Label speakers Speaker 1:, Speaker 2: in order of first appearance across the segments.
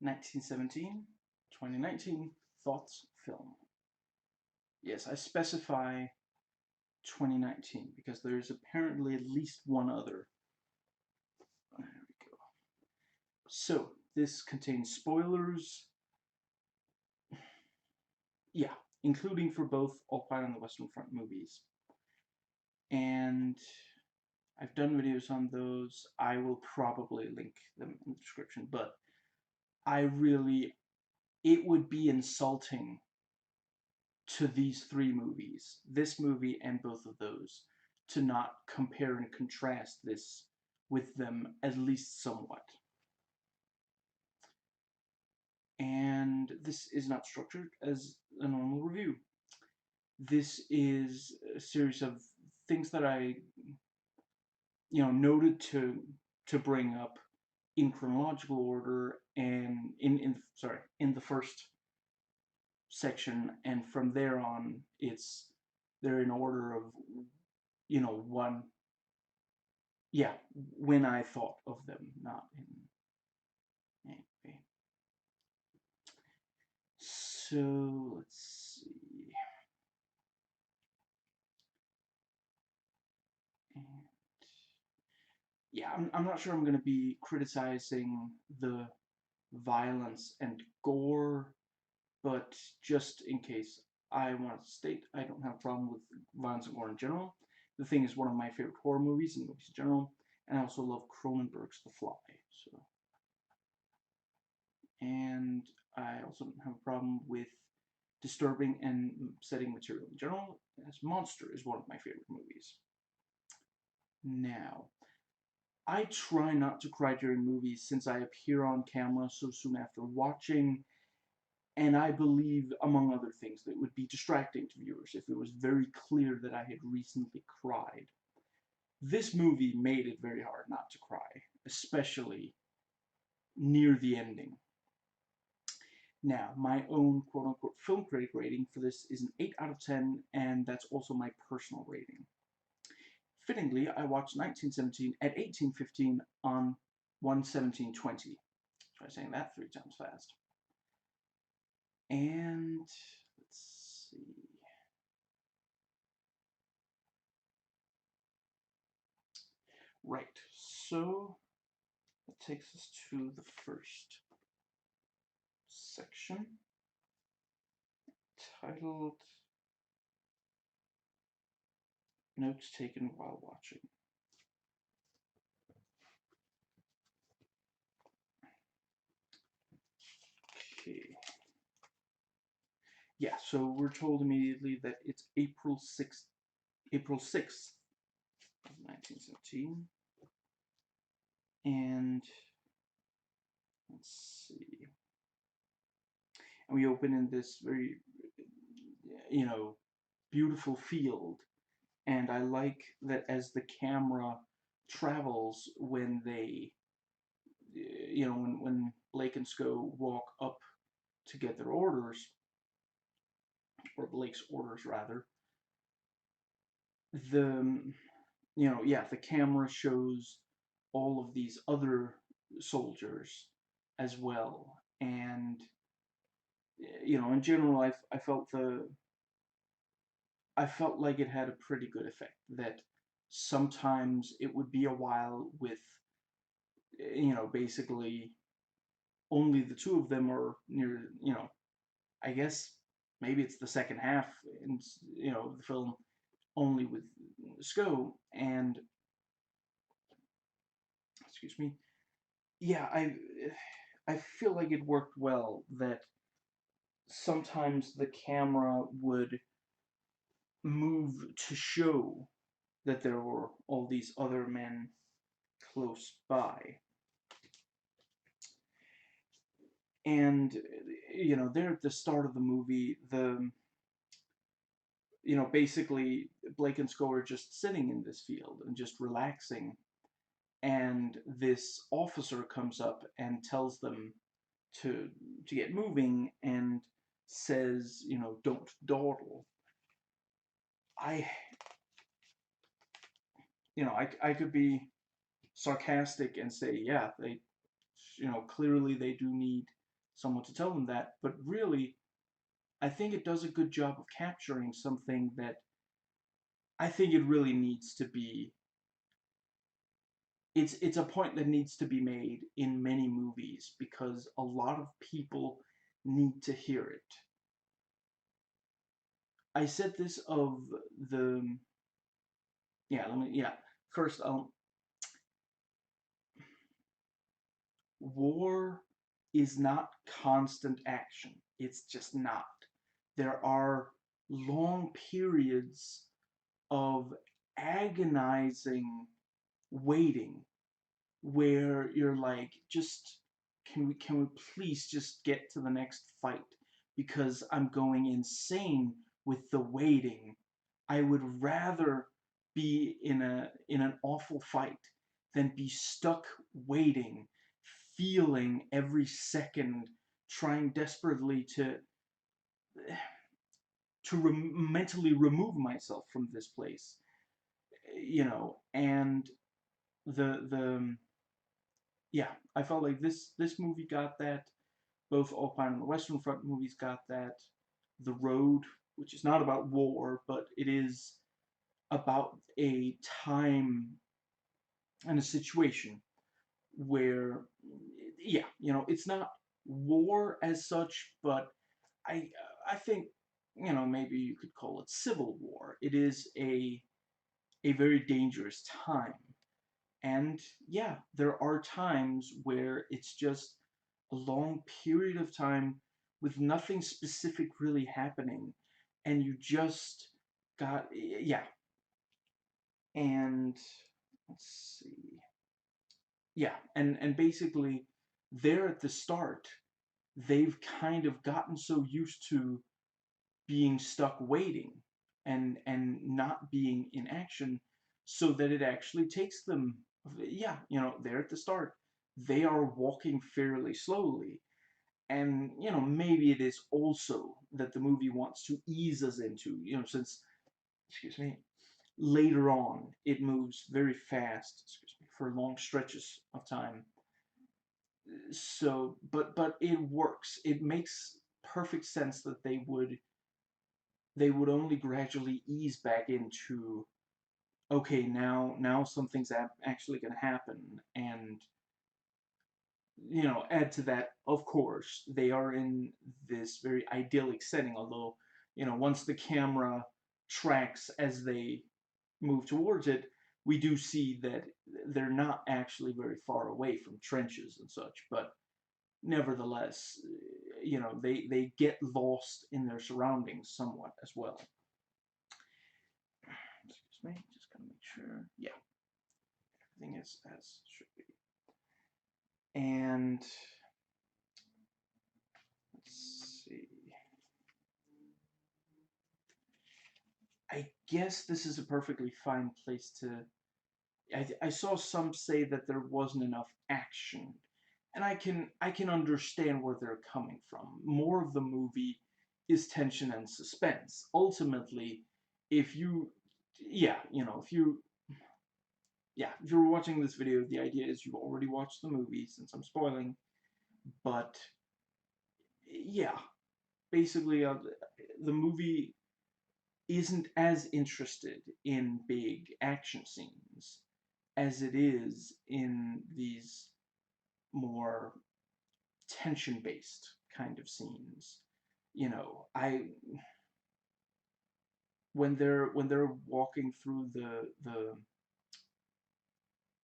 Speaker 1: 1917, 2019, thoughts film. Yes, I specify 2019 because there is apparently at least one other. There we go. So, this contains spoilers, yeah, including for both All Quiet on the Western Front movies. And I've done videos on those. I will probably link them in the description, but it would be insulting to these three movies, this movie and both of those, to not compare and contrast this with them at least somewhat. And this is not structured as a normal review. This is a series of things that I, noted to bring up in chronological order and in the first section, and from there on they're in order of one, yeah, when I thought of them, not in anyway. So let's see. And yeah, I'm not sure I'm going to be criticizing the violence and gore, but just in case, I want to state I don't have a problem with violence and gore in general. The Thing is one of my favorite horror movies and movies in general, and I also love Cronenberg's The Fly. So, and I also don't have a problem with disturbing and upsetting material in general, as Monster is one of my favorite movies. Now, I try not to cry during movies since I appear on camera so soon after watching, and I believe, among other things, that it would be distracting to viewers if it was very clear that I had recently cried. This movie made it very hard not to cry, especially near the ending. Now, my own quote-unquote film critic rating for this is an 8 out of 10, and that's also my personal rating. Fittingly, I watched 1917 at 18:15 on 1/17/20. Try saying that 3 times fast. And let's see. Right, so that takes us to the first section, titled Notes Taken While Watching. Okay. Yeah, so we're told immediately that it's April 6th of 1917. And let's see. And we open in this very, beautiful field. And I like that as the camera travels when they, when Blake and Sco walk up to get their orders, or Blake's orders rather, the camera shows all of these other soldiers as well. And, in general, I felt like it had a pretty good effect, that sometimes it would be a while with, basically only the two of them are near, I guess maybe it's the second half, and the film only with Sco, and excuse me, yeah, I feel like it worked well that sometimes the camera would move to show that there were all these other men close by. And, there at the start of the movie, basically Blake and Sco are just sitting in this field and just relaxing. And this officer comes up and tells them to get moving and says, don't dawdle. I, I could be sarcastic and say, yeah, they, clearly they do need someone to tell them that, but really, I think it does a good job of capturing something that I think it really needs to be. It's a point that needs to be made in many movies because a lot of people need to hear it. I said this of the first, war is not constant action. It's just not. There are long periods of agonizing waiting where you're like, just can we please just get to the next fight because I'm going insane with the waiting. I would rather be in an awful fight than be stuck waiting, feeling every second, trying desperately to mentally remove myself from this place, and the yeah, I felt like this movie got that. Both Alpine and the Western Front movies got that. The Road, which is not about war, but it is about a time and a situation where, yeah, it's not war as such, but I I think, maybe you could call it civil war. It is a very dangerous time. And yeah, there are times where it's just a long period of time with nothing specific really happening, and you just got, yeah. And let's see, yeah, and basically, there at the start, they've kind of gotten so used to being stuck waiting and not being in action, so that it actually takes them, yeah, there at the start they are walking fairly slowly. And maybe it is also that the movie wants to ease us into, since, excuse me, later on it moves very fast, excuse me, for long stretches of time. So but it works. It makes perfect sense that they would only gradually ease back into, okay, now something's actually going to happen. And add to that, of course, they are in this very idyllic setting, although once the camera tracks as they move towards it, we do see that they're not actually very far away from trenches and such. But nevertheless, they get lost in their surroundings somewhat as well. Excuse me, just gonna make sure. Yeah, everything is as should be. And let's see. I guess this is a perfectly fine place to. I saw some say that there wasn't enough action, and I can understand where they're coming from. More of the movie is tension and suspense. Ultimately, if you, yeah, if you're watching this video, the idea is you've already watched the movie since I'm spoiling. But yeah, basically, the movie isn't as interested in big action scenes as it is in these more tension-based kind of scenes. I when they're walking through the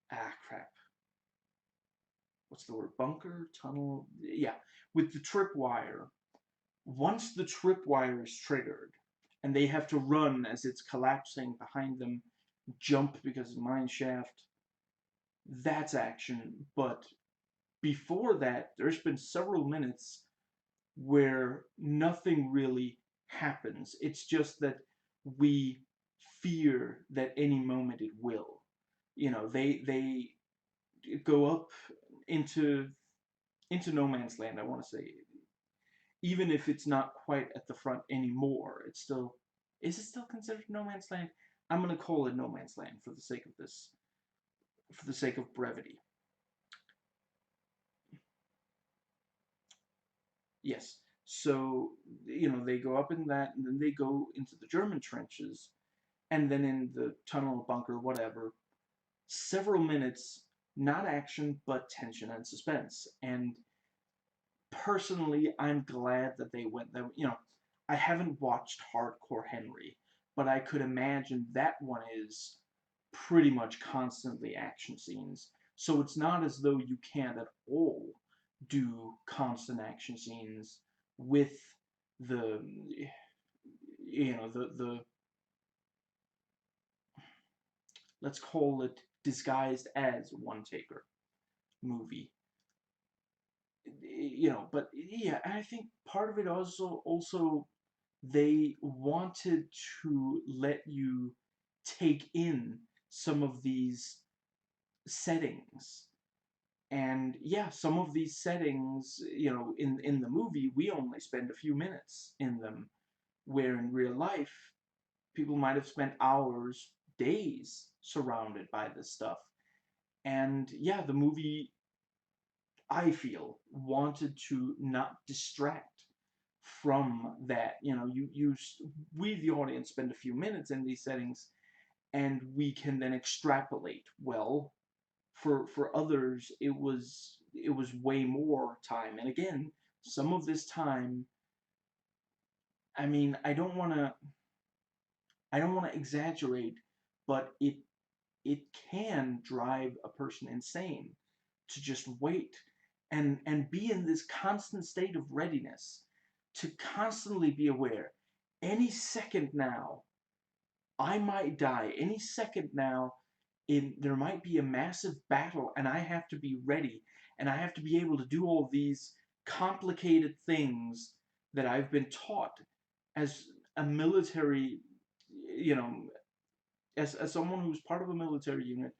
Speaker 1: crap, what's the word, bunker, tunnel, yeah, with the tripwire. Once the tripwire is triggered and they have to run as it's collapsing behind them, jump because of mine shaft, that's action. But before that, there's been several minutes where nothing really happens. It's just that we fear that any moment it will. They go up into no man's land, I want to say. Even if it's not quite at the front anymore, it's still, is it still considered no man's land? I'm going to call it no man's land for the sake of this, for the sake of brevity. Yes. So, they go up in that, and then they go into the German trenches, and then in the tunnel, bunker, whatever, several minutes, not action, but tension and suspense. And personally, I'm glad that they went there. I haven't watched Hardcore Henry, but I could imagine that one is pretty much constantly action scenes. So it's not as though you can't at all do constant action scenes with the the let's call it disguised as one taker movie. But yeah, I think part of it also they wanted to let you take in some of these settings. And yeah, some of these settings, in the movie, we only spend a few minutes in them, where in real life, people might have spent hours, days surrounded by this stuff. And yeah, the movie, I feel, wanted to not distract from that. We, the audience, spend a few minutes in these settings, and we can then extrapolate. Well, for others, it was way more time. And again, some of this time, I mean, I don't want to exaggerate, but it can drive a person insane to just wait and be in this constant state of readiness, to constantly be aware. Any second now, I might die. Any second now, there might be a massive battle, and I have to be ready, and I have to be able to do all these complicated things that I've been taught as a military, you know, as someone who's part of a military unit.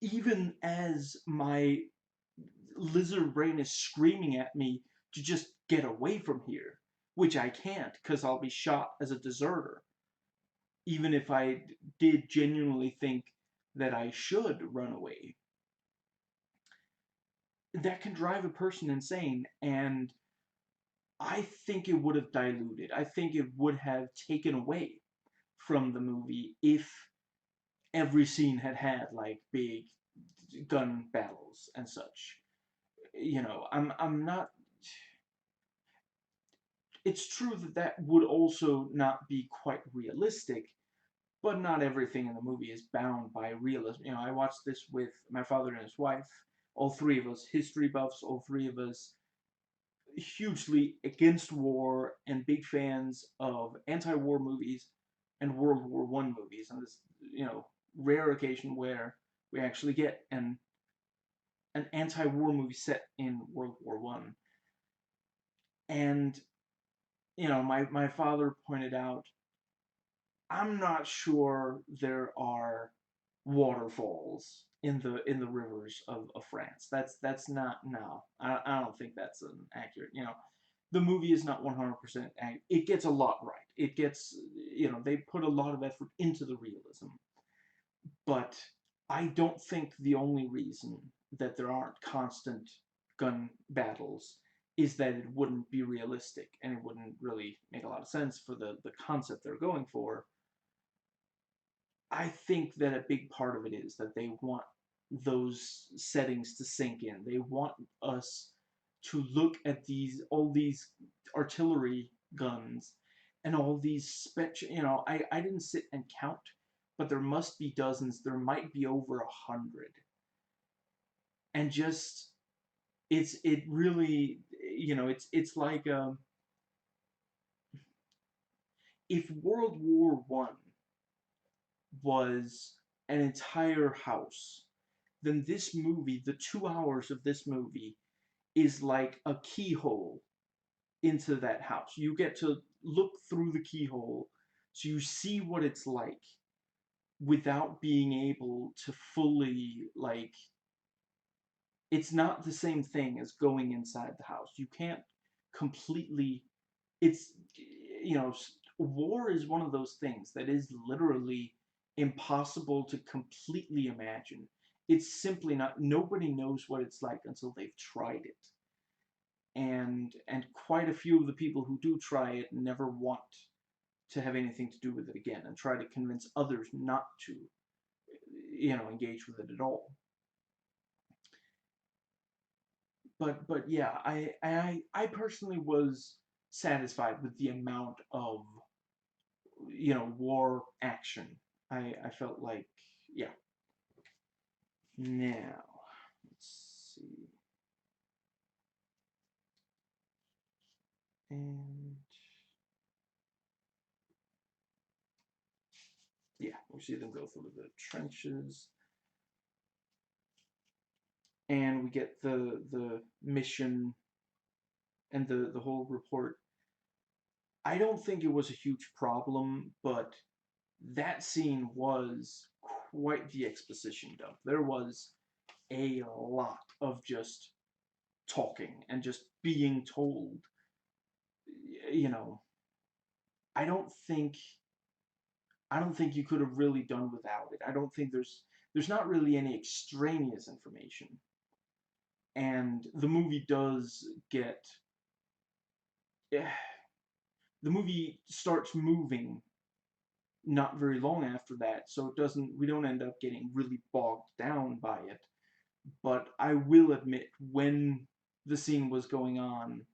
Speaker 1: Even as my lizard brain is screaming at me to just get away from here, which I can't because I'll be shot as a deserter. Even if I did genuinely think that I should run away, that can drive a person insane. And I think it would have diluted, I think it would have taken away from the movie if every scene had like big gun battles and such. I'm not. It's true that that would also not be quite realistic, but not everything in the movie is bound by realism. I watched this with my father and his wife, all three of us history buffs, all three of us hugely against war and big fans of anti-war movies and World War One movies. On this, rare occasion where we actually get an anti-war movie set in World War One. And my father pointed out, I'm not sure there are waterfalls in the rivers of France. That's not, no. I don't think that's an accurate. The movie is not 100% accurate. It gets a lot right. It gets, they put a lot of effort into the realism. But I don't think the only reason that there aren't constant gun battles is that it wouldn't be realistic, and it wouldn't really make a lot of sense for the concept they're going for. I think that a big part of it is that they want those settings to sink in. They want us to look at all these artillery guns and all these I didn't sit and count, but there must be dozens. There might be over 100. And just it really, it's like, if World War One was an entire house, then this movie, the 2 hours of this movie, is like a keyhole into that house. You get to look through the keyhole, so you see what it's like without being able to fully, like, it's not the same thing as going inside the house. You can't completely, it's, war is one of those things that is literally impossible to completely imagine. It's simply not, nobody knows what it's like until they've tried it. and quite a few of the people who do try it never want to have anything to do with it again, and try to convince others not to, engage with it at all. But yeah, I personally was satisfied with the amount of war action. I felt like, yeah. Now let's see, and yeah, we see them go through the trenches, and we get the mission and the whole report. I don't think it was a huge problem, but that scene was quite the exposition dump. There was a lot of just talking and just being told, you know, I don't think I don't think you could have really done without it. I don't think there's not really any extraneous information. And the movie does get eh, the movie starts moving not very long after that, so we don't end up getting really bogged down by it. But I will admit, when the scene was going on,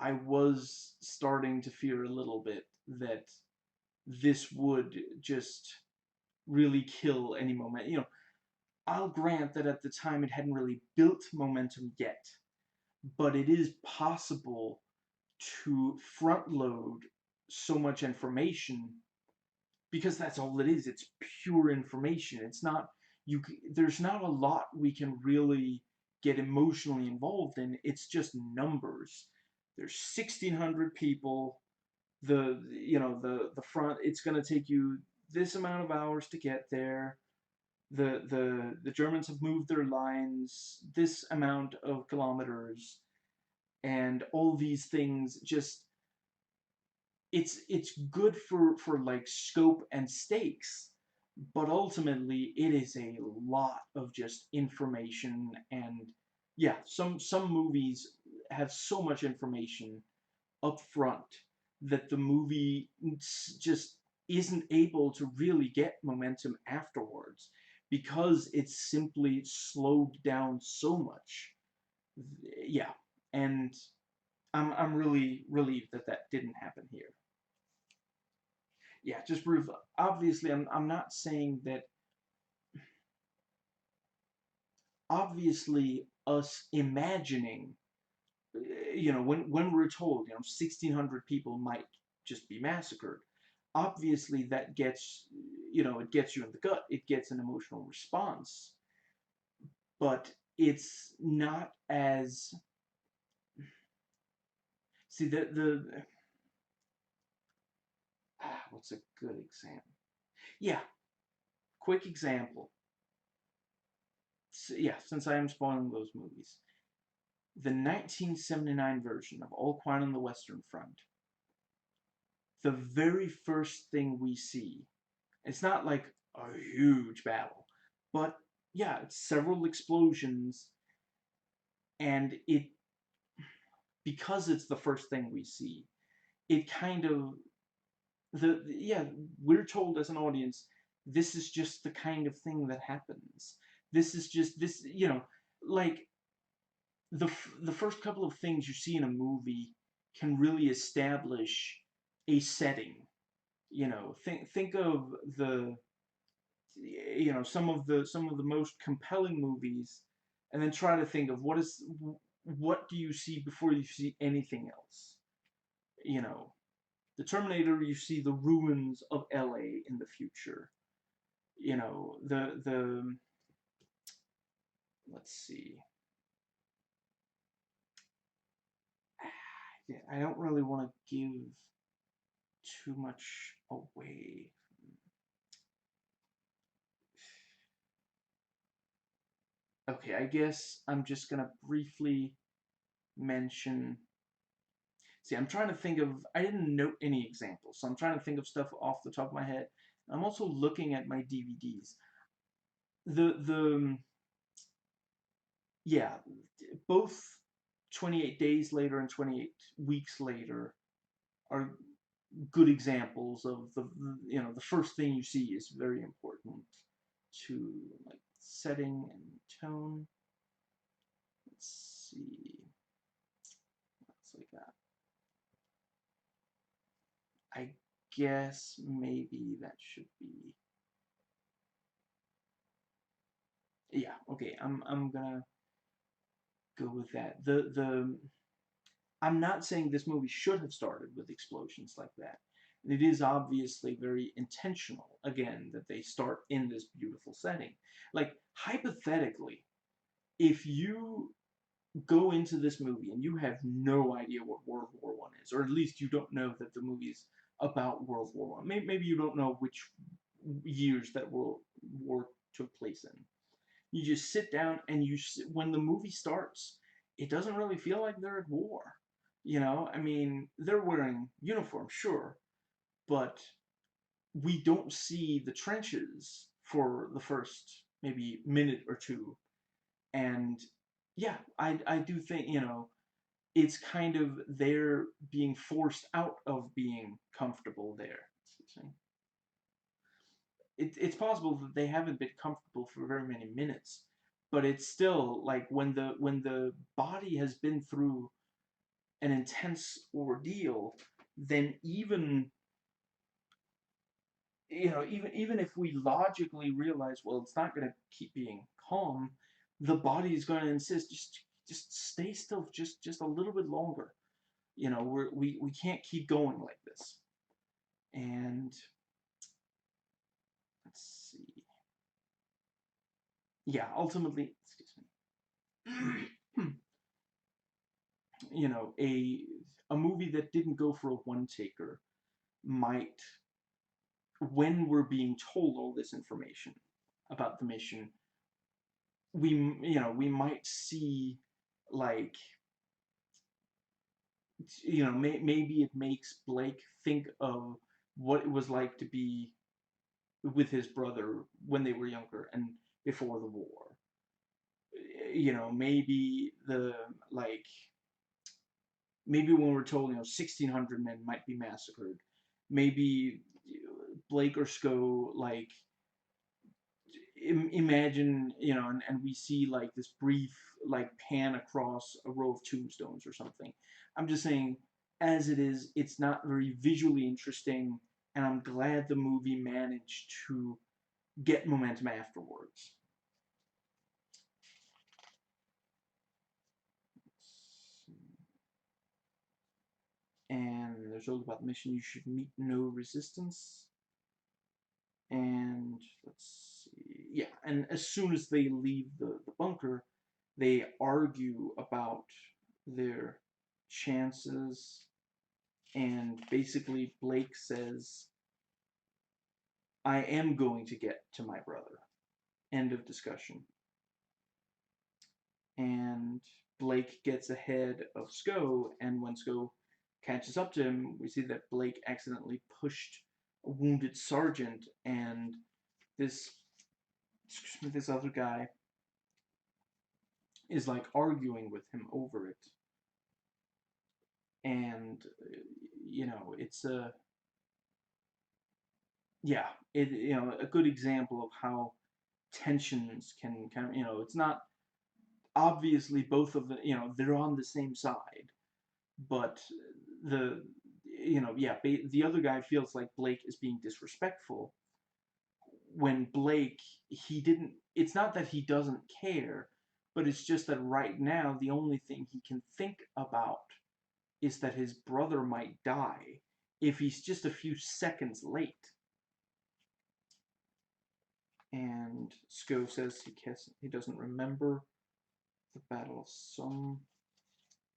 Speaker 1: I was starting to fear a little bit that this would just really kill any moment. I'll grant that at the time it hadn't really built momentum yet, but it is possible to front load so much information because that's all it is. It's pure information. It's not you. There's not a lot we can really get emotionally involved in. It's just numbers. There's 1,600 people. The front. It's going to take you this amount of hours to get there. The Germans have moved their lines this amount of kilometers, and all these things just it's good for like scope and stakes, but ultimately it is a lot of just information. And yeah, some movies have so much information up front that the movie just isn't able to really get momentum afterwards because it's simply slowed down so much. Yeah, and I'm really relieved that that didn't happen here. Yeah, just proof. Obviously, I'm not saying that. Obviously, us imagining, when we're told, 1,600 people might just be massacred. Obviously, that gets, it gets you in the gut. It gets an emotional response, but it's not as. See the what's a good example? Yeah, quick example. Yeah, since I am spoiling those movies, the 1979 version of All Quiet on the Western Front, the very first thing we see, it's not like a huge battle, but yeah, it's several explosions, and because it's the first thing we see, it kind of, yeah, we're told as an audience, this is just the kind of thing that happens. This is just, like, the first couple of things you see in a movie can really establish a setting. Think of some of the most compelling movies, and then try to think of what do you see before you see anything else. You know, the Terminator, you see the ruins of LA in the future. The let's see. Yeah, I don't really want to give too much away. Okay, I guess I'm just gonna briefly mention. See, I'm trying to think of. I didn't note any examples, so I'm trying to think of stuff off the top of my head. I'm also looking at my DVDs. The yeah, both 28 Days Later and 28 Weeks Later are good examples of the first thing you see is very important to like setting and tone. Let's see. It's like that. I guess maybe that should be. Yeah, okay. I'm gonna go with that. The I'm not saying this movie should have started with explosions like that. It is obviously very intentional, again, that they start in this beautiful setting. Like, hypothetically, if you go into this movie and you have no idea what World War One is, or at least you don't know that the movie is about World War One. Maybe you don't know which years that World War took place in. You just sit down and when the movie starts, it doesn't really feel like they're at war. I mean, they're wearing uniforms, sure, but we don't see the trenches for the first maybe minute or two. And yeah, I do think, it's kind of they're being forced out of being comfortable there. It's possible that they haven't been comfortable for very many minutes, but it's still like when the body has been through an intense ordeal, then even if we logically realize, well, it's not going to keep being calm, the body is going to insist, just stay still, just a little bit longer. We can't keep going like this. And let's see. Yeah, ultimately, excuse me. A movie that didn't go for a one taker might, when we're being told all this information about the mission, we might see, like, maybe it makes Blake think of what it was like to be with his brother when they were younger and before the war. Maybe like maybe when we're told 1,600 men might be massacred, maybe Blake or Sco, like, imagine, and we see like this brief like pan across a row of tombstones or something. I'm just saying, as it is, it's not very visually interesting, and I'm glad the movie managed to get momentum afterwards. And there's all about the mission. You should meet no resistance. And let's see. Yeah, and as soon as they leave the bunker, they argue about their chances. And basically, Blake says, I am going to get to my brother. End of discussion. And Blake gets ahead of Sco, and when Sco catches up to him, we see that Blake accidentally pushed a wounded sergeant, and this other guy is like arguing with him over it. And it's a good example of how tensions can kind of, it's not obviously both of the, they're on the same side, but the the other guy feels like Blake is being disrespectful when Blake, he didn't, it's not that he doesn't care, but it's just that right now the only thing he can think about is that his brother might die if he's just a few seconds late. And Sco says he doesn't remember the Battle of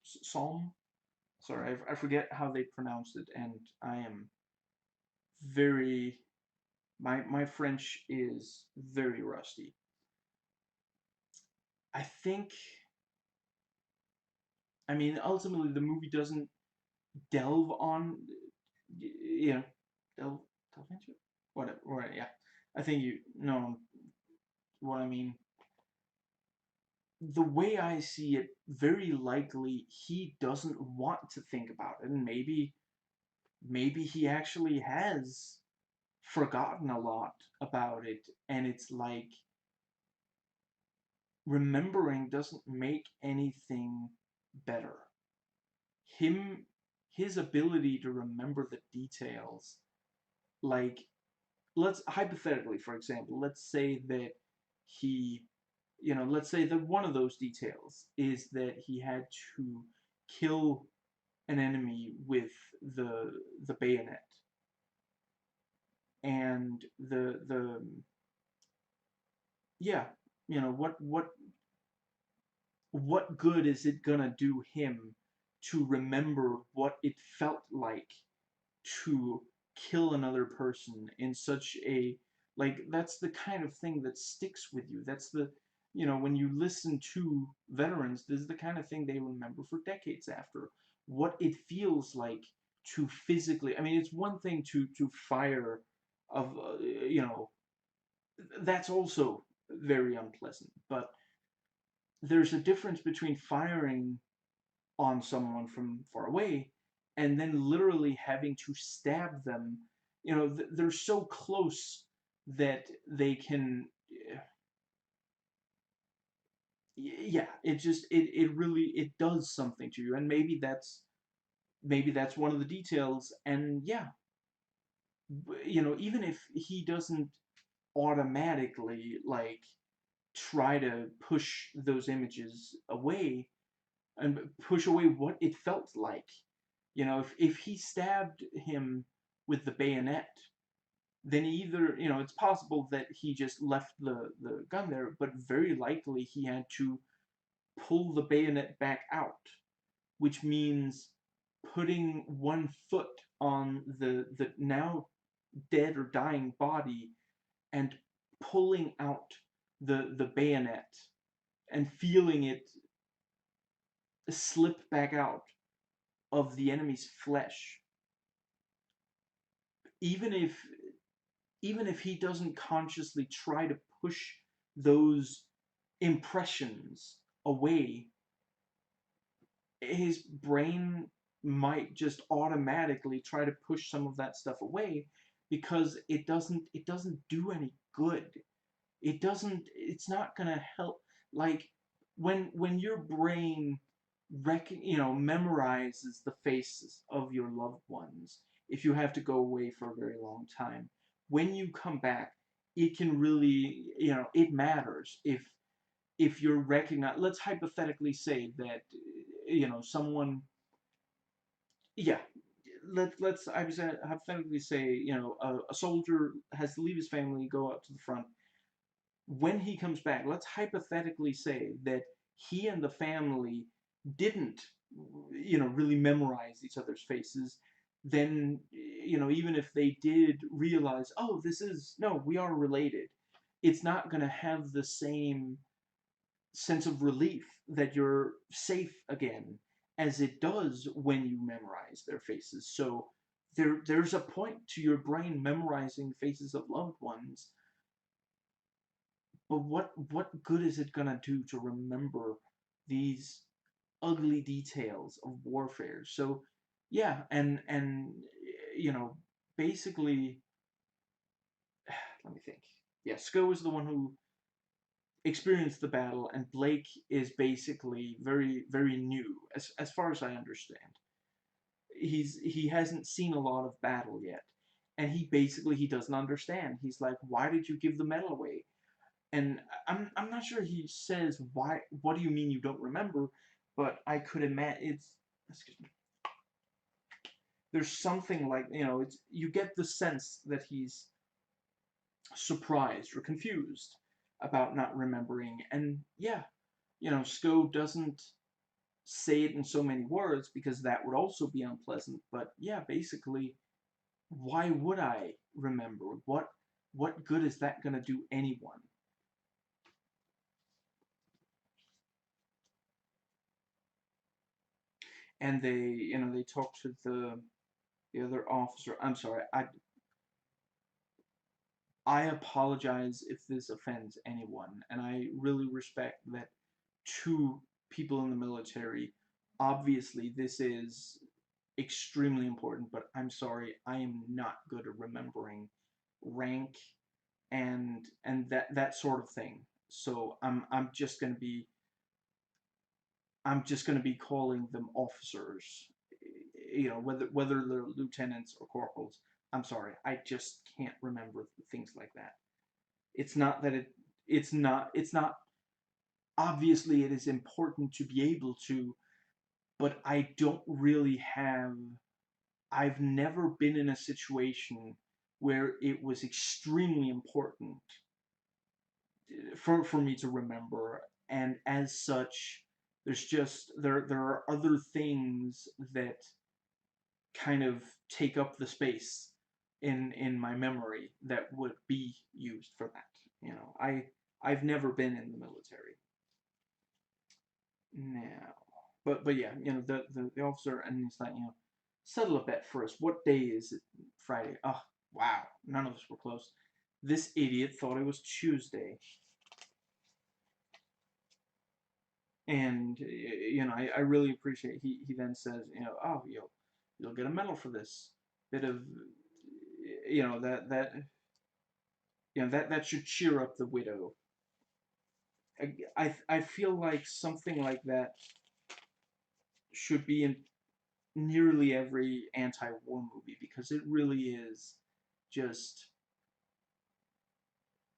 Speaker 1: Somme. Sorry, I forget how they pronounced it, and I am very, my French is very rusty. I think, I mean, ultimately the movie doesn't delve on, delve into it? Whatever, yeah. I think you know what I mean. the way I see it, very likely he doesn't want to think about it, and maybe he actually has forgotten a lot about it, and it's like remembering doesn't make anything better. Him, his ability to remember the details, like, let's hypothetically, for example, let's say that he, let's say that one of those details is that he had to kill an enemy with the bayonet, and the yeah, what good is it gonna do him to remember what it felt like to kill another person in such a, like, that's the kind of thing that sticks with you. That's the, when you listen to veterans, this is the kind of thing they remember for decades after. What it feels like to physically, I mean, it's one thing to fire of, that's also very unpleasant, but there's a difference between firing on someone from far away and then literally having to stab them. They're so close that they can, yeah, it really, it does something to you, and maybe that's one of the details. And yeah, even if he doesn't automatically, like, try to push those images away and push away what it felt like. If he stabbed him with the bayonet, then either, it's possible that he just left the gun there, but very likely he had to pull the bayonet back out, which means putting one foot on the now dead or dying body and pulling out the bayonet and feeling it slip back out of the enemy's flesh. Even if even if he doesn't consciously try to push those impressions away, his brain might just automatically try to push some of that stuff away because it doesn't do any good. It's not going to help. Like, when your brain memorizes the faces of your loved ones, if you have to go away for a very long time, when you come back, it can really, it matters if you're recognized. Let's hypothetically say that, someone, yeah, let's hypothetically say, a soldier has to leave his family, go out to the front. When he comes back, let's hypothetically say that he and the family didn't, really memorize each other's faces. Then, even if they did realize, oh, this is, no, we are related, it's not going to have the same sense of relief that you're safe again as it does when you memorize their faces. So there's a point to your brain memorizing faces of loved ones, but what good is it gonna do to remember these ugly details of warfare? So yeah, and you know, basically, let me think. Yeah, Sko is the one who experienced the battle, and Blake is basically very very new, as far as I understand. He hasn't seen a lot of battle yet, and he doesn't understand. He's like, why did you give the medal away? And I'm not sure he says why. What do you mean you don't remember? But I could imagine it's, excuse me. There's something like, it's, you get the sense that he's surprised or confused about not remembering. And yeah, Sko doesn't say it in so many words because that would also be unpleasant. But yeah, basically, why would I remember? What good is that gonna do anyone? And they talk to the other officer. I'm sorry. I apologize if this offends anyone, and I really respect that to people in the military, obviously this is extremely important, but I'm sorry, I am not good at remembering rank and that sort of thing. So I'm just gonna be calling them officers. You know, whether they're lieutenants or corporals. I'm sorry, I just can't remember things like that. It's not that it's not obviously it is important to be able to, but I don't really have. I've never been in a situation where it was extremely important for me to remember, and as such, there are other things that kind of take up the space in my memory that would be used for that. You know, I've never been in the military now, but yeah, you know the officer, and he's like, you know, settle a bet for us. What day is it? Friday. Oh wow, none of us were close. This idiot thought it was Tuesday. And you know, I really appreciate. He then says, you know, oh, you'll get a medal for this bit of, you know, that should cheer up the widow. I feel like something like that should be in nearly every anti-war movie, because it really is just,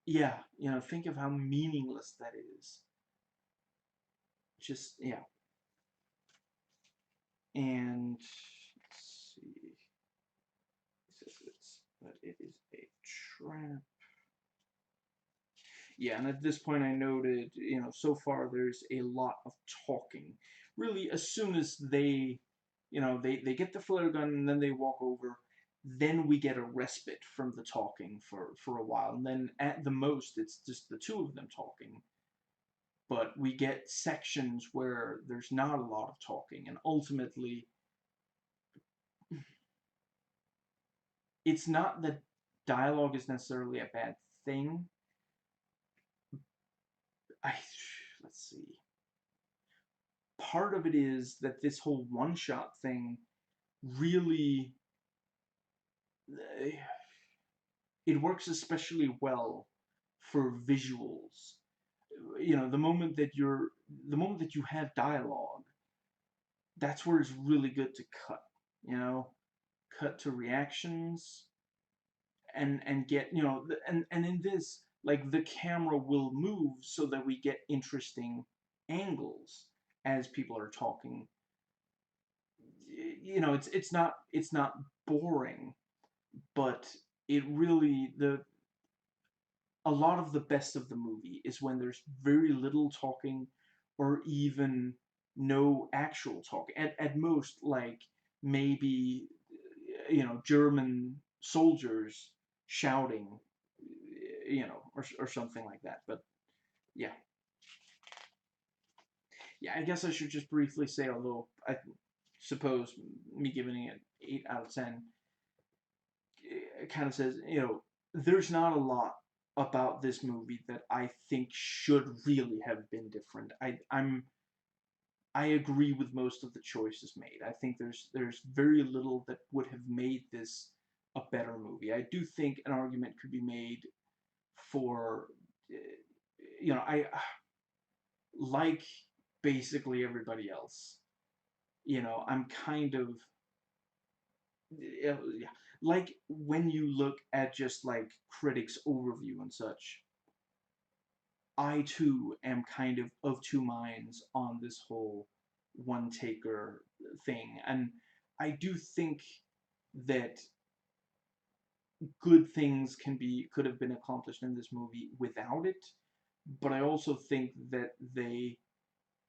Speaker 1: yeah, you know, think of how meaningless that is. Just yeah. And let's see. He says that it is a trap. Yeah, and at this point I noted, you know, so far there's a lot of talking. Really, as soon as they, you know, they get the flare gun and then they walk over, then we get a respite from the talking for a while. And then at the most, it's just the two of them talking. But we get sections where there's not a lot of talking, and ultimately, it's not that dialogue is necessarily a bad thing. I let's see. Part of it is that this whole one shot thing really it works especially well for visuals. You know, the moment that you have dialogue, that's where it's really good to cut. You know, cut to reactions and get, you know, and in this, like, the camera will move so that we get interesting angles as people are talking. You know, it's not boring, but it really the a lot of the best of the movie is when there's very little talking, or even no actual talk. At most, like, maybe, you know, German soldiers shouting, you know, or something like that. But yeah, yeah. I guess I should just briefly say, although I suppose me giving it 8 out of 10, it kind of says, you know, there's not a lot about this movie that I think should really have been different. I agree with most of the choices made. I think there's very little that would have made this a better movie. I do think an argument could be made for, you know, I like basically everybody else. You know, I'm kind of, yeah, like, when you look at just like critics overview and such, I too am kind of two minds on this whole one taker thing, and I do think that good things could have been accomplished in this movie without it, but I also think that they,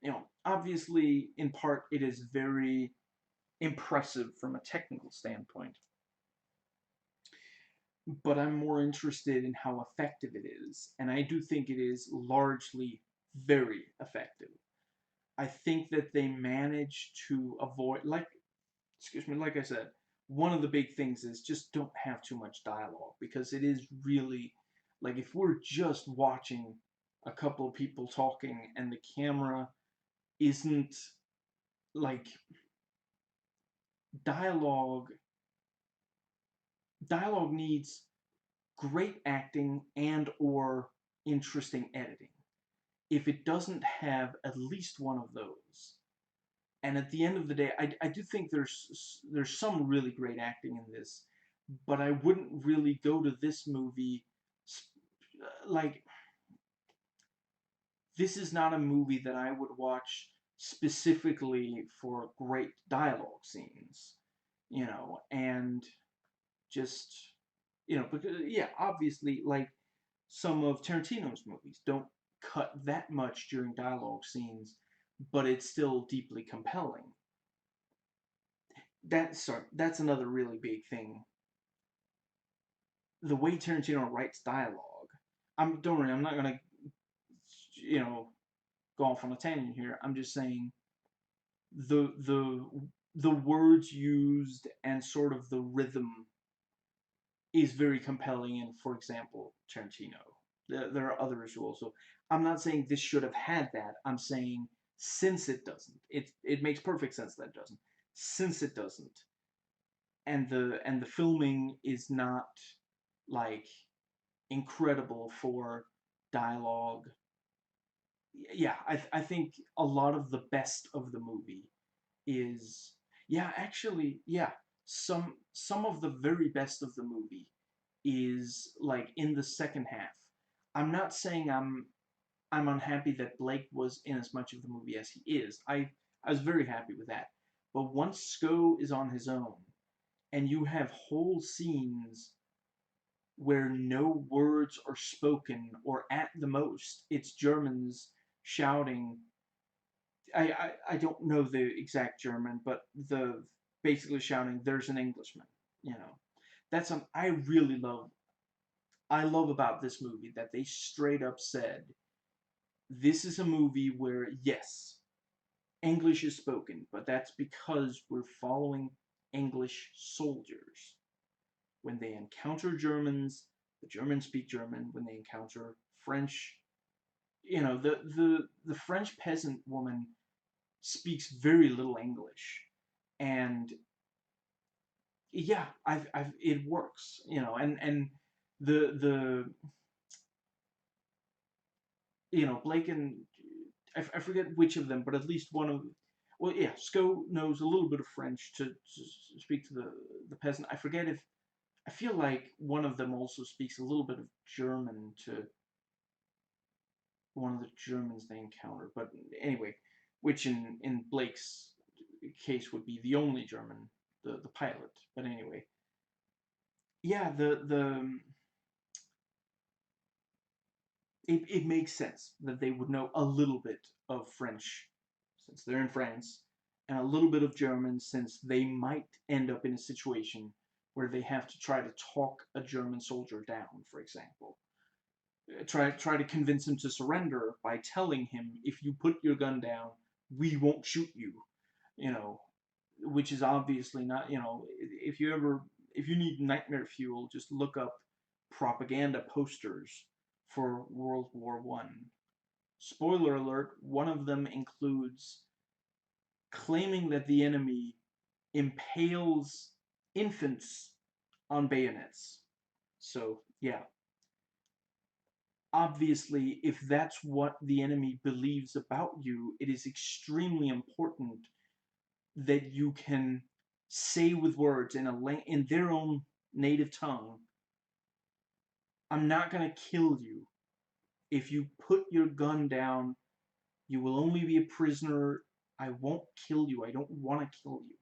Speaker 1: you know, obviously in part it is very impressive from a technical standpoint, but I'm more interested in how effective it is, and I do think it is largely very effective. I think that they manage to avoid, like, excuse me, like I said, one of the big things is just don't have too much dialogue, because it is really, like, if we're just watching a couple of people talking and the camera isn't like dialogue. Dialogue needs great acting and or interesting editing. If it doesn't have at least one of those, and at the end of the day, I do think there's some really great acting in this, but I wouldn't really go to this movie like this is not a movie that I would watch specifically for great dialogue scenes, and just because yeah, obviously like some of Tarantino's movies don't cut that much during dialogue scenes, but it's still deeply compelling. That's another really big thing. The way Tarantino writes dialogue. Don't worry, I'm not gonna you know go off on a tangent here. I'm just saying the words used and sort of the rhythm is very compelling in, for example, Tarantino. There are others who also. I'm not saying this should have had that. I'm saying since it doesn't, it makes perfect sense that it doesn't. Since it doesn't, and the filming is not like incredible for dialogue. Yeah, I think a lot of the best of the movie is yeah, actually, yeah. Some of the very best of the movie is like in the second half. I'm not saying I'm unhappy that Blake was in as much of the movie as he is. I was very happy with that. But once Sko is on his own and you have whole scenes where no words are spoken or at the most it's Germans shouting. I don't know the exact German, but the basically shouting, "There's an Englishman," you know. That's I love about this movie that they straight up said, this is a movie where, yes, English is spoken, but that's because we're following English soldiers. When they encounter Germans, the Germans speak German. When they encounter French, the French peasant woman speaks very little English, and yeah, I've it works, and the Blake and I forget which of them, but at least one of well, yeah, Sko knows a little bit of French to speak to the peasant. I forget if I feel like one of them also speaks a little bit of German to one of the Germans they encounter. But anyway, which in Blake's case would be the only German, the pilot. But anyway, yeah, the it makes sense that they would know a little bit of French since they're in France, and a little bit of German since they might end up in a situation where they have to try to talk a German soldier down, for example. Try to convince him to surrender by telling him, if you put your gun down, we won't shoot you. You know, which is obviously not. If you need nightmare fuel, just look up propaganda posters for World War I. Spoiler alert, one of them includes claiming that the enemy impales infants on bayonets. So, yeah, obviously, if that's what the enemy believes about you, it is extremely important that you can say with words in their own native tongue, I'm not going to kill you. If you put your gun down, you will only be a prisoner. I won't kill you. I don't want to kill you.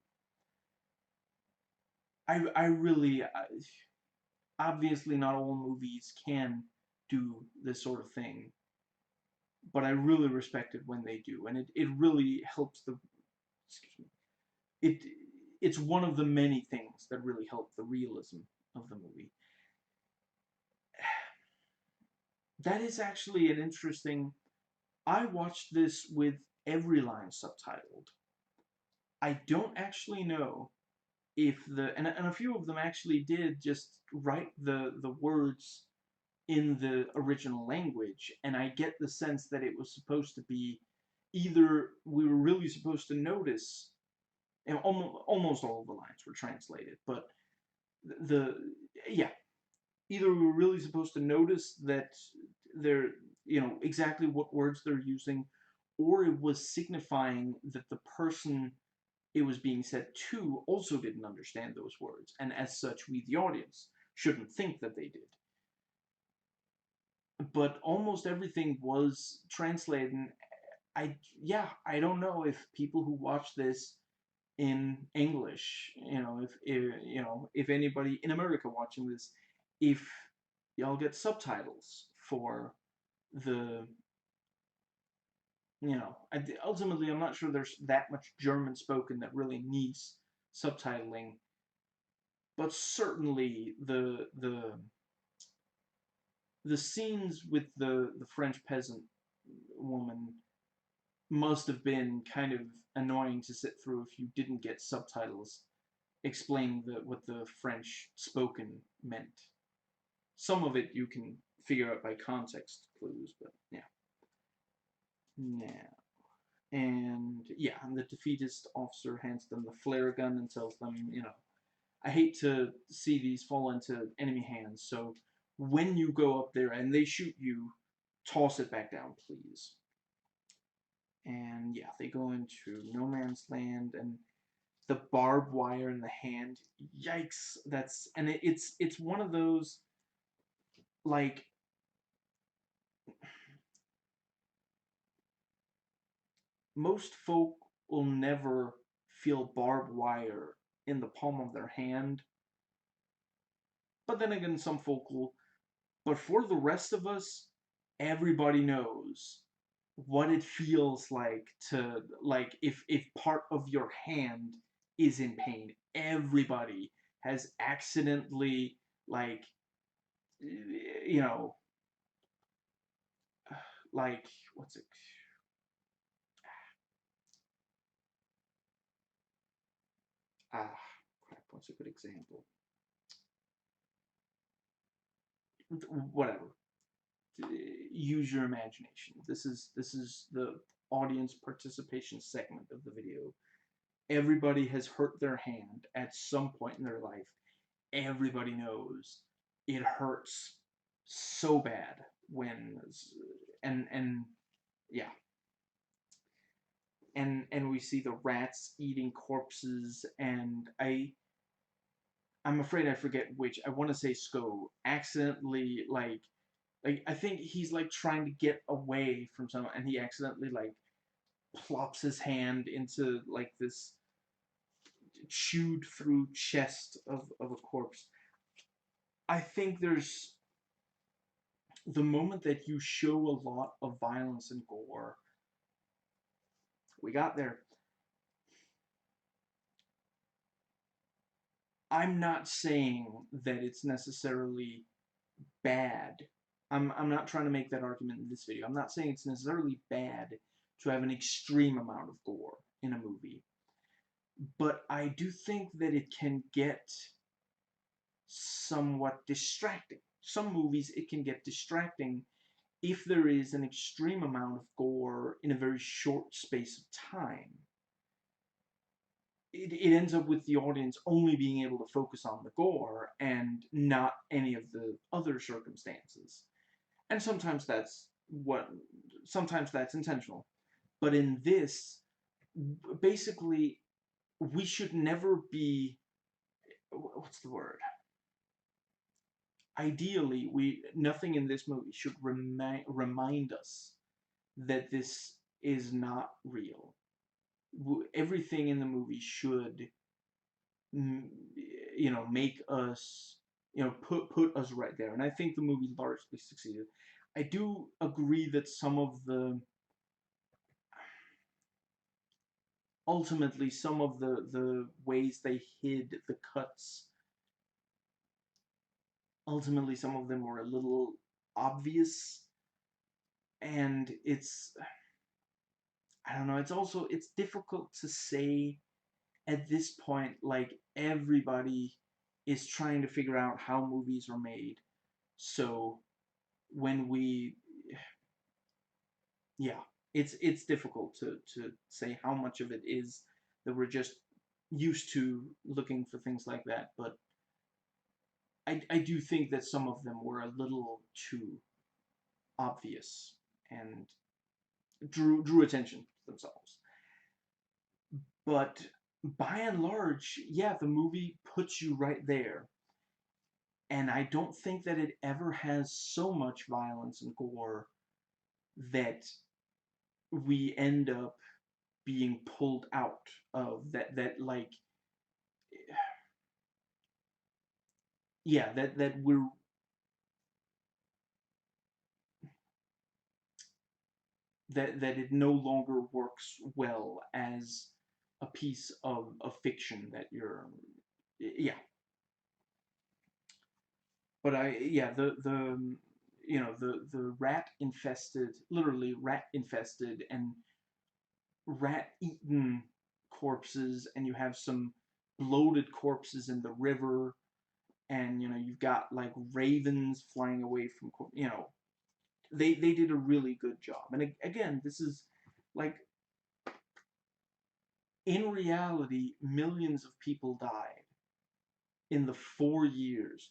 Speaker 1: I really, obviously not all movies can do this sort of thing, but I really respect it when they do, and it really helps excuse me, it it's one of the many things that really help the realism of the movie. That is actually an interesting. I watched this with every line subtitled. I don't actually know if and a few of them actually did just write the words in the original language, and I get the sense that it was supposed to be either we were really supposed to notice, and almost all of the lines were translated, but the yeah, either we were really supposed to notice that they're, exactly what words they're using, or it was signifying that the person it was being said to also didn't understand those words, and as such, we, the audience, shouldn't think that they did. But almost everything was translated, and I don't know if people who watch this in English, if anybody in America watching this, if y'all get subtitles for the, ultimately I'm not sure there's that much German spoken that really needs subtitling, but certainly the scenes with the French peasant woman must have been kind of annoying to sit through if you didn't get subtitles explaining what the French spoken meant. Some of it you can figure out by context clues, but yeah. Now, and the defeatist officer hands them the flare gun and tells them, I hate to see these fall into enemy hands, so when you go up there and they shoot you, toss it back down, please. And yeah, they go into no man's land, and the barbed wire in the hand, yikes, it's one of those, like, most folk will never feel barbed wire in the palm of their hand, but then again, some folk will. But for the rest of us, everybody knows what it feels like to, like, if part of your hand is in pain. Everybody has accidentally, like, you know, like, what's it? Ah, crap, what's a good example? Whatever. Use your imagination. This is the audience participation segment of the video. Everybody has hurt their hand at some point in their life. Everybody knows it hurts so bad when, and yeah, and we see the rats eating corpses, and I'm afraid I forget which. I want to say Sko accidentally, like I think he's like trying to get away from someone, and he accidentally, like, plops his hand into, like, this chewed through chest of a corpse. I think there's the moment that you show a lot of violence and gore. We got there. I'm not saying that it's necessarily bad. I'm not trying to make that argument in this video. I'm not saying it's necessarily bad to have an extreme amount of gore in a movie. But I do think that it can get somewhat distracting. Some movies, it can get distracting if there is an extreme amount of gore in a very short space of time. It ends up with the audience only being able to focus on the gore and not any of the other circumstances. And sometimes that's intentional. But in this, basically, we should never be, what's the word? Ideally, nothing in this movie should remind us that this is not real. Everything in the movie should, make us, put us right there. And I think the movie largely succeeded. I do agree that ultimately, some of the ways they hid the cuts, ultimately, some of them were a little obvious. And I don't know, it's difficult to say at this point, like, everybody is trying to figure out how movies are made. So when we, yeah, it's difficult to say how much of it is that we're just used to looking for things like that, but I do think that some of them were a little too obvious and drew attention to themselves. But by and large, yeah, the movie puts you right there. And I don't think that it ever has so much violence and gore that we end up being pulled out of that like yeah, that we're that it no longer works well as a piece of fiction that you're yeah. But yeah, the the rat infested, literally rat infested and rat eaten corpses, and you have some bloated corpses in the river, and you've got like ravens flying away from they did a really good job. And again, this is like, in reality, millions of people died in the 4 years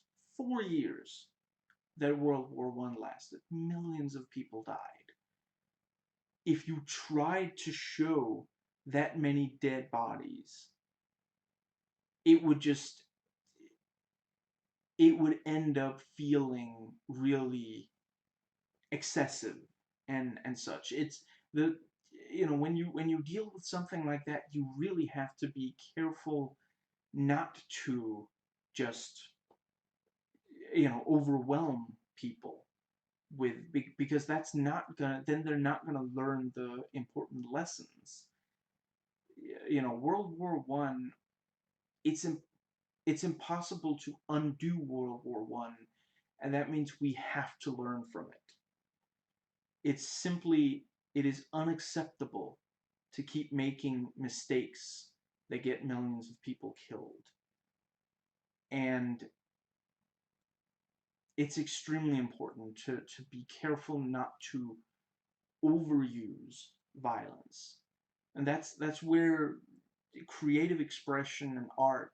Speaker 1: that World War One lasted. Millions of people died. If you tried to show that many dead bodies, it would just it would end up feeling really excessive and such. It's the when you deal with something like that, you really have to be careful not to just overwhelm people with, because that's not gonna then they're not gonna learn the important lessons. World War One, it's it's impossible to undo World War One, and that means we have to learn from it. It's simply, it is unacceptable to keep making mistakes that get millions of people killed. And it's extremely important to be careful not to overuse violence. And that's where creative expression and art,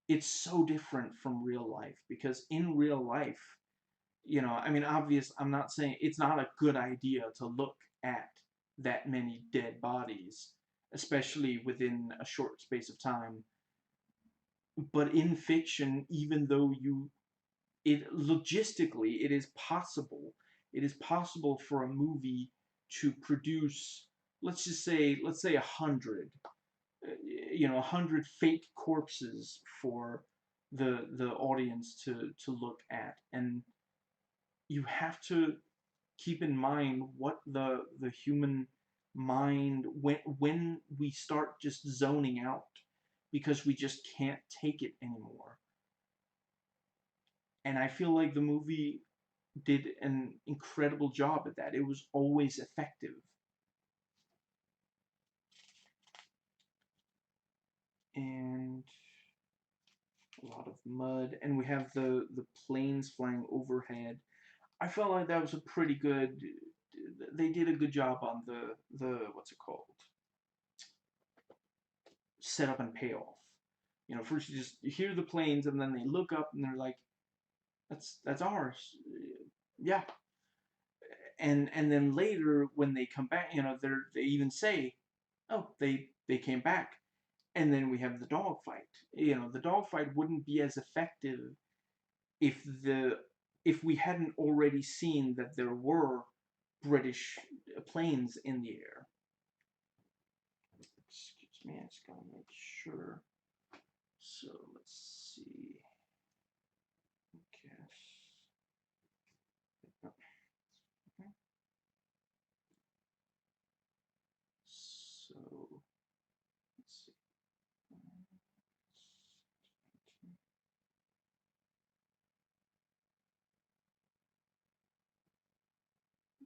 Speaker 1: it's so different from real life, because in real life, I mean, I'm not saying it's not a good idea to look at that many dead bodies, especially within a short space of time. But in fiction, even though it logistically, it is possible for a movie to produce, let's say 100, 100 fake corpses for the audience to look at. And you have to keep in mind what the human mind, when we start just zoning out because we just can't take it anymore. And I feel like the movie did an incredible job at that. It was always effective. And a lot of mud, and we have the planes flying overhead. I felt like that was a pretty good. They did a good job on the what's it called, setup and payoff. First you hear the planes, and then they look up and they're like, that's ours. Yeah. And then later when they come back, they even say, oh, they came back. And then we have the dogfight. The dogfight wouldn't be as effective if we hadn't already seen that there were British planes in the air. Excuse me, I just gotta make sure. So let's see. Guess. Okay. So let's see.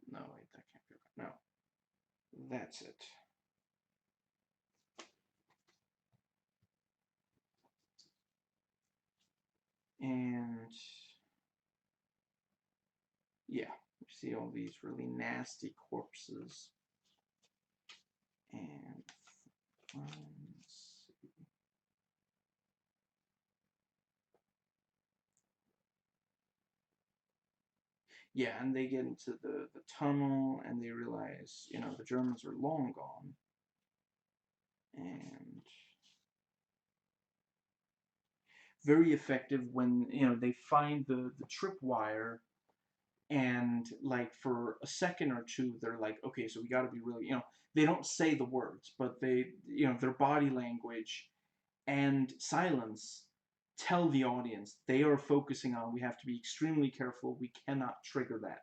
Speaker 1: No, wait, that can't be right. No, that's it. And yeah, you see all these really nasty corpses. And let's see. Yeah, and they get into the tunnel and they realize, the Germans are long gone. And very effective when, they find the tripwire, and like for a second or two they're like, okay, so we got to be really, they don't say the words, but they, their body language and silence tell the audience they are focusing on, we have to be extremely careful, we cannot trigger that.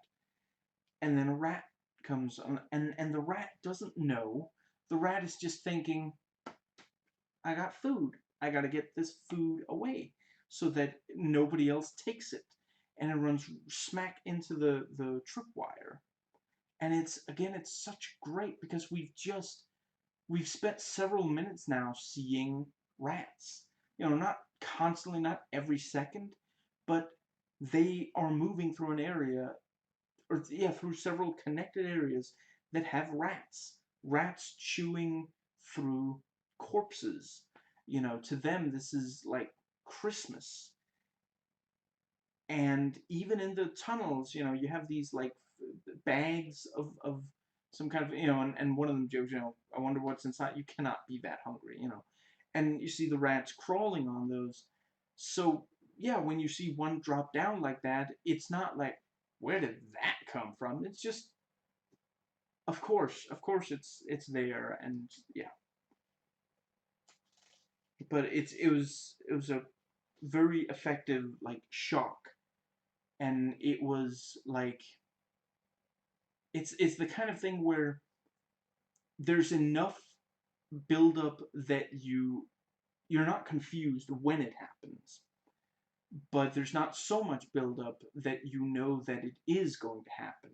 Speaker 1: And then a rat comes on, and the rat doesn't know. The rat is just thinking, I got food, I got to get this food away so that nobody else takes it. And it runs smack into the tripwire. And it's such great because we've spent several minutes now seeing rats. Not constantly, not every second, but they are moving through an area, or yeah, through several connected areas that have rats. Rats chewing through corpses. To them this is like Christmas. And even in the tunnels, you have these like bags of some kind of, and one of them jokes, I wonder what's inside. You cannot be that hungry, and you see the rats crawling on those. So yeah, when you see one drop down like that, it's not like, where did that come from? It's just, of course it's there. And yeah, but it was a very effective like shock. And it was like, it's the kind of thing where there's enough build up that you're not confused when it happens, but there's not so much build up that you know that it is going to happen.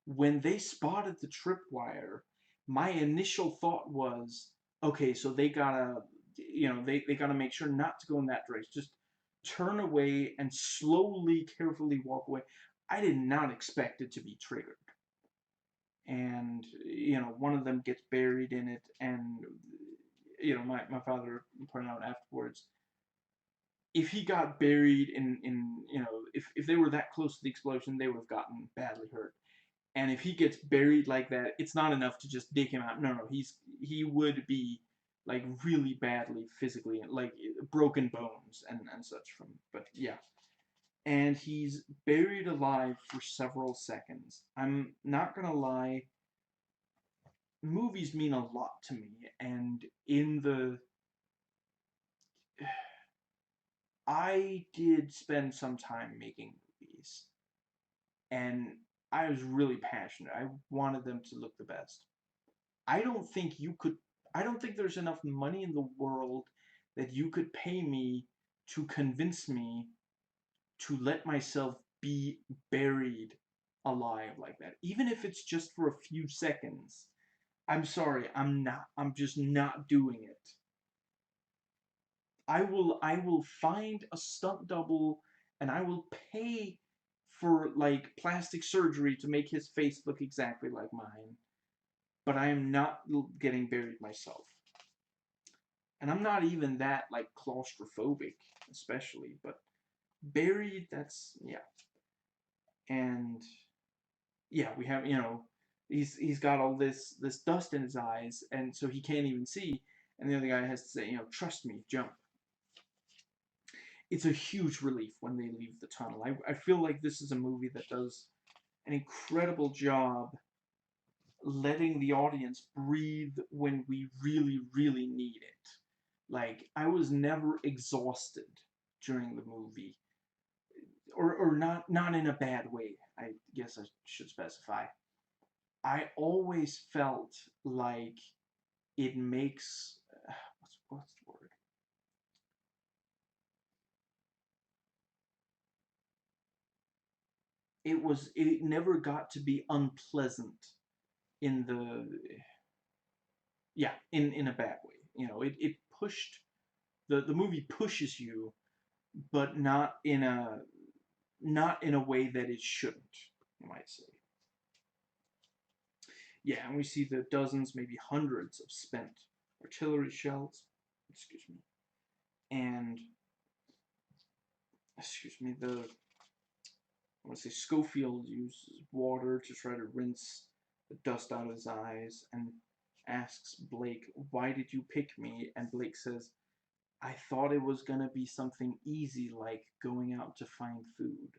Speaker 1: When they spotted the tripwire, my initial thought was, okay, so they gotta, they gotta make sure not to go in that direction. Just turn away and slowly, carefully walk away. I did not expect it to be triggered. And one of them gets buried in it. And my father pointed out afterwards, if he got buried in, if they were that close to the explosion, they would have gotten badly hurt. And if he gets buried like that, it's not enough to just dig him out. No, he would be like really badly physically, like broken bones and such from. But yeah, and he's buried alive for several seconds. I'm not gonna lie, movies mean a lot to me, and in the I did spend some time making movies, and I was really passionate. I wanted them to look the best. I don't think you could I don't think there's enough money in the world that you could pay me to convince me to let myself be buried alive like that. Even if it's just for a few seconds. I'm sorry, I'm just not doing it. I will find a stunt double, and I will pay for like plastic surgery to make his face look exactly like mine. But I am not getting buried myself. And I'm not even that like claustrophobic, especially, but buried, that's yeah. And yeah, we have, he's got all this dust in his eyes, and so he can't even see. And the other guy has to say, trust me, jump. It's a huge relief when they leave the tunnel. I feel like this is a movie that does an incredible job letting the audience breathe when we really, really need it. Like, I was never exhausted during the movie. Or not in a bad way, I guess I should specify. I always felt like it makes what's the word? It never got to be unpleasant in the yeah, in a bad way. It pushed the movie pushes you, but not in a way that it shouldn't, you might say. Yeah, and we see the dozens, maybe hundreds of spent artillery shells. Excuse me. And, excuse me, I want to say Schofield uses water to try to rinse the dust out of his eyes and asks Blake, "Why did you pick me?" And Blake says, "I thought it was going to be something easy like going out to find food."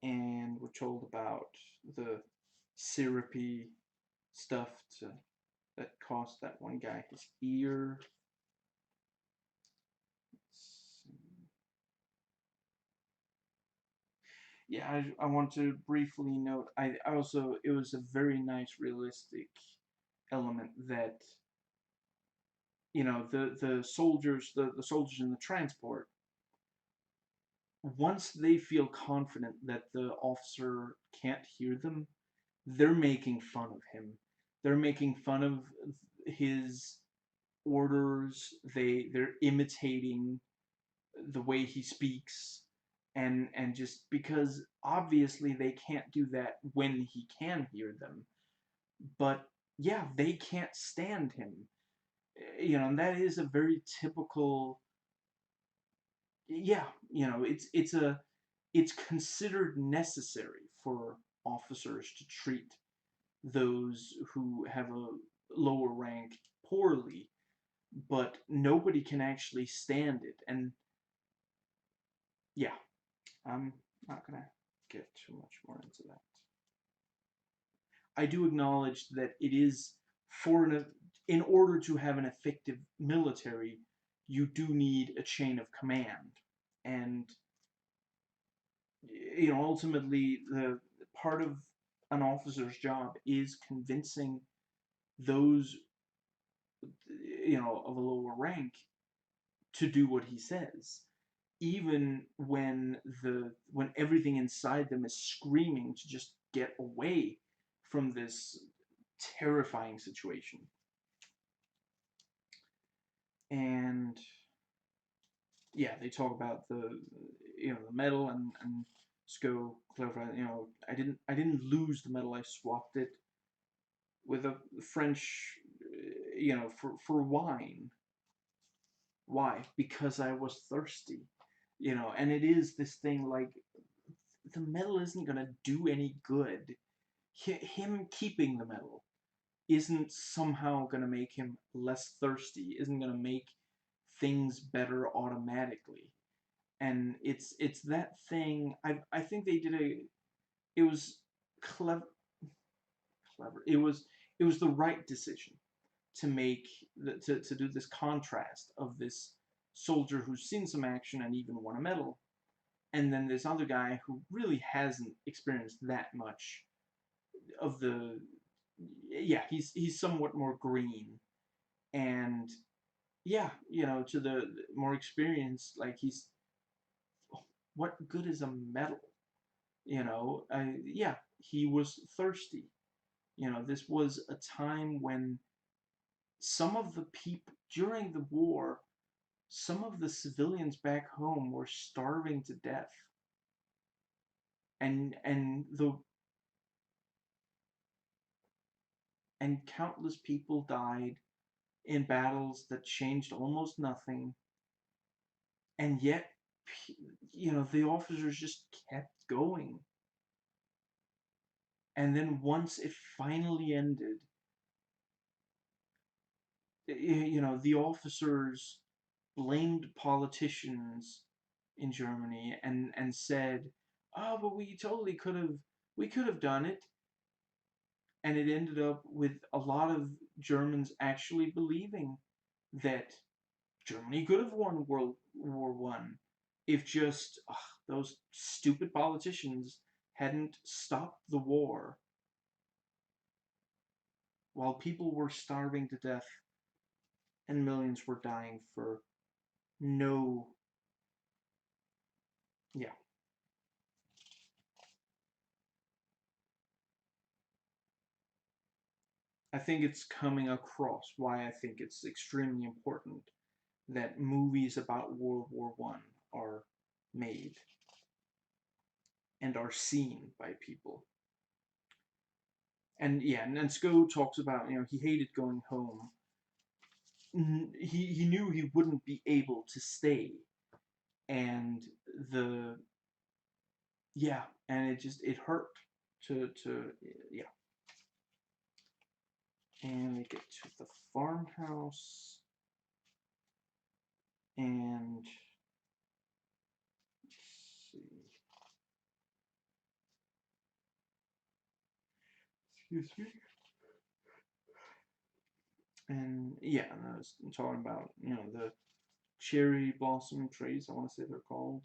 Speaker 1: And we're told about the syrupy stuff that cost that one guy his ear. Yeah, I want to briefly note, I also, it was a very nice realistic element that, the soldiers, the soldiers in the transport, once they feel confident that the officer can't hear them, they're making fun of him. They're making fun of his orders. They're imitating the way he speaks, and just because obviously they can't do that when he can hear them, but yeah, they can't stand him. And that is a very typical. Yeah, it's considered necessary for officers to treat those who have a lower rank poorly, but nobody can actually stand it. And yeah, I'm not gonna get too much more into that. I do acknowledge that it is in order to have an effective military, you do need a chain of command, and ultimately the part of an officer's job is convincing those of a lower rank to do what he says, even when everything inside them is screaming to just get away from this terrifying situation. And yeah, they talk about the medal, and Sco clarify, I didn't lose the medal, I swapped it with a French, for wine. Why? Because I was thirsty. And it is this thing, like, the medal isn't going to do any good. Him keeping the medal isn't somehow going to make him less thirsty, isn't going to make things better automatically. And it's that thing. I think they did it was clever. It was the right decision to make to do this contrast of this soldier who's seen some action and even won a medal, and then this other guy who really hasn't experienced that much of the. Yeah, he's somewhat more green, and yeah, to the more experienced, like, he's, what good is a medal? Yeah, he was thirsty. This was a time when some of the people during the war, some of the civilians back home were starving to death, and countless people died in battles that changed almost nothing, and yet, the officers just kept going. And then once it finally ended, the officers blamed politicians in Germany, and said, "Oh, but we could have done it." And it ended up with a lot of Germans actually believing that Germany could have won World War I if just those stupid politicians hadn't stopped the war while people were starving to death and millions were dying for no. Yeah, I think it's coming across why I think it's extremely important that movies about World War I are made and are seen by people. And yeah, and Sko talks about, he hated going home. He knew he wouldn't be able to stay, and the yeah, and it hurt to yeah. And we get to the farmhouse, and let's see, excuse me. And yeah, and I was talking about, the cherry blossom trees, I want to say they're called,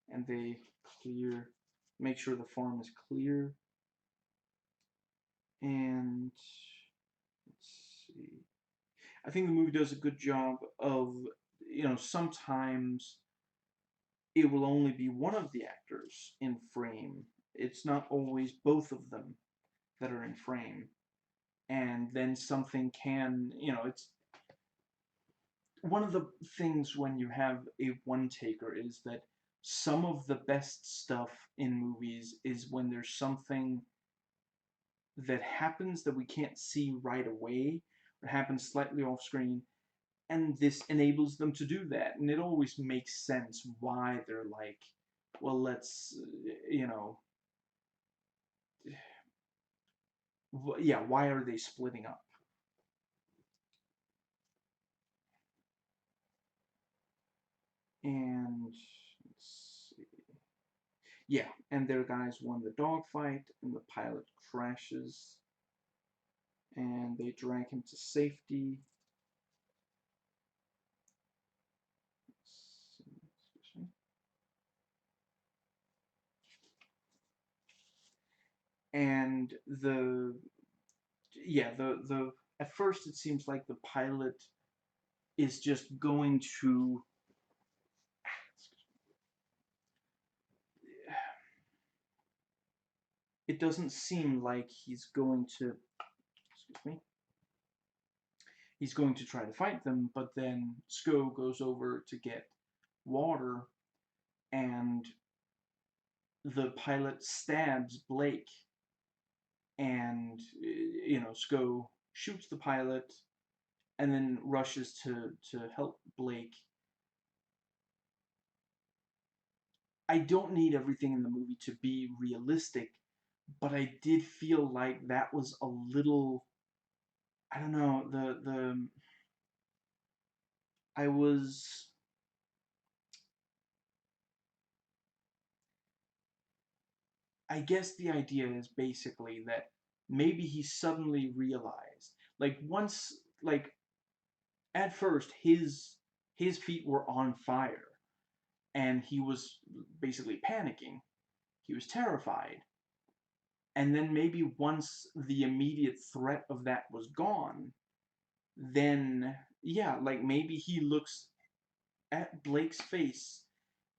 Speaker 1: and they clear, make sure the farm is clear. And let's see, I think the movie does a good job of, sometimes it will only be one of the actors in frame. It's not always both of them that are in frame. And then something can, it's one of the things when you have a one taker is that some of the best stuff in movies is when there's something that happens that we can't see right away, or happens slightly off screen, and this enables them to do that. And it always makes sense why they're like, well, let's, you know, yeah, why are they splitting up? And let's see. Yeah, and their guys won the dogfight, and the pilot crashes, and they drag him to safety. And the at first it seems like the pilot is just going to, it doesn't seem like he's going to, excuse me, he's going to try to fight them, but then Sko goes over to get water, and the pilot stabs Blake, and Sko shoots the pilot, and then rushes to help Blake. I don't need everything in the movie to be realistic, but I did feel like that was a little, I don't know, the I was, I guess the idea is basically that maybe he suddenly realized, like, once, like, at first his feet were on fire, and he was basically panicking. He was terrified. And then maybe once the immediate threat of that was gone, then yeah, like maybe he looks at Blake's face,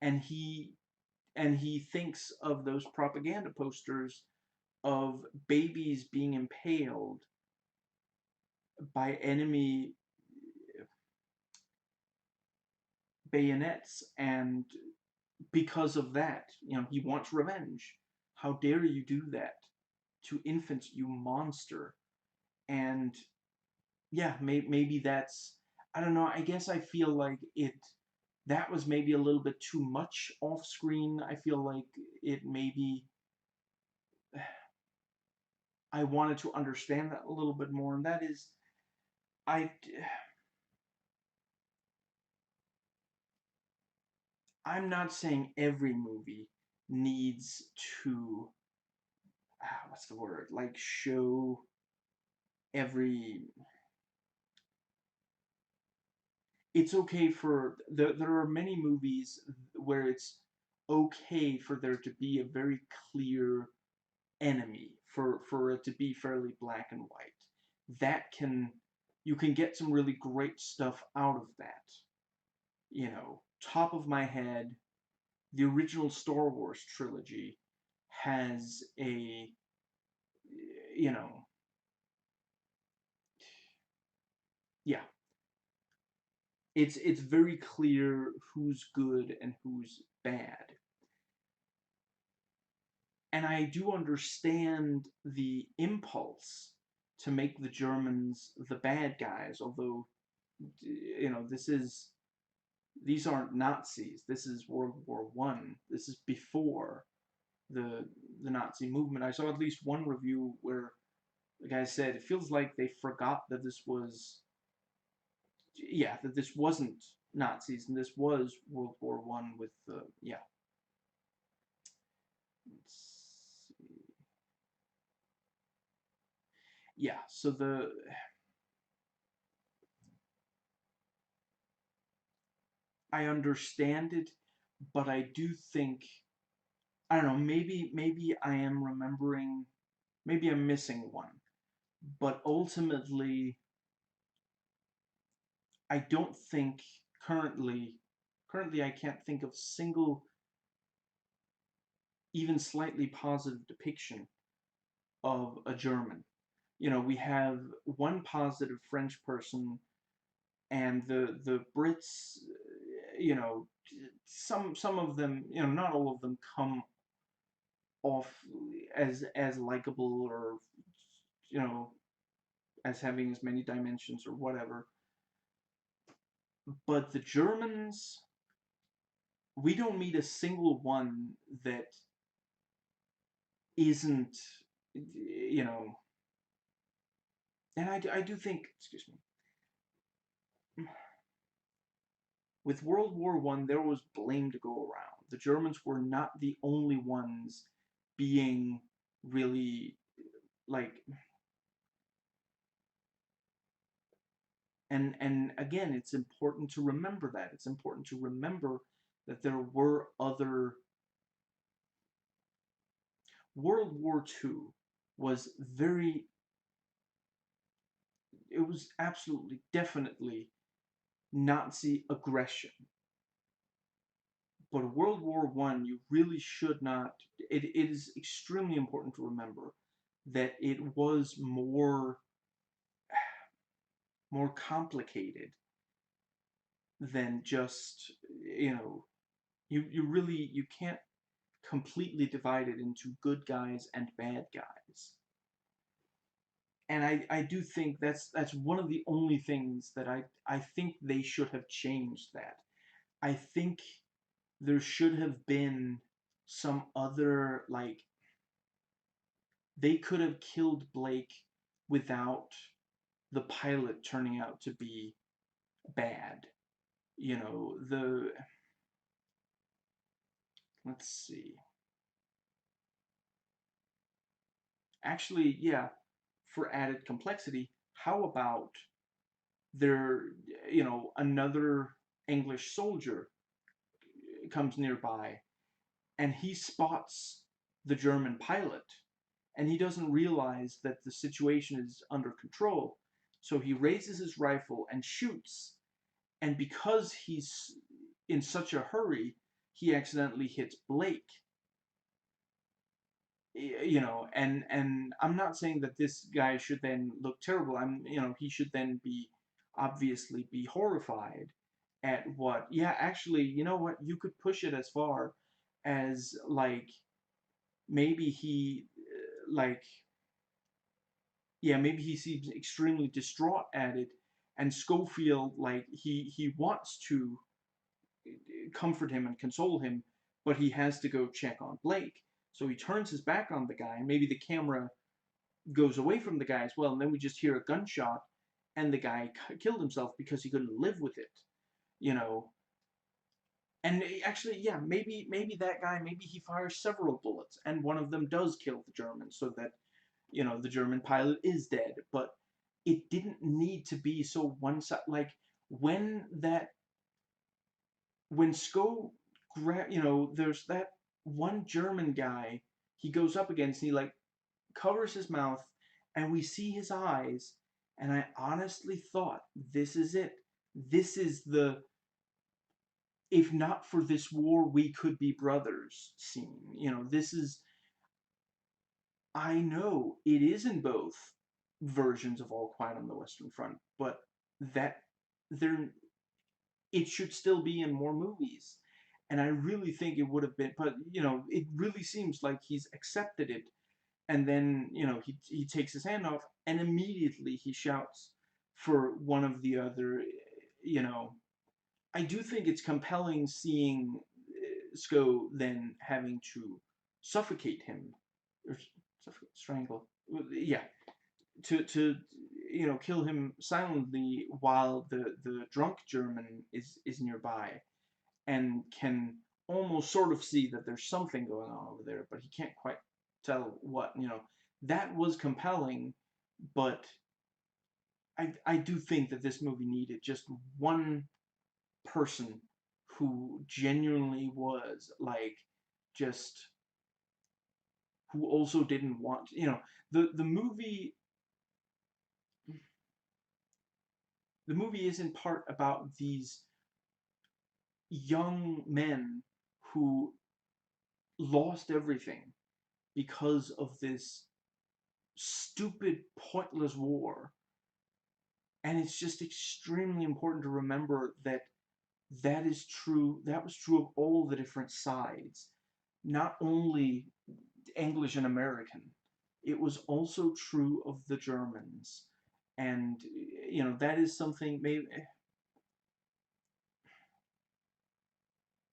Speaker 1: and he thinks of those propaganda posters of babies being impaled by enemy bayonets, and because of that, he wants revenge. How dare you do that to infants, you monster? And yeah, maybe that's, I don't know. I guess I feel like that was maybe a little bit too much off screen. I feel like it maybe, I wanted to understand that a little bit more, and that is, I I'm not saying every movie needs to, what's the word, like, show every, it's okay for, there are many movies where it's okay for there to be a very clear enemy, for it to be fairly black and white. That can, you can get some really great stuff out of that. Top of my head, the original Star Wars trilogy has a, you know, yeah, it's very clear who's good and who's bad. And I do understand the impulse to make the Germans the bad guys, although, these aren't Nazis. This is World War One. This is before the the Nazi movement. I saw at least one review where the guy said it feels like they forgot that this wasn't Nazis and this was World War One with the yeah. Let's see. Yeah, so I understand it, but I do think I don't know, maybe I am remembering, maybe I'm missing one. But ultimately I don't think currently I can't think of a single even slightly positive depiction of a German. We have one positive French person, and the Brits, some of them, not all of them come off as likable, or you know as having as many dimensions or whatever. But the Germans, we don't meet a single one that isn't, you know, and I do think, excuse me, with World War One, there was blame to go around. The Germans were not the only ones being really like, and again, it's important to remember that. It's important to remember that there were other. World War Two was very, it was absolutely, definitely Nazi aggression. But World War One, you really should not. It is extremely important to remember that it was more complicated than just, you can't completely divide it into good guys and bad guys. And I do think that's one of the only things that I think they should have changed that. I think there should have been some other, like, they could have killed Blake without the pilot turning out to be bad. The let's see. Actually, yeah, for added complexity, how about there, another English soldier comes nearby and he spots the German pilot, and he doesn't realize that the situation is under control. So he raises his rifle and shoots, and because he's in such a hurry, he accidentally hits Blake. And I'm not saying that this guy should then look terrible. He should then be obviously be horrified at what. Yeah, actually, you know what? You could push it as far as, like, maybe he, like, yeah, maybe he seems extremely distraught at it, and Schofield, like, he wants to comfort him and console him, but he has to go check on Blake. So he turns his back on the guy. Maybe the camera goes away from the guy as well, and then we just hear a gunshot, and the guy killed himself because he couldn't live with it, you know. And actually, yeah, maybe that guy, maybe he fires several bullets, and one of them does kill the German, so that, the German pilot is dead. But it didn't need to be so one side. Like, when that when Sko there's that one German guy he goes up against, and he, like, covers his mouth, and we see his eyes, and I honestly thought, this is it. This is the, if not for this war, we could be brothers scene. This is, I know it is in both versions of All Quiet on the Western Front, but that there, it should still be in more movies. And I really think it would have been, but it really seems like he's accepted it, and then he takes his hand off, and immediately he shouts for one of the other. You know, I do think it's compelling seeing Sko then having to suffocate him, or strangle. Yeah, to kill him silently while the drunk German is nearby and can almost sort of see that there's something going on over there, but he can't quite tell what. That was compelling, but I do think that this movie needed just one person who genuinely was like, just who also didn't want, the movie the movie is in part about these young men who lost everything because of this stupid, pointless war. And it's just extremely important to remember that that is true. That was true of all the different sides, not only English and American. It was also true of the Germans. And, that is something, maybe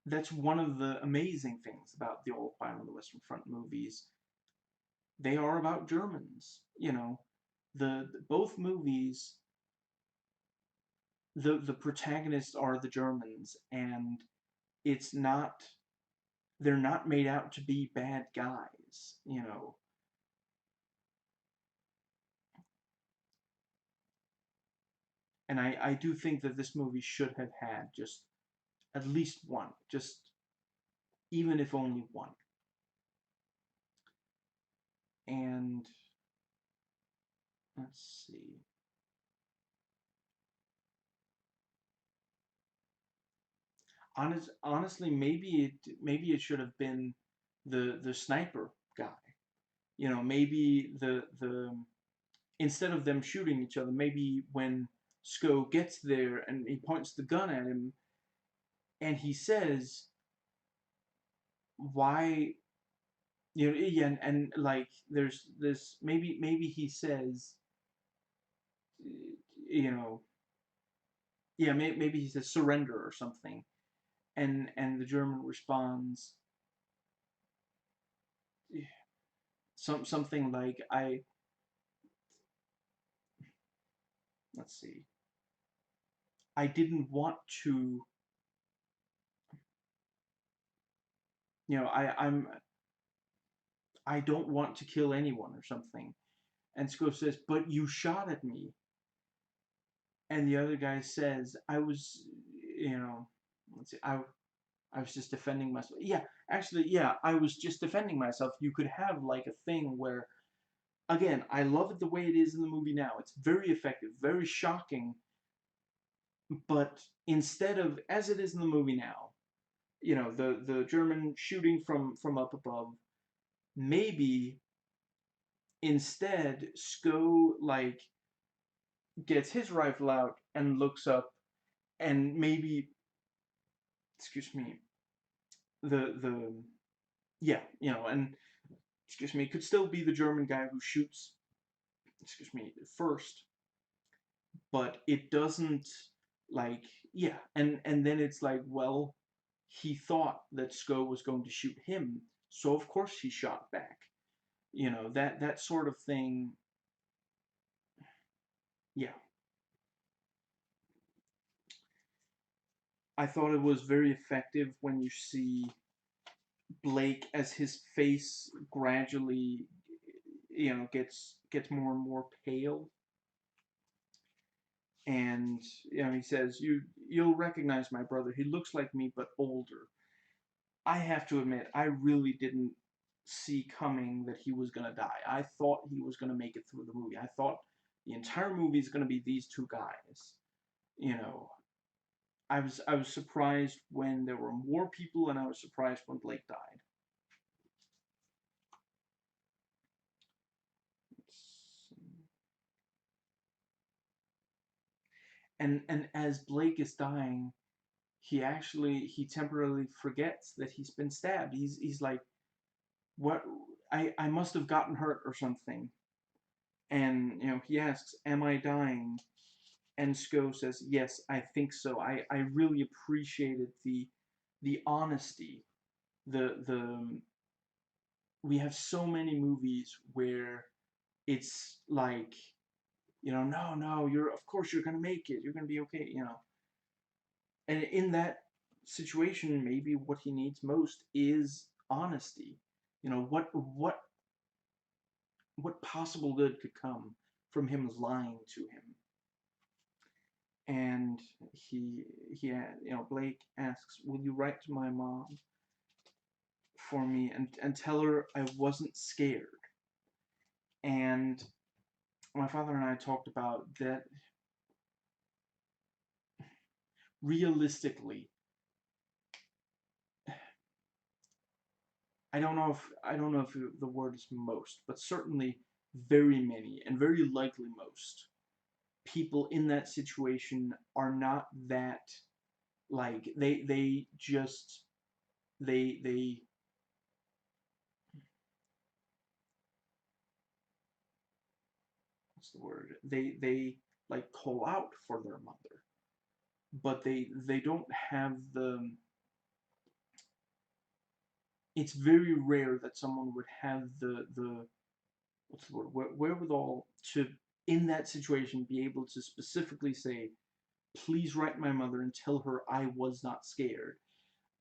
Speaker 1: that's one of the amazing things about the old Fire on the Western Front movies. They are about Germans. Both movies, the protagonists are the Germans, and it's not they're not made out to be bad guys. And I do think that this movie should have had just at least one, just even if only one. And let's see. Honestly, maybe it should have been the sniper guy. Maybe the instead of them shooting each other, maybe when Sko gets there and he points the gun at him and he says, "Why?" Yeah, and like there's this, maybe he says, you know, yeah, maybe he says surrender or something, and the German responds something like, let's see, I didn't want to, I don't want to kill anyone or something. And Sko says, but you shot at me. And the other guy says, I was, let's see, I was just defending myself. Yeah, actually, yeah, I was just defending myself. You could have like a thing where, again, I love it the way it is in the movie now. It's very effective, very shocking. But instead of, as it is in the movie now, the German shooting from up above, maybe instead Sko like gets his rifle out and looks up, and maybe, excuse me, the yeah, and excuse me, it could still be the German guy who shoots, excuse me, first, but it doesn't, like, yeah, and then it's like, well, he thought that Sko was going to shoot him, so of course he shot back. That sort of thing. Yeah, I thought it was very effective when you see Blake as his face gradually, gets more and more pale, and he says, you'll recognize my brother. He looks like me but older. I have to admit, I really didn't see coming that he was gonna die. I thought he was gonna make it through the movie. I thought the entire movie is gonna be these two guys. You know, I was surprised when there were more people, and I was surprised when Blake died. And as Blake is dying, he temporarily forgets that he's been stabbed. He's like, what? I must have gotten hurt or something. And he asks, "Am I dying?" And Sko says, "Yes, I think so." I really appreciated the honesty. The We have so many movies where it's like, no, no, you're of course you're gonna make it. You're gonna be okay. And in that situation, maybe what he needs most is honesty. What possible good could come from him lying to him? And Blake asks, "Will you write to my mom for me and tell her I wasn't scared?" And my father and I talked about that. Realistically, I don't know if the word is most, but certainly very many and very likely most people in that situation are not that, like, they just they what's the word, they like call out for their mother, but they don't have the it's very rare that someone would have the what's the word, wherewithal to, in that situation, be able to specifically say, "Please write my mother and tell her I was not scared."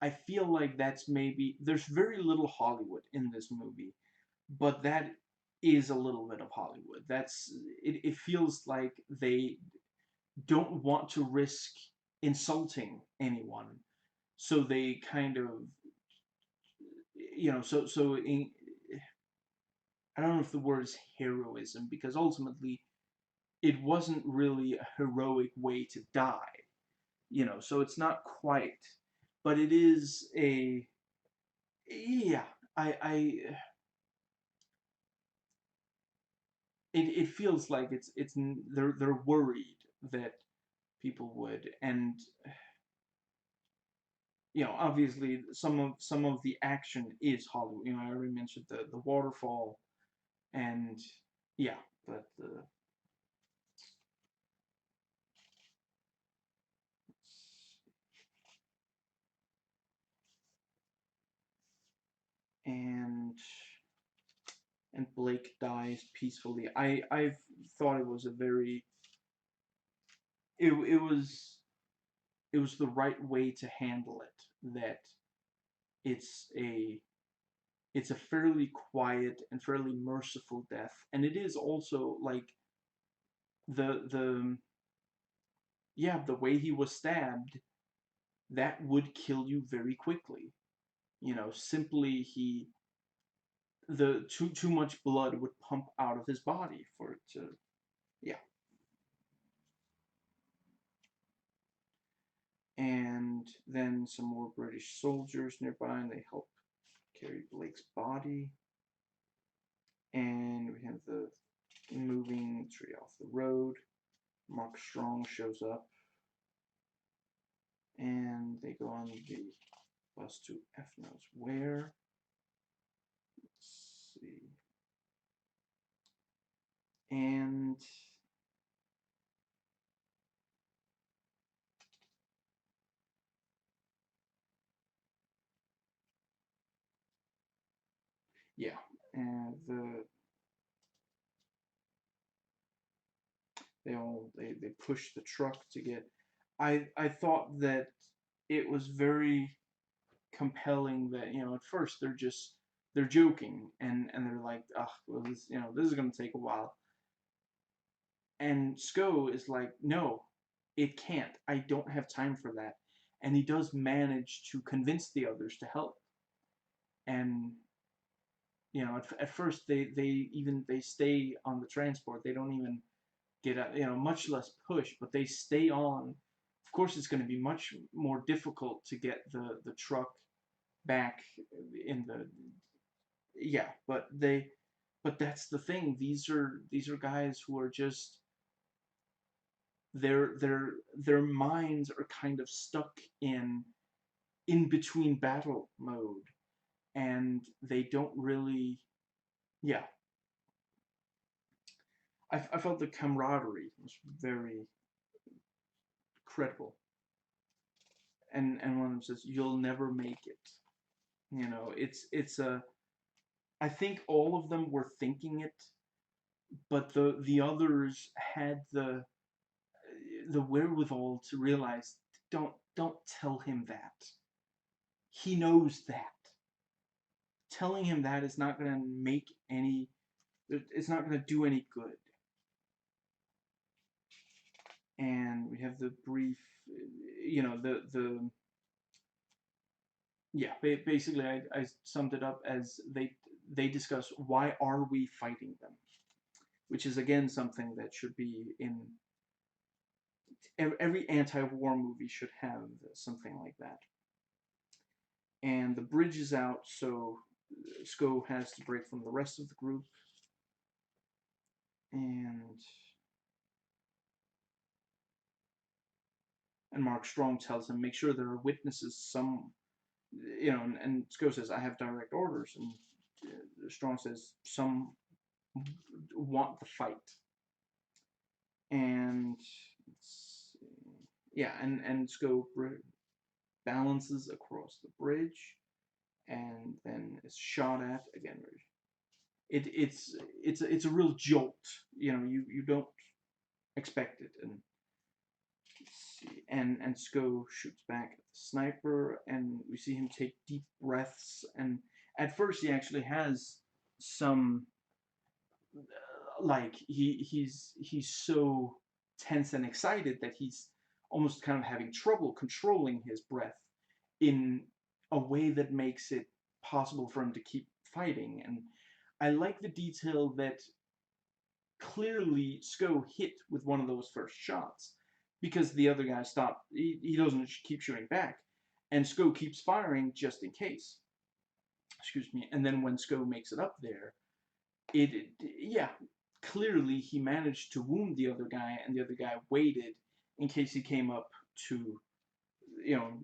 Speaker 1: I feel like that's maybe, there's very little Hollywood in this movie, but that is a little bit of Hollywood. It feels like they don't want to risk insulting anyone, so they kind of, I don't know if the word is heroism, because ultimately it wasn't really a heroic way to die, so it's not quite, but it is a, yeah, I it feels like they're worried that people would, and obviously some of the action is Hollywood. I already mentioned the waterfall, and yeah, but and Blake dies peacefully. I've thought it was a very, it was the right way to handle it, that it's a it's a fairly quiet and fairly merciful death, and it is also like the yeah, the way he was stabbed, that would kill you very quickly. Simply, the too much blood would pump out of his body for it to, yeah. And then some more British soldiers nearby, and they help carry Blake's body. And we have the moving tree off the road. Mark Strong shows up, and they go on the bus to F knows where. Let's see. And yeah, and they push the truck to get. I thought that it was very compelling that, at first they're joking, and they're like, "Ah, well, this is gonna take a while." And Sko is like, "No, it can't. I don't have time for that." And he does manage to convince the others to help. And at first they stay on the transport. They don't even get out, much less push, but they stay on. Of course, it's going to be much more difficult to get the truck back in the, yeah, but that's the thing. These are guys who are just, their minds are kind of stuck in between battle mode, and they don't really, yeah. I felt the camaraderie was very credible, and one of them says, "You'll never make it." You know, it's a. I think all of them were thinking it, but the others had the wherewithal to realize, don't tell him that. He knows that. Telling him that is not going to make any. It's not going to do any good. And we have the brief, the yeah. Basically, I summed it up as they discuss why are we fighting them, which is again something that should be in every anti-war movie should have something like that. And the bridge is out, so Sko has to break from the rest of the group, and Mark Strong tells him, make sure there are witnesses. And Sko says, I have direct orders, and Strong says, some want the fight. And yeah, and Sko balances across the bridge, and then is shot at again. It's a real jolt. You don't expect it, and Sko shoots back at the sniper, and we see him take deep breaths. And at first, he actually has some like he's so tense and excited that he's almost kind of having trouble controlling his breath in a way that makes it possible for him to keep fighting. And I like the detail that clearly Sko hit with one of those first shots because the other guy stopped. He doesn't keep shooting back, and Sko keeps firing just in case. Excuse me. And then when Sko makes it up there, yeah, clearly he managed to wound the other guy, and the other guy waited in case he came up to,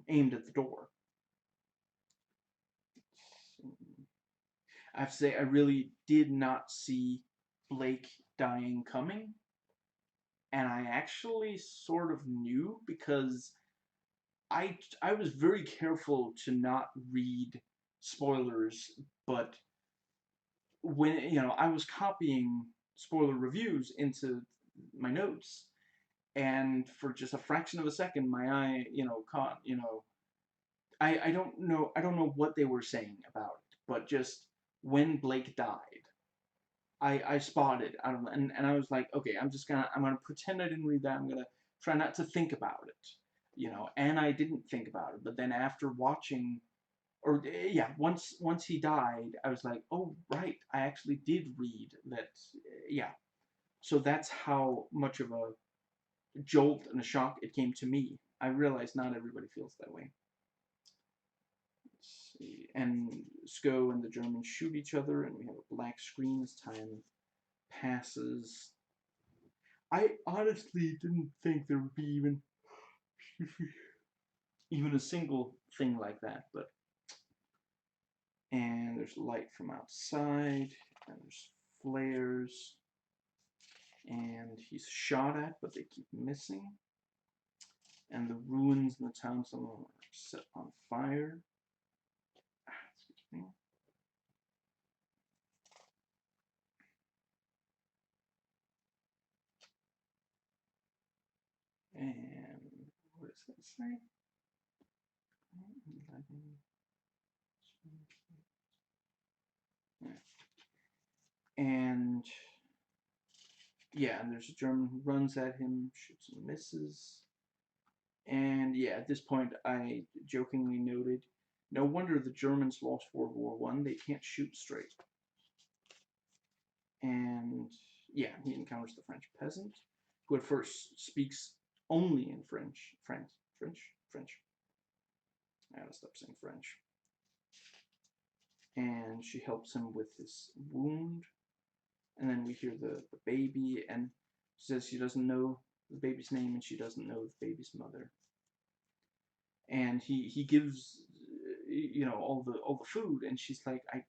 Speaker 1: aimed at the door. I have to say, I really did not see Blake dying coming, and I actually sort of knew because I was very careful to not read spoilers, but when I was copying spoiler reviews into my notes, and for just a fraction of a second my eye caught I don't know what they were saying about it, but just when Blake died, I spotted, I don't know, and I was like, okay, I'm gonna pretend I didn't read that. I'm gonna try not to think about it, and I didn't think about it. But then after watching, or yeah, once he died, I was like, oh right, I actually did read that. Yeah, so that's how much of a jolt and a shock it came to me. I realized not everybody feels that way. Let's see. And Sko and the Germans shoot each other, and we have a black screen as time passes. I honestly didn't think there would be even a single thing like that, but and there's light from outside, and there's flares, and he's shot at, but they keep missing. And the ruins in the town some are set on fire. Excuse me. And what does that say? And yeah, and there's a German who runs at him, shoots and misses. And yeah, at this point, I jokingly noted, no wonder the Germans lost World War One. They can't shoot straight. And yeah, he encounters the French peasant, who at first speaks only in French. French. I gotta stop saying French. And she helps him with his wound. And then we hear the baby, and she says she doesn't know the baby's name, and she doesn't know the baby's mother. And he gives, all the food, and she's like, I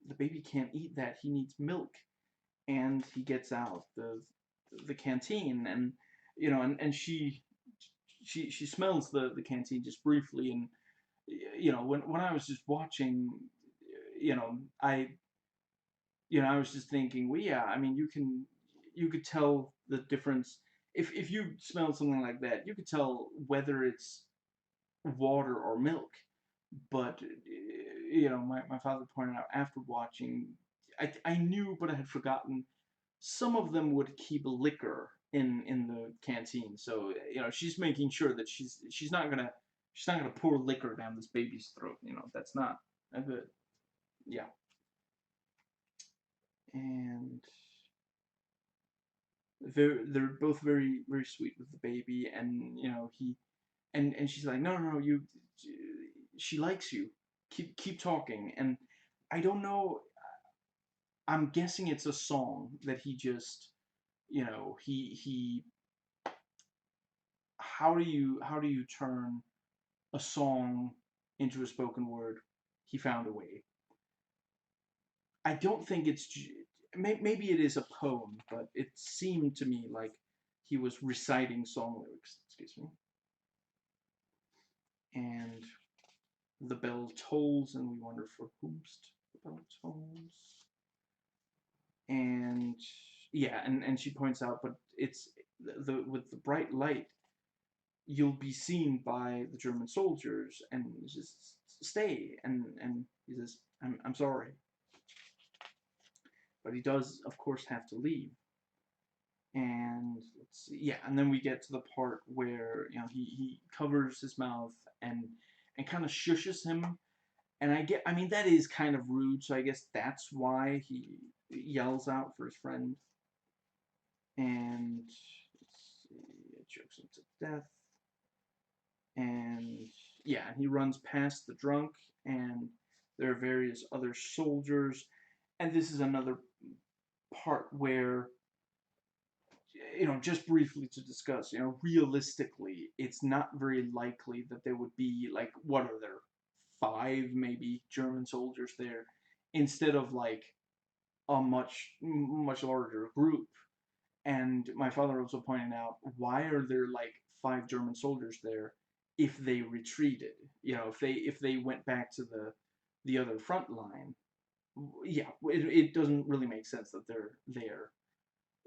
Speaker 1: the baby can't eat that. He needs milk. And he gets out the canteen, and and she smells the canteen just briefly, and when I was just watching, you know I I was just thinking, well, yeah, I mean, you could tell the difference if you smell something like that. You could tell whether it's water or milk. But my father pointed out after watching, I knew, but I had forgotten. Some of them would keep liquor in the canteen, so she's making sure that she's not gonna pour liquor down this baby's throat. That's not a good. Yeah, and they're both very very sweet with the baby, and and she's like, no, no, no, she likes you. Keep talking. And I don't know. I'm guessing it's a song that he just, he. How do you turn a song into a spoken word? He found a way. I don't think maybe it is a poem, but it seemed to me like he was reciting song lyrics. Excuse me. And the bell tolls, and we wonder for whomst the bell tolls. And yeah, and she points out, but it's with the bright light, you'll be seen by the German soldiers, and just stay. And he says, I'm sorry, but he does, of course, have to leave. And let's see, yeah, and then we get to the part where he covers his mouth and kind of shushes him. And I mean, that is kind of rude, so I guess that's why he yells out for his friend. And let's see, it chokes him to death. And yeah, he runs past the drunk, and there are various other soldiers. And this is another part where, just briefly to discuss, realistically, it's not very likely that there would be, like, what are there, five maybe German soldiers there, instead of like a much much larger group. And my father also pointed out, why are there like five German soldiers there if they retreated? If they went back to the other front line, yeah, it doesn't really make sense that they're there.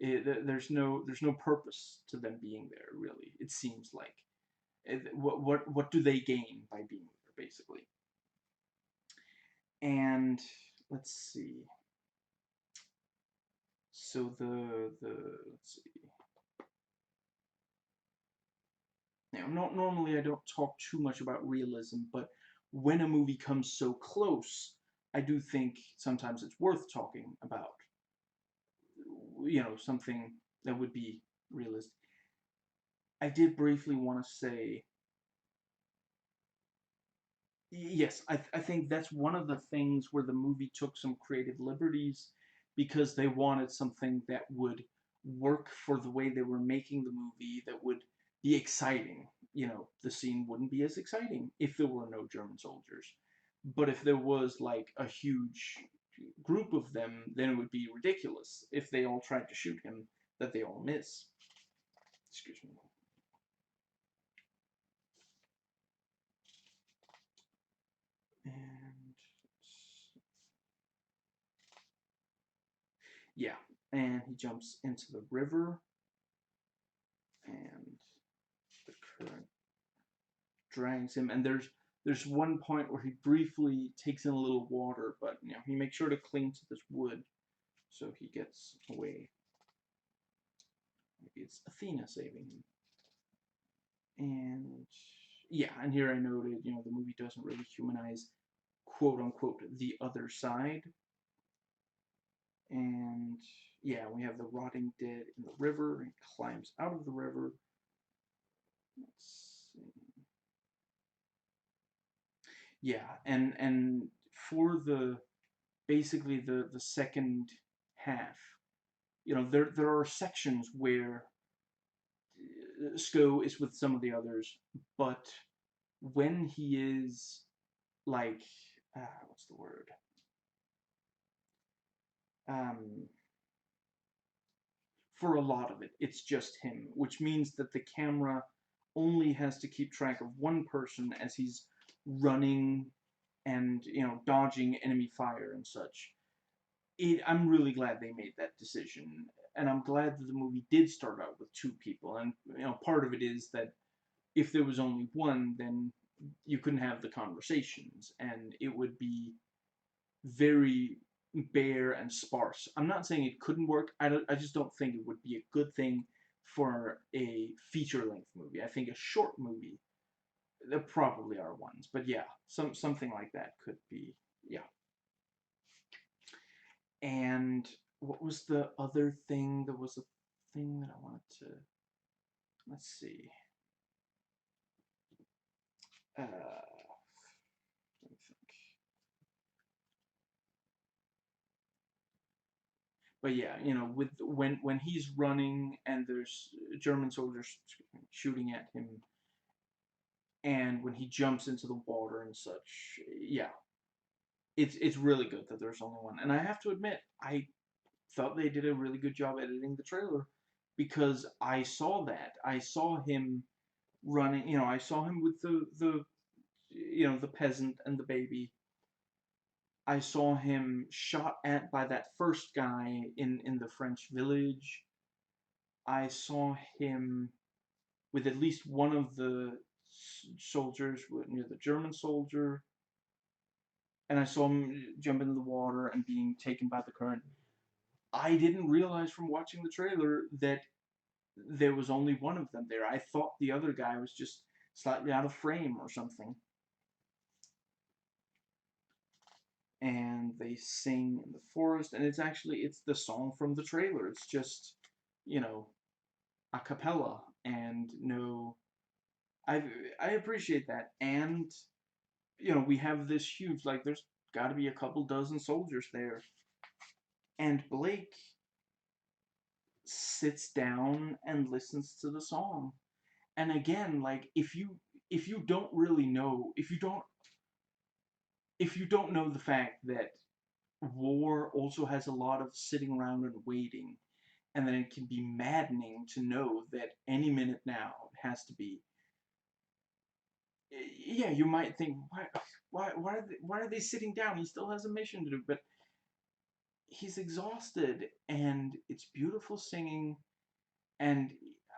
Speaker 1: There's no purpose to them being there, really. It seems like, what do they gain by being there, basically? And let's see. So the let's see. Now, not normally I don't talk too much about realism, but when a movie comes so close, I do think sometimes it's worth talking about. Something that would be realistic. I did briefly want to say, yes, I think that's one of the things where the movie took some creative liberties, because they wanted something that would work for the way they were making the movie, that would be exciting. The scene wouldn't be as exciting if there were no German soldiers. But if there was like a huge group of them, then it would be ridiculous if they all tried to shoot him, that they all miss. Excuse me. And yeah, and he jumps into the river, and the current drags him. And there's one point where he briefly takes in a little water, but he makes sure to cling to this wood so he gets away. Maybe it's Athena saving him. And yeah, and here I noted, the movie doesn't really humanize, quote unquote, the other side. And yeah, we have the rotting dead in the river. He climbs out of the river. Let's see. Yeah, and for the basically the second half, there are sections where Sko is with some of the others, but when he is like, what's the word? Um, for a lot of it, it's just him, which means that the camera only has to keep track of one person as he's running and dodging enemy fire and such. I'm really glad they made that decision, and I'm glad that the movie did start out with two people. And part of it is that if there was only one, then you couldn't have the conversations, and it would be very bare and sparse. I'm not saying it couldn't work. I just don't think it would be a good thing for a feature-length movie. I think a short movie, there probably are ones, but yeah, something like that could be, yeah. And what was the other thing? There was a thing that I wanted to, let's see. Let me think. But yeah, with when he's running and there's German soldiers shooting at him, and when he jumps into the water and such, yeah, it's really good that there's only one. And I have to admit, I thought they did a really good job editing the trailer, because I saw that. I saw him running, I saw him with the peasant and the baby. I saw him shot at by that first guy in the French village. I saw him with at least one of the soldiers near the German soldier, and I saw him jump into the water and being taken by the current. I didn't realize from watching the trailer that there was only one of them there. I thought the other guy was just slightly out of frame or something. And they sing in the forest, and it's the song from the trailer. It's just, you know, a cappella, and no, I I appreciate that. And we have this huge, like, there's got to be a couple dozen soldiers there, and Blake sits down and listens to the song. And again, like, if you don't really know, if you don't know the fact that war also has a lot of sitting around and waiting, and then it can be maddening to know that any minute now it has to be. Yeah, you might think, why are they sitting down? He still has a mission to do, but he's exhausted, and it's beautiful singing. And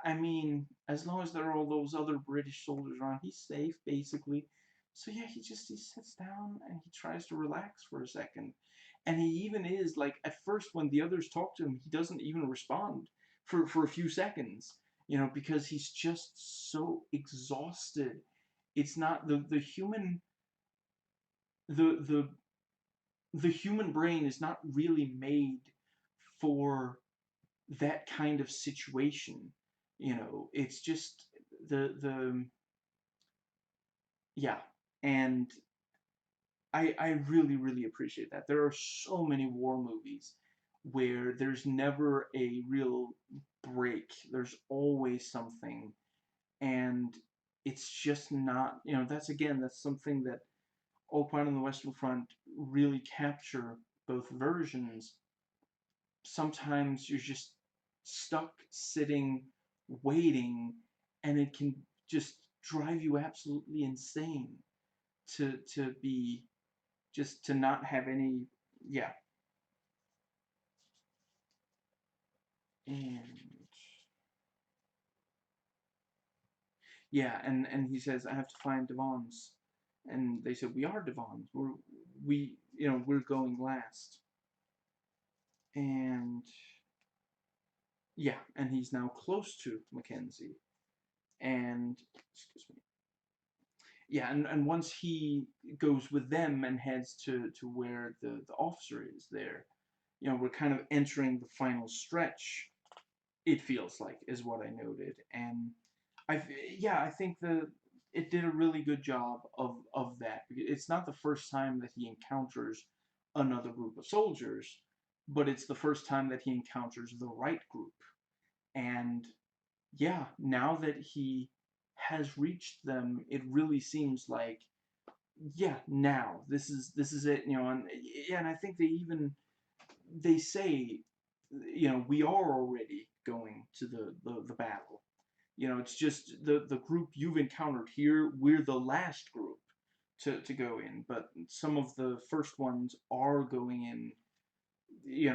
Speaker 1: I mean, as long as there are all those other British soldiers around, he's safe, basically. So yeah, he sits down and he tries to relax for a second. And he even is, like, at first when the others talk to him, he doesn't even respond for a few seconds, because he's just so exhausted. It's not the human the the human brain is not really made for that kind of situation. It's just the yeah. And I really, really appreciate that. There are so many war movies where there's never a real break. There's always something, and it's just not, that's something that All Quiet on the Western Front really capture both versions. Sometimes you're just stuck sitting, waiting, and it can just drive you absolutely insane to be just to not have any. Yeah. And yeah, and he says, I have to find Devon's, and they said, we are Devon's, we're going last. And yeah, and he's now close to Mackenzie. And excuse me. Yeah, and once he goes with them and heads to where the officer is there, we're kind of entering the final stretch, it feels like, is what I noted. And I yeah, I think it did a really good job of that. It's not the first time that he encounters another group of soldiers, but it's the first time that he encounters the right group. And yeah, now that he has reached them, it really seems like, yeah, now this is it, and yeah, and I think they say, we are already going to the battle. It's just the group you've encountered here, we're the last group to go in, but some of the first ones are going in,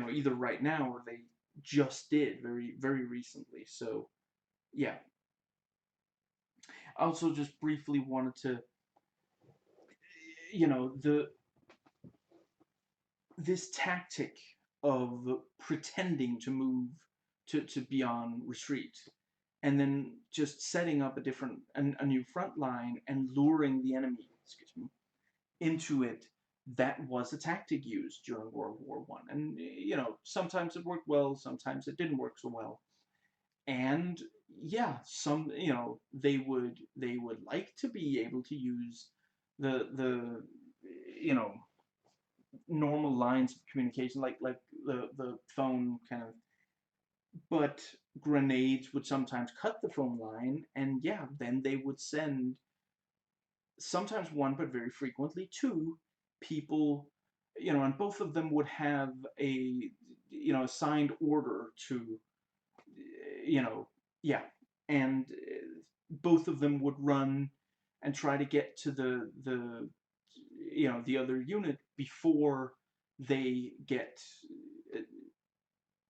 Speaker 1: either right now or they just did very, very recently. So, yeah. I also just briefly wanted to, the this tactic of pretending to move to be on retreat, and then just setting up a new front line and luring the enemy, excuse me, into it. That was a tactic used during World War One, and sometimes it worked well, sometimes it didn't work so well. And yeah, they would like to be able to use the you know normal lines of communication, like the phone kind of, but grenades would sometimes cut the phone line, and yeah, then they would send sometimes one, but very frequently two people, and both of them would have a assigned order to, you know, yeah, and both of them would run and try to get to the other unit before they get, uh,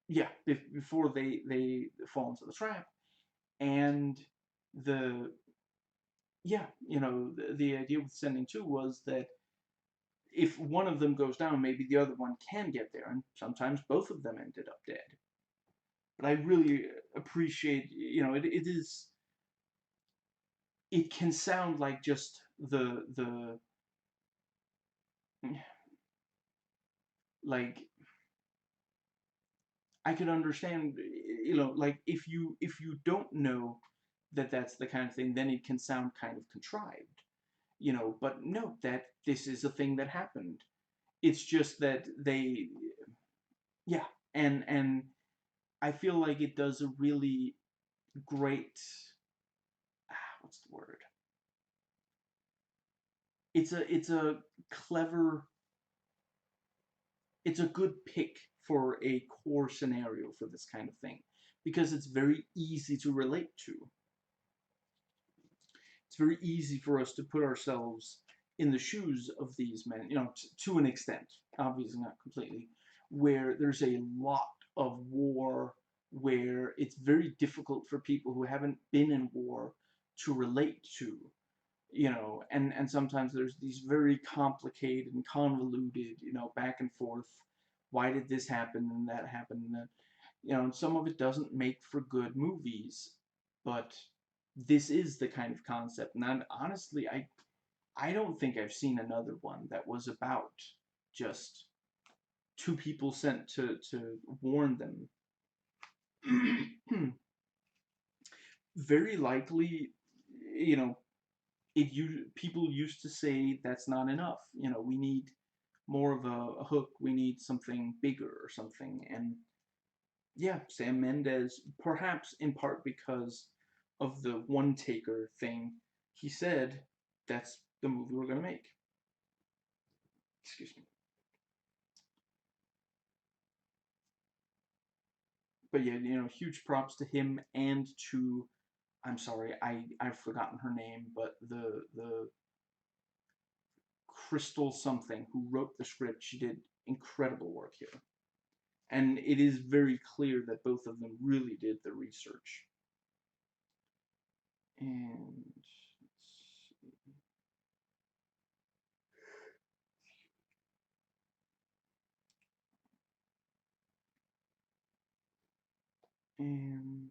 Speaker 1: yeah, before they fall into the trap. And the yeah, the idea with sending two was that if one of them goes down, maybe the other one can get there, and sometimes both of them ended up dead. But I really appreciate, it can sound like just the like, I could understand, like, if you don't know that that's the kind of thing, then it can sound kind of contrived, but no, that this is a thing that happened. It's just that yeah, and I feel like it does a really great, what's the word? It's a clever, it's a good pick for a core scenario for this kind of thing, because it's very easy to relate to. It's very easy for us to put ourselves in the shoes of these men, to an extent, obviously not completely, where there's a lot of war, where it's very difficult for people who haven't been in war to relate to, and sometimes there's these very complicated and convoluted, back and forth. Why did this happen and that happen? And some of it doesn't make for good movies, but this is the kind of concept. And honestly, I don't think I've seen another one that was about just two people sent to warn them. Very likely, you know, people used to say that's not enough. We need more of a hook. We need something bigger or something. And yeah, Sam Mendes, perhaps in part because of the one taker thing, he said that's the movie we're gonna make. Excuse me. But yeah, huge props to him and to, I'm sorry, I've forgotten her name, but the Crystal something who wrote the script. She did incredible work here. And it is very clear that both of them really did the research. And and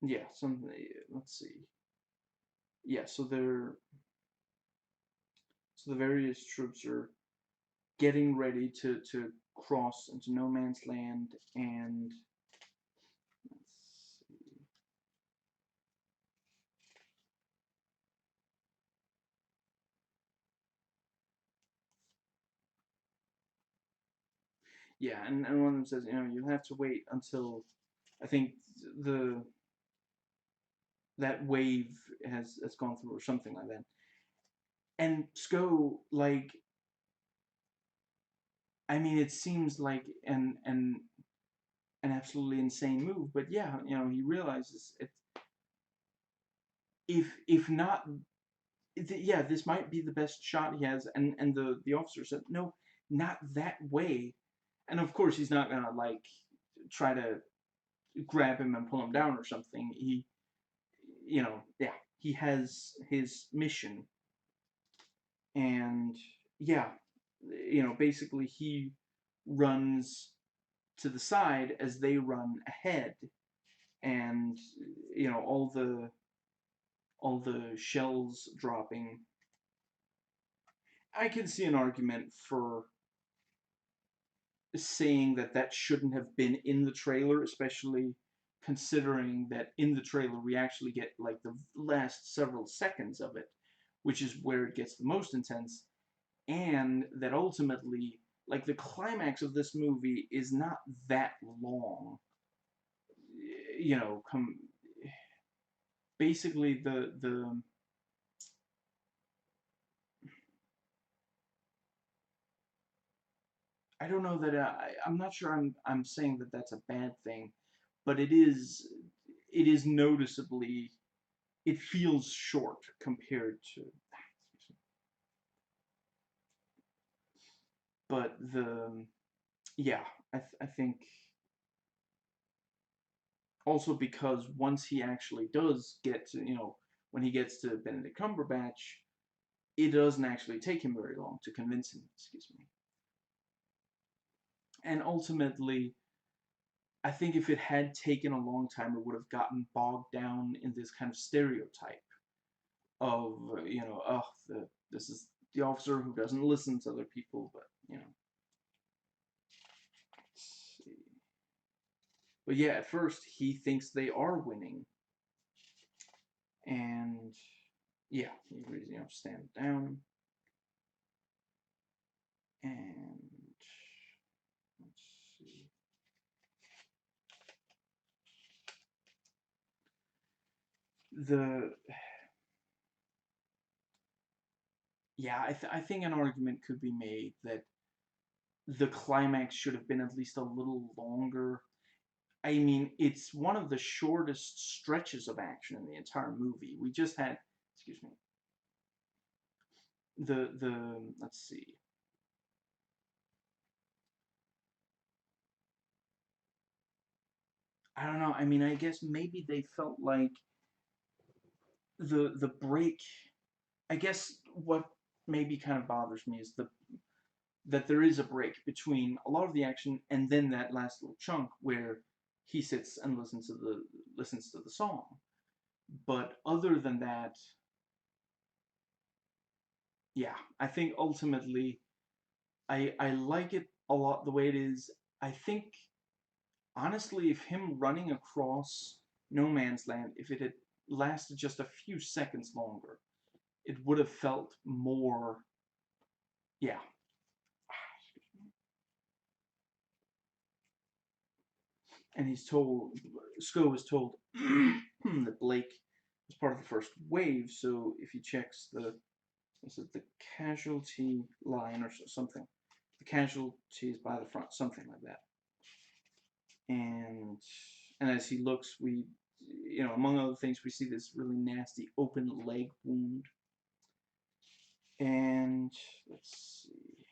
Speaker 1: yeah, let's see. Yeah, so the various troops are getting ready to cross into no man's land, and let's see. yeah, and one of them says, you'll have to wait until I think the that wave has gone through or something like that. And Sko, like, I mean, it seems like an absolutely insane move, but yeah, he realizes it. If not, yeah, this might be the best shot he has, and the officer said, no, not that way, and of course he's not gonna like try to grab him and pull him down or something. Yeah, he has his mission, and yeah, basically he runs to the side as they run ahead, and all the shells dropping. I can see an argument for saying that that shouldn't have been in the trailer, especially considering that in the trailer we actually get like the last several seconds of it, which is where it gets the most intense, and that ultimately, like, the climax of this movie is not that long. Basically the I don't know that I'm not sure I'm saying that that's a bad thing, but it is noticeably, it feels short compared to, but yeah, I think also because once he actually does get to, when he gets to Benedict Cumberbatch, it doesn't actually take him very long to convince him, excuse me. And ultimately, I think if it had taken a long time, it would have gotten bogged down in this kind of stereotype of, this is the officer who doesn't listen to other people, but, let's see. But yeah, at first he thinks they are winning, and yeah, he agrees, stand down, and let's see. The Yeah, I think an argument could be made that the climax should have been at least a little longer. I mean, it's one of the shortest stretches of action in the entire movie. We just had, excuse me, the let's see. I don't know. I mean, I guess maybe they felt like the break. I guess what maybe kind of bothers me is that there is a break between a lot of the action and then that last little chunk where he sits and listens to the song. But other than that, yeah, I think ultimately I like it a lot the way it is. I think honestly, if him running across no man's land, if it had lasted just a few seconds longer, it would have felt more, yeah. And Sko is told that Blake was part of the first wave. So if he checks is it the casualty line or something? The casualty is by the front, something like that. And as he looks, we, among other things, we see this really nasty open leg wound. And let's see.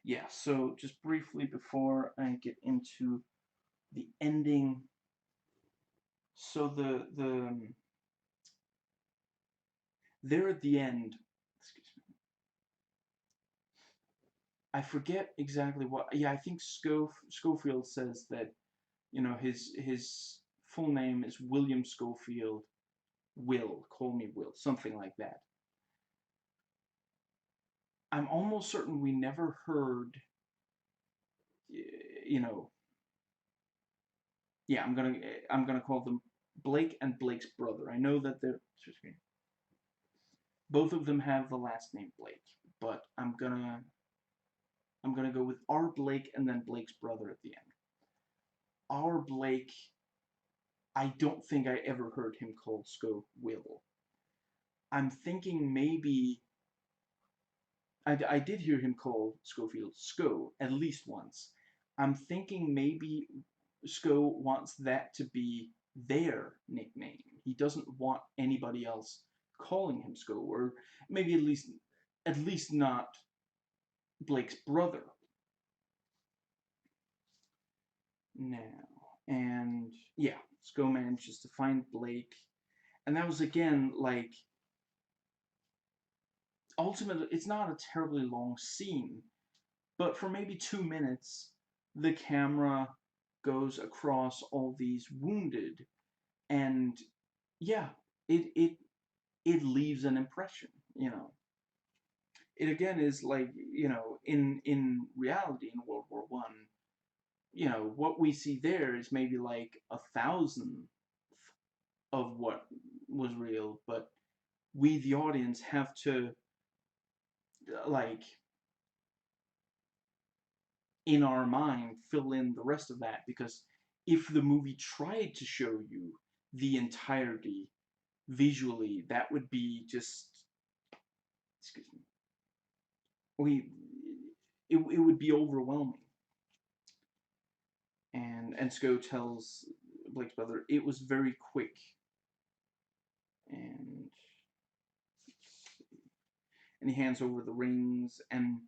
Speaker 1: Yeah, so just briefly before I get into the ending, so there at the end, excuse me, I forget exactly what. Yeah, I think Schofield says that his full name is William Schofield. Will, call me Will, something like that. I'm almost certain we never heard, you know. Yeah, I'm gonna call them Blake and Blake's brother. I know that they're, excuse me, both of them have the last name Blake, but I'm gonna go with our Blake and then Blake's brother at the end. Our Blake, I don't think I ever heard him call Sko Will. I'm thinking maybe I did hear him call Schofield Sko at least once. I'm thinking maybe Sko wants that to be their nickname. He doesn't want anybody else calling him Sko, or maybe at least not Blake's brother. Now, and yeah, Sko manages to find Blake, and that was again like ultimately it's not a terribly long scene, but for maybe 2 minutes, the camera goes across all these wounded, and yeah, it it leaves an impression. You know, it again is like, you know, in reality in World War I, you know, what we see there is maybe like 1,000th of what was real, but we the audience have to like in our mind fill in the rest of that, because if the movie tried to show you the entirety visually, that would be just, excuse me, we it would be overwhelming. And Sko tells Blake's brother it was very quick, and he hands over the rings, and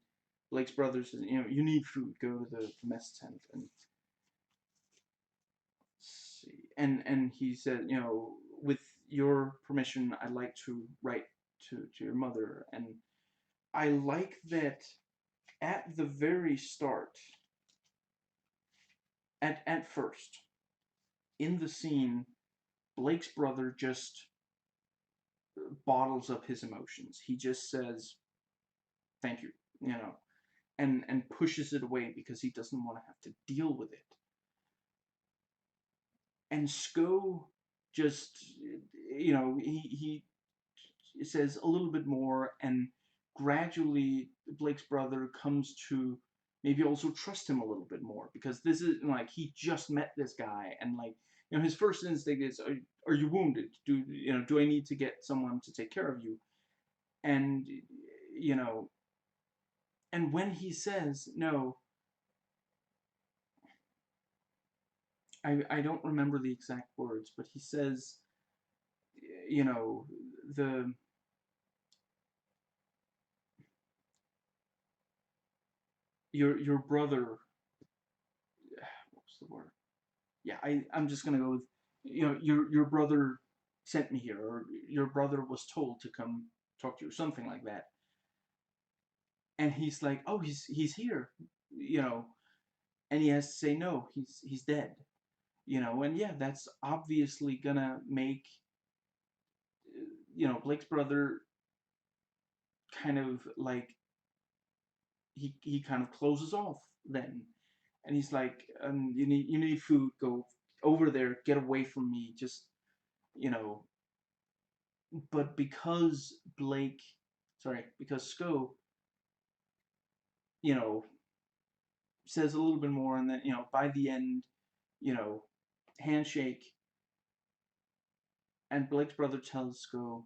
Speaker 1: Blake's brother says, you know, you need food, go to the mess tent. And see, and he said, you know, with your permission, I'd like to write to your mother. And I like that at the very start, at first, in the scene, Blake's brother just bottles up his emotions. He just says, thank you, you know, and pushes it away because he doesn't want to have to deal with it. And Sko just, you know, he says a little bit more, and gradually Blake's brother comes to maybe also trust him a little bit more, because this is like he just met this guy, and like, you know, his first instinct is, are you wounded? Do I need to get someone to take care of you? And you know, and when he says no, I don't remember the exact words, but he says, you know, the your brother, what's the word? Yeah, I'm just gonna go with, you know, your brother sent me here, or your brother was told to come talk to you, something like that. And he's like, oh, he's here, you know, and he has to say no, he's dead, you know. And yeah, that's obviously gonna make, you know, Blake's brother kind of like he kind of closes off then, and he's like, you need food, go over there, get away from me, just, you know. But because because Sko, you know, says a little bit more, and then, you know, by the end, you know, handshake, and Blake's brother tells Sko,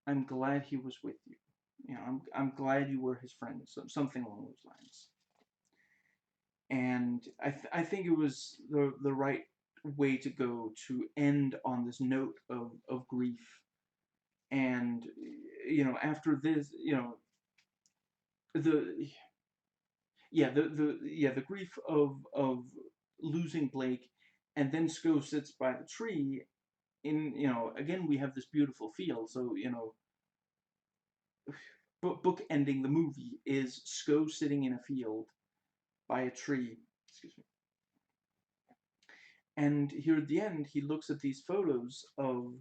Speaker 1: I'm glad he was with you. You know, I'm glad you were his friend, something along those lines. And I think it was the right way to go to end on this note of grief. And you know, after this, you know, the the grief of losing Blake, and then Sko sits by the tree. In, you know, again we have this beautiful field. So, you know, book ending the movie is Sko sitting in a field by a tree. Excuse me. And here at the end, he looks at these photos of,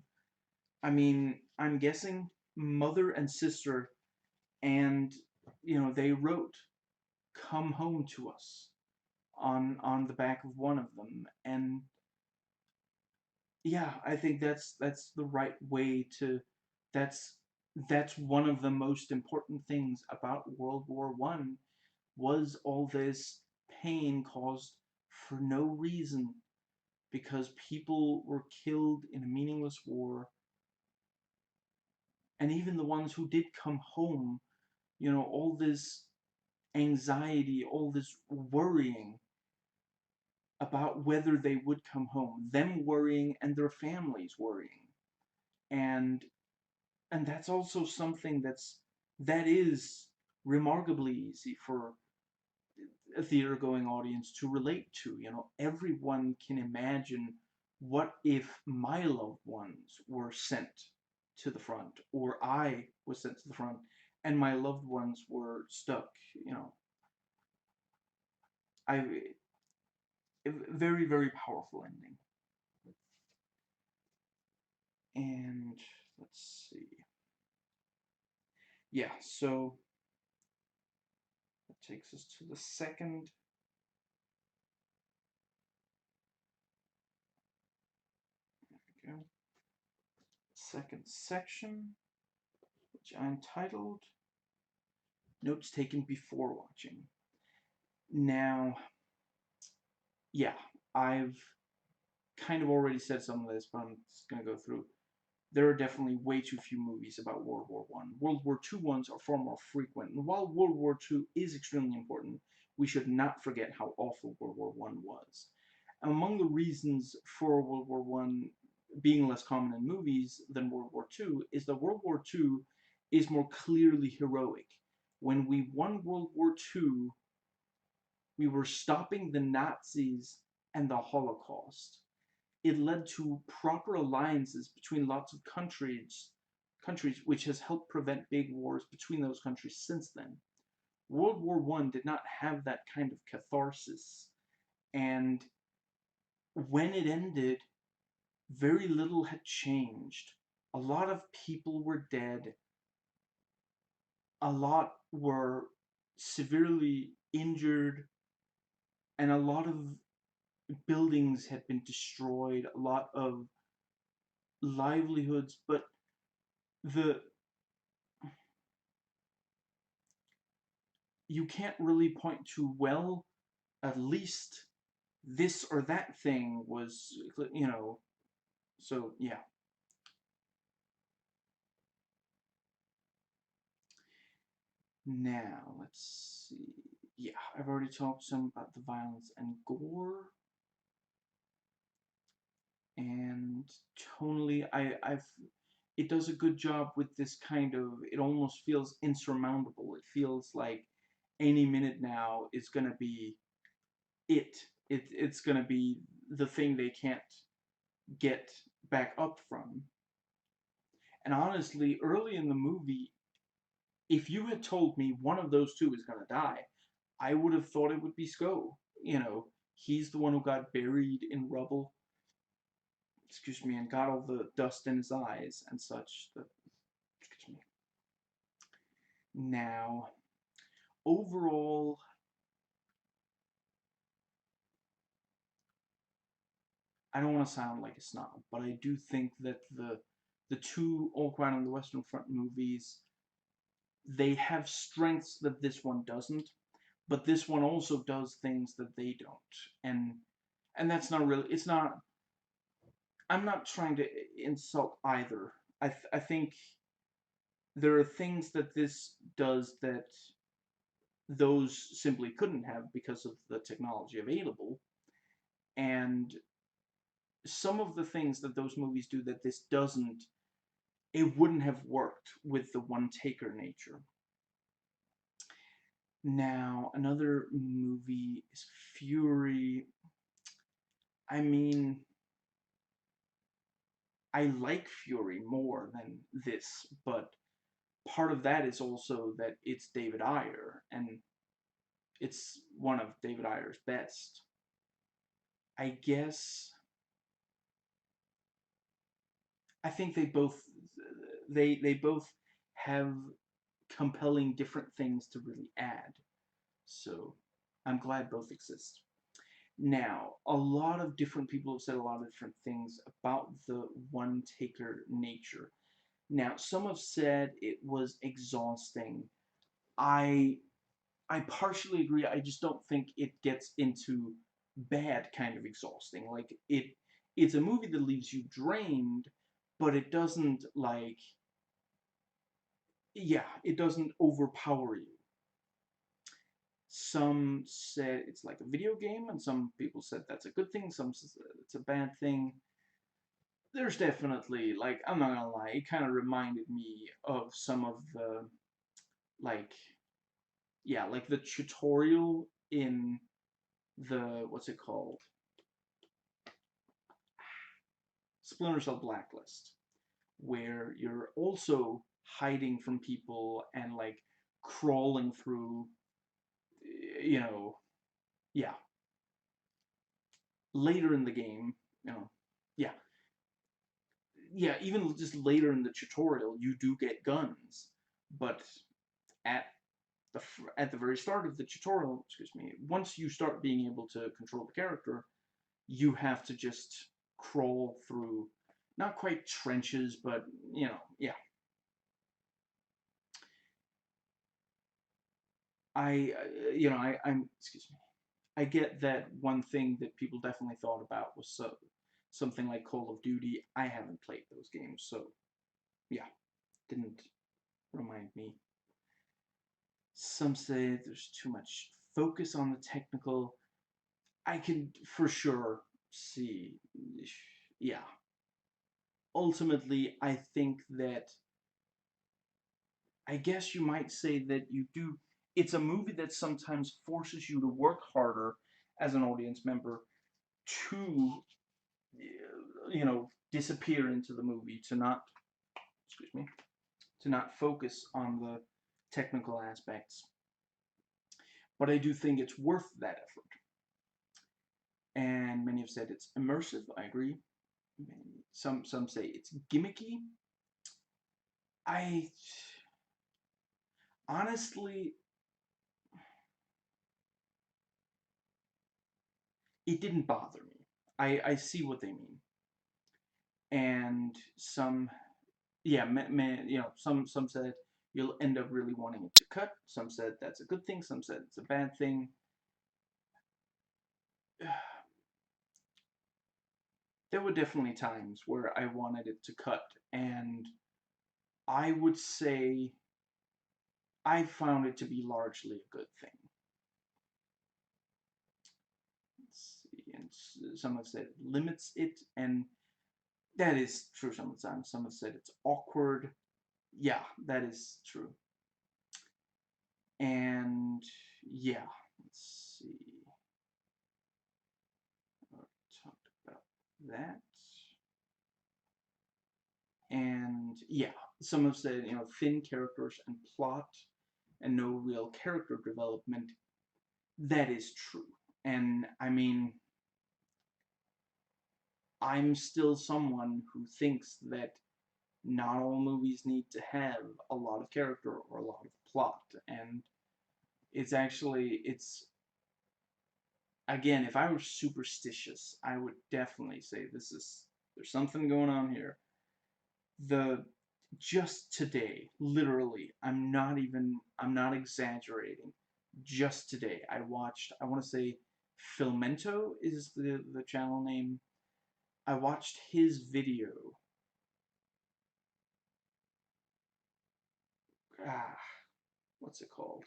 Speaker 1: I mean, I'm guessing mother and sister, and you know, they wrote "Come home to us" on the back of one of them. And yeah, I think that's the right way to, that's that's one of the most important things about World War I, Was all this pain caused for no reason because people were killed in a meaningless war, and even the ones who did come home, all this anxiety, all this worrying about whether they would come home, them worrying and their families worrying. And that's also something that is remarkably easy for a theater going audience to relate to. Everyone can imagine, what if my loved ones were sent to the front, or I was sent to the front and my loved ones were stuck. I Very, very powerful ending. And let's see. Yeah, so that takes us to the second. There we go. Second section, which I entitled Notes Taken Before Watching. Now, yeah, I've kind of already said some of this, but I'm just going to go through. There are definitely way too few movies about World War One. World War II ones are far more frequent, and while World War II is extremely important, we should not forget how awful World War One was. Among the reasons for World War One being less common in movies than World War II is that World War II is more clearly heroic. When we won World War II, we were stopping the Nazis and the Holocaust. It led to proper alliances between lots of countries, which has helped prevent big wars between those countries since then. World War One did not have that kind of catharsis, and when it ended, very little had changed. A lot of people were dead. A lot were severely injured, and a lot of buildings had been destroyed, a lot of livelihoods, but the you can't really point to, well, at least this or that thing was, so yeah. Now, let's see. Yeah, I've already talked some about the violence and gore. And tonally, it does a good job with this kind of, it almost feels insurmountable. It feels like any minute now is gonna be it's gonna be the thing they can't get back up from. And honestly, early in the movie, if you had told me one of those two is gonna die, I would have thought it would be Sko. He's the one who got buried in rubble, excuse me, and got all the dust in his eyes and such. Excuse me. Now, overall, I don't want to sound like a snob, but I do think that the two All Quiet on the Western Front movies, they have strengths that this one doesn't, but this one also does things that they don't. And that's not really, it's not, I'm not trying to insult either. I think there are things that this does that those simply couldn't have because of the technology available, and some of the things that those movies do that this doesn't, it wouldn't have worked with the one-taker nature. Now, another movie is Fury. I mean, I like Fury more than this, but part of that is also that it's David Ayer, and it's one of David Ayer's best. I guess I think they both have compelling different things to really add. So I'm glad both exist. Now, a lot of different people have said a lot of different things about the one-taker nature. Now, some have said it was exhausting. I I partially agree. I just don't think it gets into bad kind of exhausting. Like it's a movie that leaves you drained, but it doesn't like yeah, it doesn't overpower you. Some said it's like a video game, and some people said that's a good thing. Some said it's a bad thing. There's definitely like I'm not gonna lie, it kind of reminded me of some of the like yeah, like the tutorial in the what's it called? Splinter Cell Blacklist, where you're also hiding from people and like crawling through, you know, yeah, later in the game, you know, yeah, yeah, even just later in the tutorial, you do get guns, but at at the very start of the tutorial, excuse me, once you start being able to control the character, you have to just crawl through, not quite trenches, but yeah. I'm excuse me. I get that one thing that people definitely thought about was something like Call of Duty. I haven't played those games, so yeah, didn't remind me. Some say there's too much focus on the technical. I can for sure see, yeah. Ultimately, I think that I guess you might say that you do. It's a movie that sometimes forces you to work harder as an audience member to, disappear into the movie, to not, excuse me, to not focus on the technical aspects. But I do think it's worth that effort. And many have said it's immersive. I agree. Some say it's gimmicky. I honestly, it didn't bother me. I see what they mean. And some, yeah, some said you'll end up really wanting it to cut. Some said that's a good thing. Some said it's a bad thing. There were definitely times where I wanted it to cut, and I would say I found it to be largely a good thing. Let's see, and some have said it limits it, and that is true some of the time. Some have said it's awkward. Yeah, that is true. And yeah, let's see. I talked about that. And yeah, some have said, thin characters and plot and no real character development. That is true. And I mean, I'm still someone who thinks that not all movies need to have a lot of character or a lot of plot. And it's again, if I were superstitious, I would definitely say there's something going on here. The just today, literally, I'm not exaggerating. Just today, I watched, I want to say Filmento is the channel name. I watched his video. Ah, what's it called?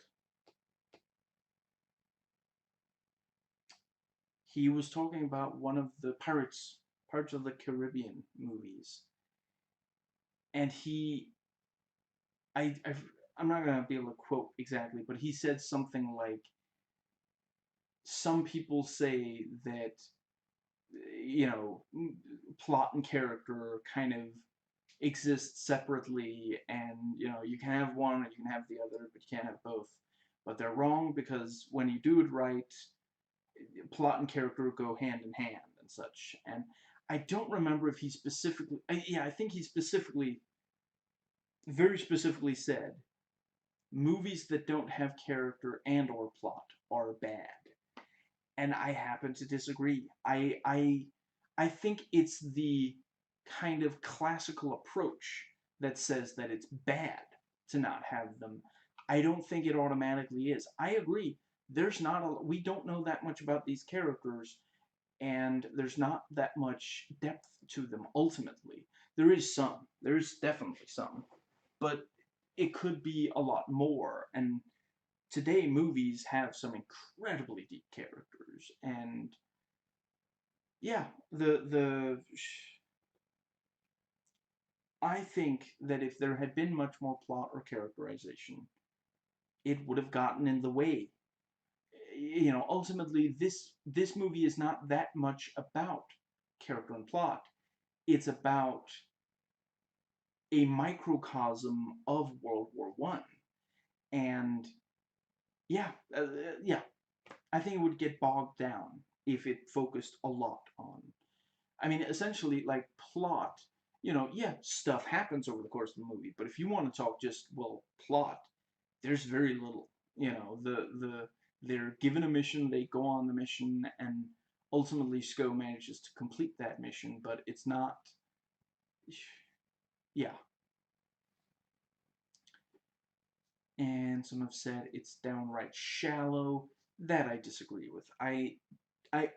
Speaker 1: He was talking about one of the Pirates of the Caribbean movies, and I I'm not gonna be able to quote exactly, but he said something like, some people say that you know plot and character kind of exist separately, and you can have one or you can have the other, but you can't have both. But they're wrong, because when you do it right, plot and character go hand in hand and such. And I don't remember if he specifically, yeah, I think he specifically, very specifically said movies that don't have character and or plot are bad. And I happen to disagree. I think it's the kind of classical approach that says that it's bad to not have them. I don't think it automatically is. I agree. We don't know that much about these characters, and there's not that much depth to them ultimately. There's definitely some, but it could be a lot more. And today movies have some incredibly deep characters, and yeah, the I think that if there had been much more plot or characterization, it would have gotten in the way. Ultimately, this movie is not that much about character and plot. It's about a microcosm of World War One, and yeah, yeah, I think it would get bogged down if it focused a lot on. I mean, essentially, like plot. Yeah, stuff happens over the course of the movie, but if you want to talk just plot, there's very little. They're given a mission, they go on the mission, and ultimately Sko manages to complete that mission, but it's not. Yeah, and some have said it's downright shallow. That I disagree with. I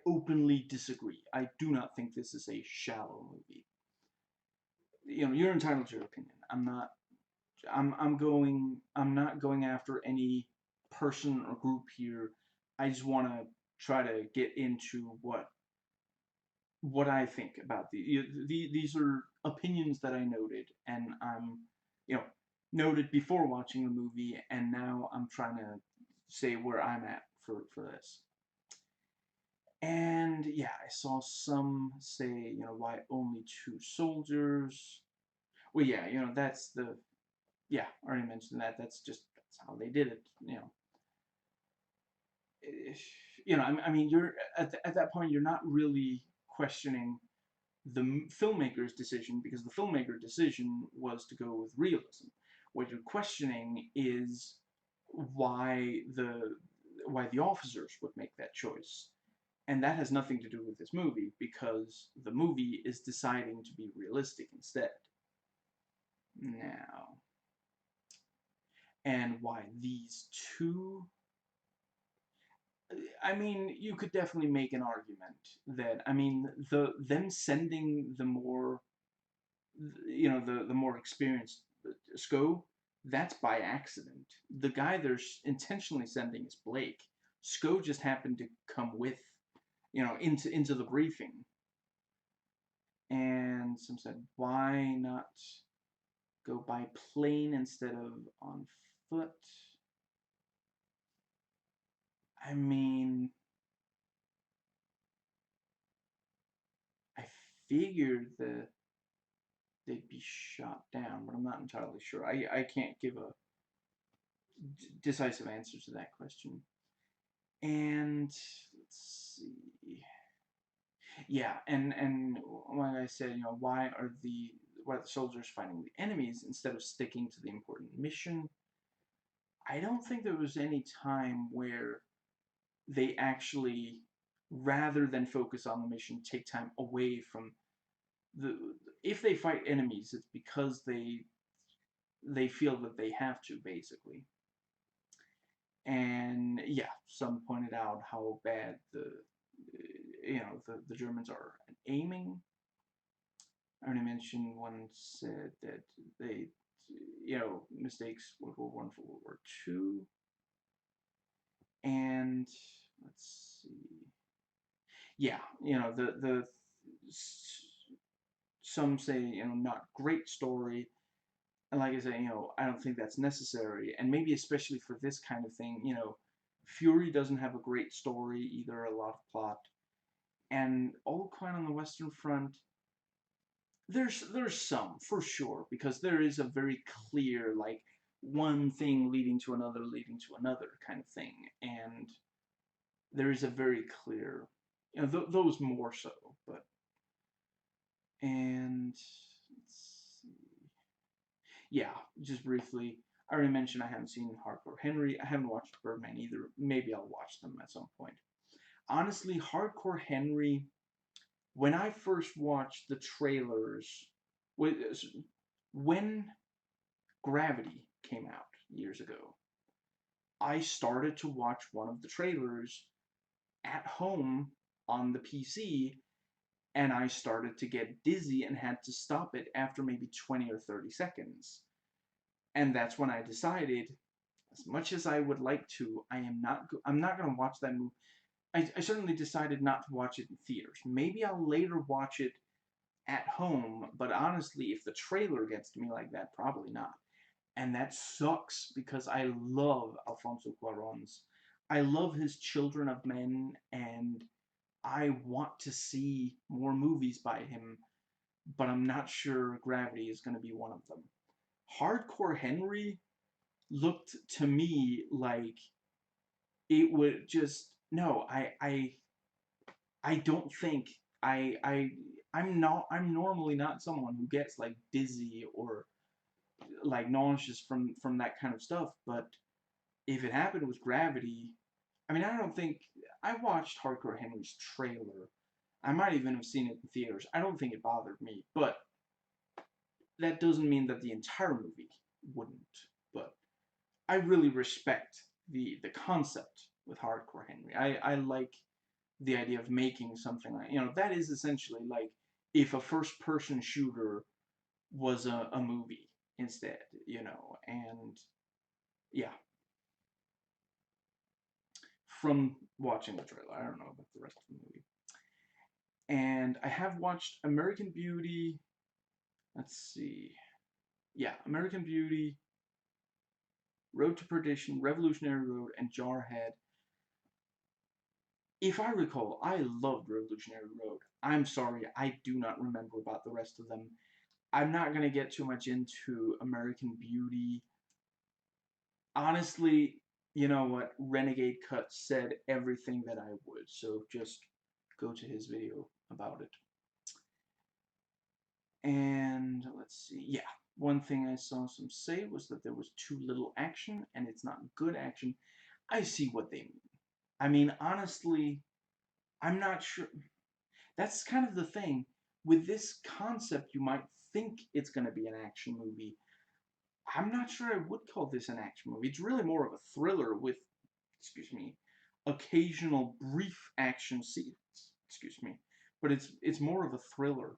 Speaker 1: openly disagree. I do not think this is a shallow movie. You're entitled to your opinion. I'm not. I'm not going after any person or group here. I just want to try to get into what I think about these are opinions that I noted, and I'm you know noted before watching the movie, and now I'm trying to say where I'm at for this. And yeah, I saw some say, why only two soldiers? Well, yeah, that's the yeah, I already mentioned that. That's how they did it. Eh, I mean, you're at that point, you're not really questioning the filmmaker's decision because the filmmaker's decision was to go with realism. What you're questioning is why the why the officers would make that choice. And that has nothing to do with this movie because the movie is deciding to be realistic instead. Now, and why these two? I mean, you could definitely make an argument that I mean them sending the more the more experienced Sko, that's by accident. The guy they're intentionally sending is Blake. Sko just happened to come with into the briefing. And some said, why not go by plane instead of on foot? I mean, I figured that they'd be shot down, but I'm not entirely sure. I can't give a decisive answer to that question. And let's see. Yeah, and like I said, why are the soldiers fighting the enemies instead of sticking to the important mission? I don't think there was any time where they actually, rather than focus on the mission, take time away from the. If they fight enemies, it's because they feel that they have to, basically. And yeah, some pointed out how bad the Germans are at aiming. I already mentioned one said that they mistakes World War One for World War Two. And let's see. Yeah, the some say not great story, and like I say, I don't think that's necessary, and maybe especially for this kind of thing, Fury doesn't have a great story either, a lot of plot, and All Quiet on the Western Front. There's some for sure because there is a very clear like one thing leading to another kind of thing, and there is a very clear, those more so, but and let's see. Yeah, just briefly, I already mentioned I haven't seen Hardcore Henry. I haven't watched Birdman either. Maybe I'll watch them at some point. Honestly, Hardcore Henry, when I first watched the trailers, when Gravity came out years ago, I started to watch one of the trailers at home on the PC, and I started to get dizzy and had to stop it after maybe 20 or 30 seconds. And that's when I decided, as much as I would like to, I'm not going to watch that movie. I certainly decided not to watch it in theaters. Maybe I'll later watch it at home, but honestly, if the trailer gets to me like that, probably not. And that sucks because I love Alfonso Cuarón's. I love his Children of Men, and I want to see more movies by him, but I'm not sure Gravity is going to be one of them. Hardcore Henry looked to me like it would just no. I don't think I'm normally not someone who gets like dizzy or like nauseous from that kind of stuff, but if it happened with Gravity, I mean, I don't think I watched Hardcore Henry's trailer. I might even have seen it in theaters. I don't think it bothered me, but that doesn't mean that the entire movie wouldn't. But I really respect the concept with Hardcore Henry. I like the idea of making something like, that is essentially like if a first person shooter was a movie instead, and yeah, from watching the trailer. I don't know about the rest of the movie. And I have watched American Beauty. Let's see. Yeah, American Beauty, Road to Perdition, Revolutionary Road, and Jarhead. If I recall, I loved Revolutionary Road. I'm sorry, I do not remember about the rest of them. I'm not going to get too much into American Beauty. Honestly, you know what? Renegade Cut said everything that I would, so just go to his video about it. And let's see, yeah, one thing I saw some say was that there was too little action, and it's not good action. I see what they mean. I mean, honestly, I'm not sure. That's kind of the thing. With this concept, you might think it's going to be an action movie. I'm not sure I would call this an action movie. It's really more of a thriller with, excuse me, occasional brief action scenes. Excuse me, but it's more of a thriller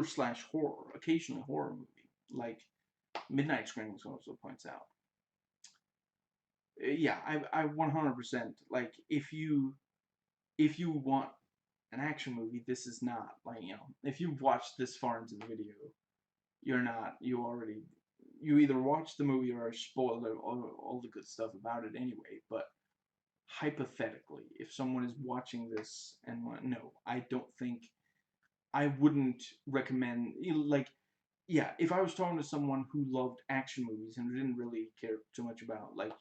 Speaker 1: slash horror, occasionally horror movie, like Midnight Screamings also points out. Yeah, I 100% like if you want an action movie, this is not like if you've watched this far into the video, you're not you either watched the movie or are spoiled all the good stuff about it anyway. But hypothetically, if someone is watching this and no, I don't think I wouldn't recommend like yeah, if I was talking to someone who loved action movies and didn't really care too much about like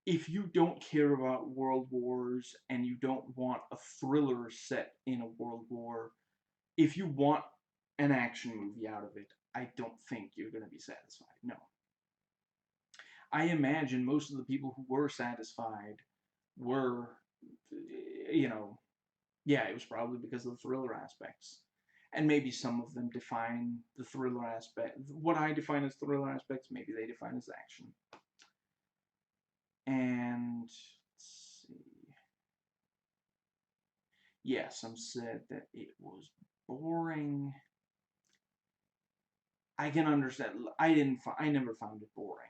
Speaker 1: if you don't care about world wars and you don't want a thriller set in a world war, if you want an action movie out of it, I don't think you're going to be satisfied. No. I imagine most of the people who were satisfied were, you know, yeah, it was probably because of the thriller aspects. And maybe some of them define the thriller aspect. What I define as thriller aspects, maybe they define as action. And let's see. Yeah, some said that it was boring. I can understand. I never found it boring.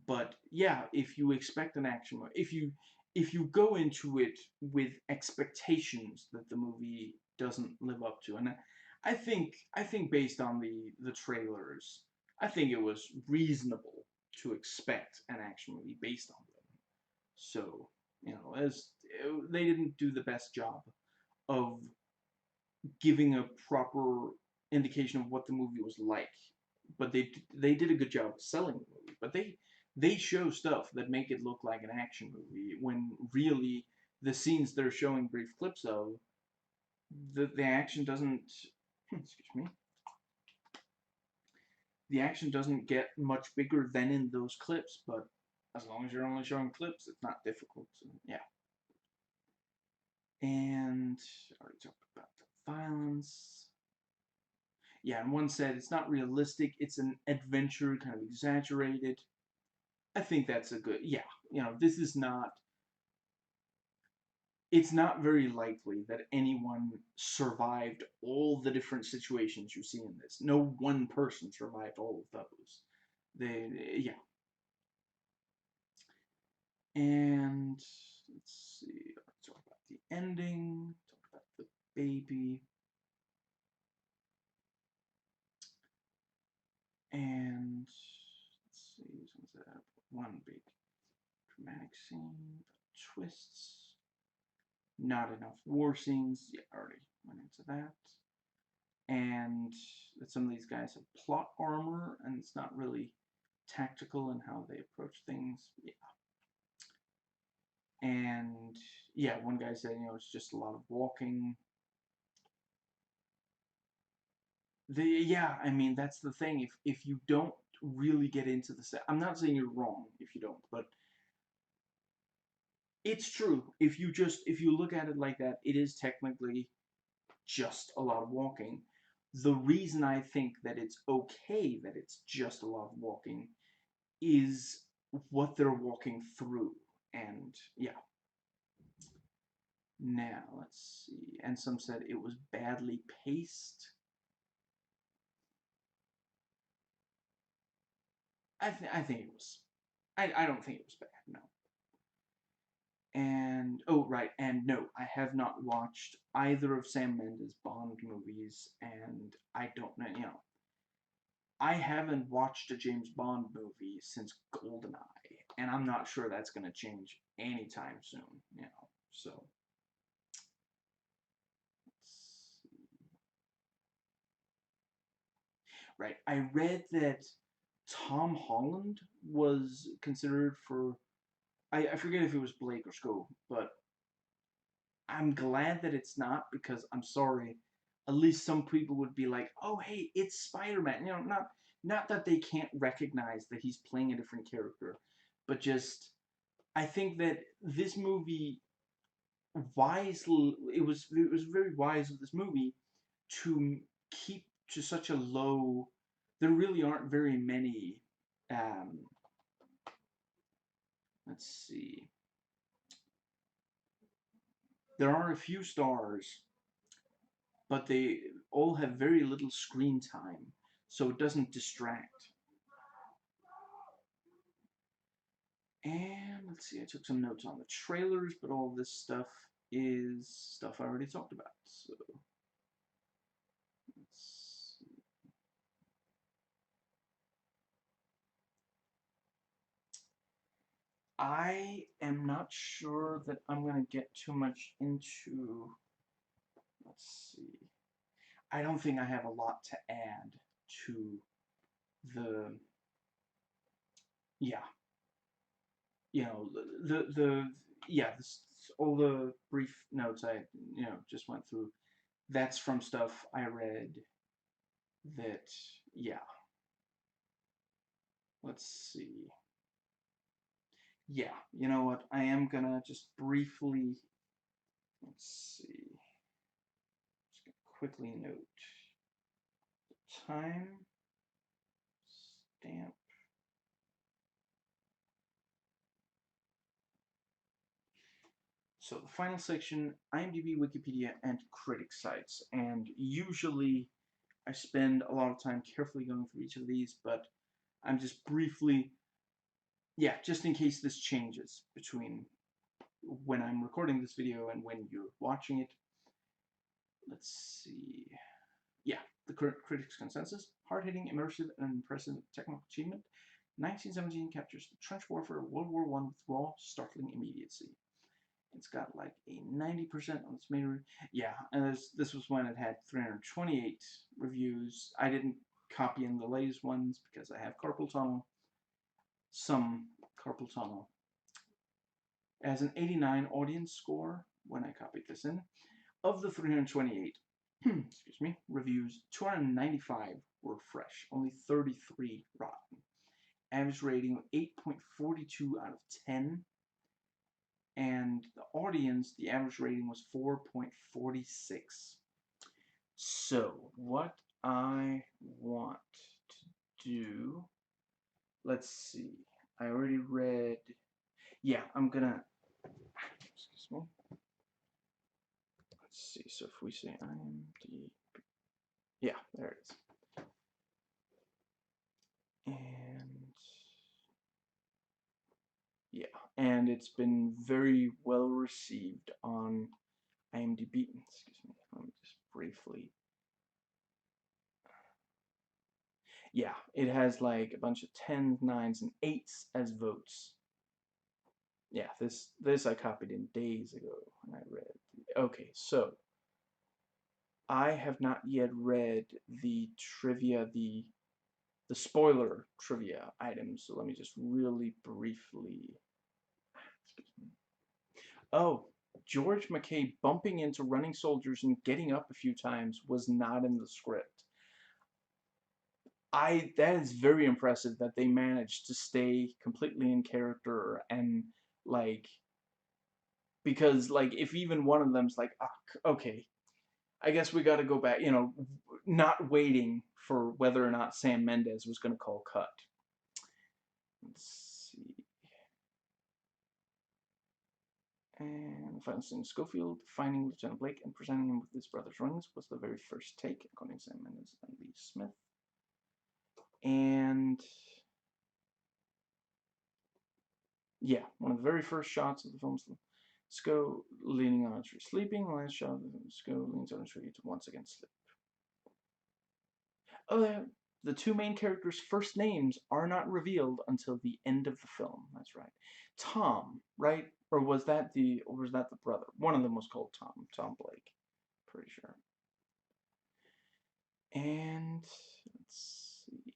Speaker 1: But yeah, if you expect an action movie, if you go into it with expectations that the movie doesn't live up to, and I think based on the trailers, I think it was reasonable to expect an action movie based on them. So as they didn't do the best job of giving a proper indication of what the movie was like, but they did a good job of selling the movie. But they show stuff that make it look like an action movie when really the scenes they're showing brief clips of the action doesn't excuse me, the action doesn't get much bigger than in those clips. But as long as you're only showing clips, it's not difficult. So, yeah. And I already talked about the violence. Yeah, and one said it's not realistic, it's an adventure, kind of exaggerated. I think that's a good, yeah. This is not. It's not very likely that anyone survived all the different situations you see in this. No one person survived all of those. Yeah. And let's see. Let's talk about the ending. Talk about the baby. And let's see. One big dramatic scene. Twists. Not enough war scenes. Yeah, I already went into that. And that some of these guys have plot armor, and it's not really tactical in how they approach things. Yeah. And yeah, one guy said, it's just a lot of walking. Yeah, I mean, that's the thing. If you don't really get into the set, I'm not saying you're wrong if you don't, but it's true. If you look at it like that, it is technically just a lot of walking. The reason I think that it's okay that it's just a lot of walking is what they're walking through. And yeah. Now, let's see. And some said it was badly paced. I think it was. I don't think it was bad, no. And, oh, right, and no, I have not watched either of Sam Mendes' Bond movies, and I don't know, I haven't watched a James Bond movie since GoldenEye, and I'm not sure that's going to change anytime soon. So, right, I read that Tom Holland was considered for, I forget if it was Blake or Scope, but I'm glad that it's not, because I'm sorry, at least some people would be like, oh hey, it's Spider-Man. Not that they can't recognize that he's playing a different character, but just I think that this movie wisely it was very wise of this movie to keep to such a low. There really aren't very many. Um, let's see. There are a few stars, but they all have very little screen time, so it doesn't distract. And let's see, I took some notes on the trailers, but all this stuff is stuff I already talked about. So let's see. I am not sure that I'm going to get too much into. Let's see. I don't think I have a lot to add to the. Yeah, the yeah, all the brief notes I just went through. That's from stuff I read. That, yeah. Let's see. Yeah, you know what? I am gonna just briefly. Let's see. Just gonna quickly note the time stamp. So the final section, IMDb, Wikipedia, and critic sites. And usually I spend a lot of time carefully going through each of these, but I'm just briefly, yeah, just in case this changes between when I'm recording this video and when you're watching it. Let's see. Yeah, the critics' consensus. Hard-hitting, immersive, and impressive technical achievement. 1917 captures the trench warfare of World War I with raw, startling immediacy. It's got like a 90% on its main. Yeah, and this was when it had 328 reviews. I didn't copy in the latest ones because I have carpal tunnel. Some carpal tunnel. As an 89 audience score when I copied this in. Of the 328, excuse me, reviews, 295 were fresh, only 33 rotten. Average rating of 8.42 out of 10. And the audience, the average rating was 4.46. So, what I want to do, let's see. I already read. Yeah, I'm gonna. Excuse me. Let's see. So if we say IMDb, yeah, there it is. And yeah, and it's been very well received on IMDb. Excuse me. Let me just briefly. Yeah, it has like a bunch of 10s, 9s, and 8s as votes. Yeah, this I copied in days ago and I read. Okay, so I have not yet read the trivia, the spoiler trivia items. So let me just really briefly. Excuse me. Oh, George McKay bumping into running soldiers and getting up a few times was not in the script. That is very impressive that they managed to stay completely in character and like, because like if even one of them's like, ah, okay, I guess we got to go back, not waiting for whether or not Sam Mendes was going to call cut. Let's see. And final scene, Schofield finding Lieutenant Blake and presenting him with his brother's rings was the very first take, according to Sam Mendes and Lee Smith. And yeah, one of the very first shots of the film's Sco leaning on a tree sleeping. The last shot of Sco leans on a tree to once again sleep. Oh, yeah. The two main characters' first names are not revealed until the end of the film. That's right. Tom, right? Or was that the brother? One of them was called Tom. Tom Blake. Pretty sure. And let's see.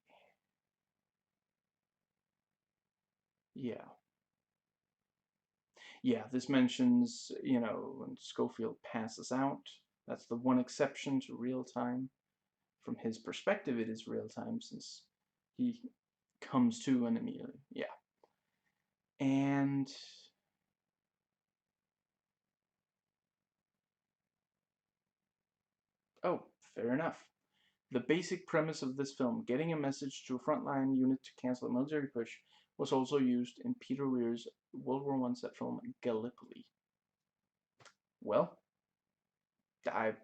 Speaker 1: Yeah. Yeah, this mentions, when Schofield passes out. That's the one exception to real time. From his perspective, it is real time since he comes to and immediately. Yeah. And oh, fair enough. The basic premise of this film, getting a message to a frontline unit to cancel a military push, was also used in Peter Weir's World War I set film Gallipoli. Well,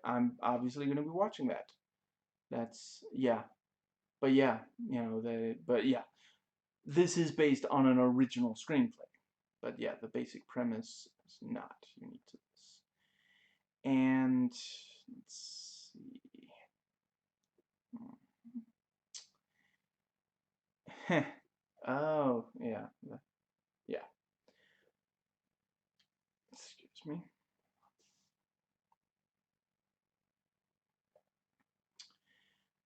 Speaker 1: I'm obviously going to be watching that. That's, yeah. But yeah, but yeah, this is based on an original screenplay. But yeah, the basic premise is not unique to this. And let's see. Oh, yeah. Yeah. Excuse me.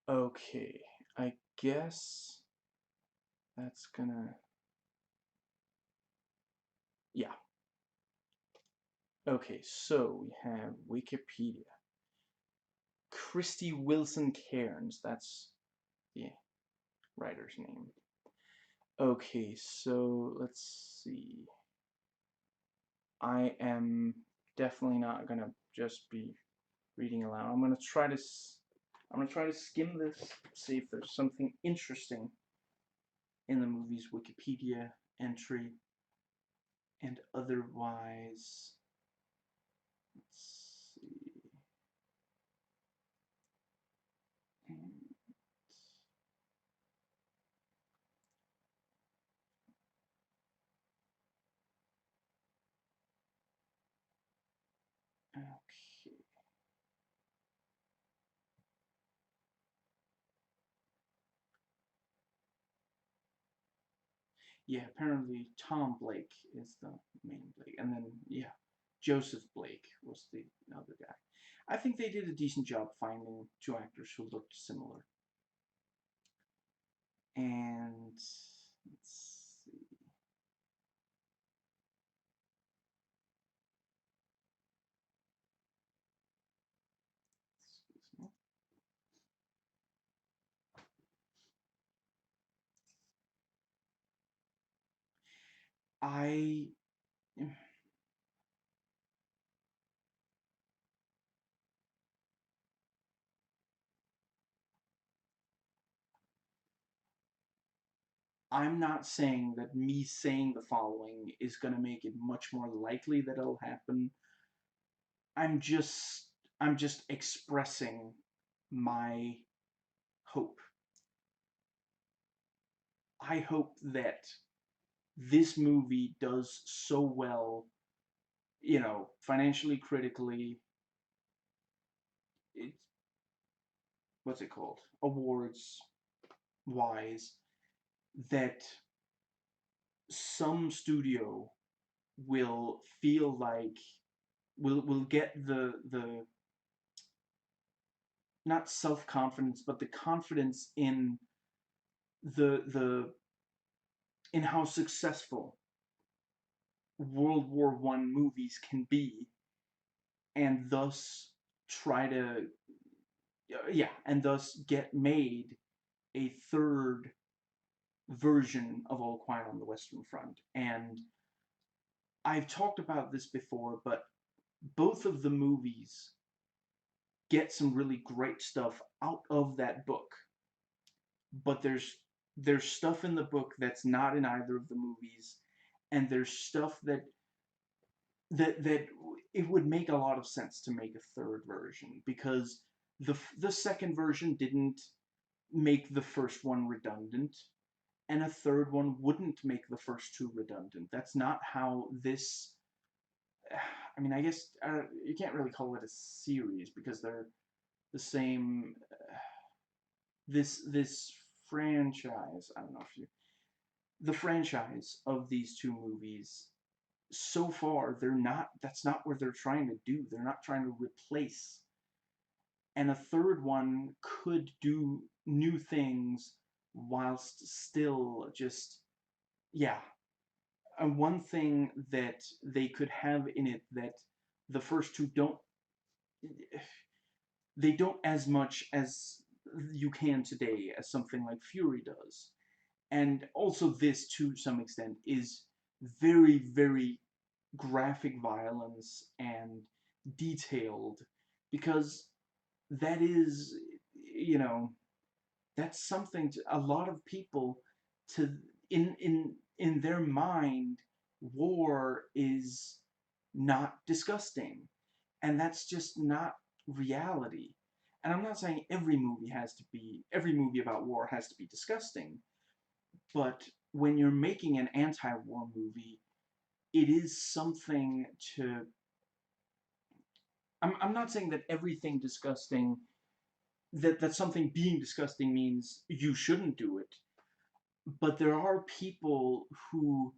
Speaker 1: Okay. I guess that's gonna. Yeah. Okay, so we have Wikipedia. Christy Wilson Cairns. That's the writer's name. Okay, so let's see. I am definitely not gonna just be reading aloud. I'm gonna try to skim this, see if there's something interesting in the movie's Wikipedia entry, and otherwise, let's see. Okay. Yeah, apparently Tom Blake is the main Blake, and then yeah, Joseph Blake was the other guy. I think they did a decent job finding two actors who looked similar. And let's see. Excuse me. I I'm not saying that me saying the following is going to make it much more likely that it'll happen. I'm just I'm just expressing my hope. I hope that this movie does so well, financially, critically, it's what's it called? Awards wise, that some studio will feel like will get the not self-confidence, but the confidence the in how successful World War I movies can be, and thus try to yeah, and thus get made a third version of All Quiet on the Western Front. And I've talked about this before, but both of the movies get some really great stuff out of that book. But there's stuff in the book that's not in either of the movies, and there's stuff that it would make a lot of sense to make a third version, because the second version didn't make the first one redundant, and a third one wouldn't make the first two redundant. That's not how this. I mean, I guess you can't really call it a series because they're the same. This franchise. I don't know if you the franchise of these two movies. So far, they're not. That's not what they're trying to do. They're not trying to replace. And a third one could do new things whilst still just yeah. And one thing that they could have in it that the first two don't, they don't as much as you can today as something like Fury does. And also this, to some extent, is very, very graphic violence and detailed, because that is, you know, that's something to a lot of people to in their mind. War is not disgusting, and that's just not reality. And I'm not saying every movie about war has to be disgusting, but when you're making an anti-war movie, it is something to. I'm not saying that everything disgusting, that something being disgusting means you shouldn't do it, but there are people who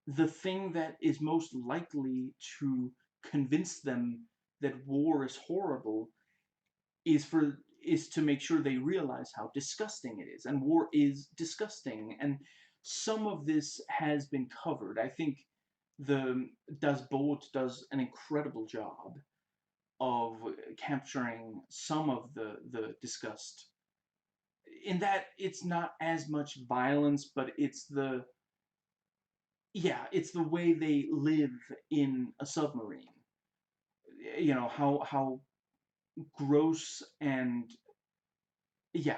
Speaker 1: the thing that is most likely to convince them that war is horrible is to make sure they realize how disgusting it is, and war is disgusting. And some of this has been covered. I think the Das Boot does an incredible job of capturing some of the disgust, in that it's not as much violence, but it's the yeah, it's the way they live in a submarine. How gross, and yeah.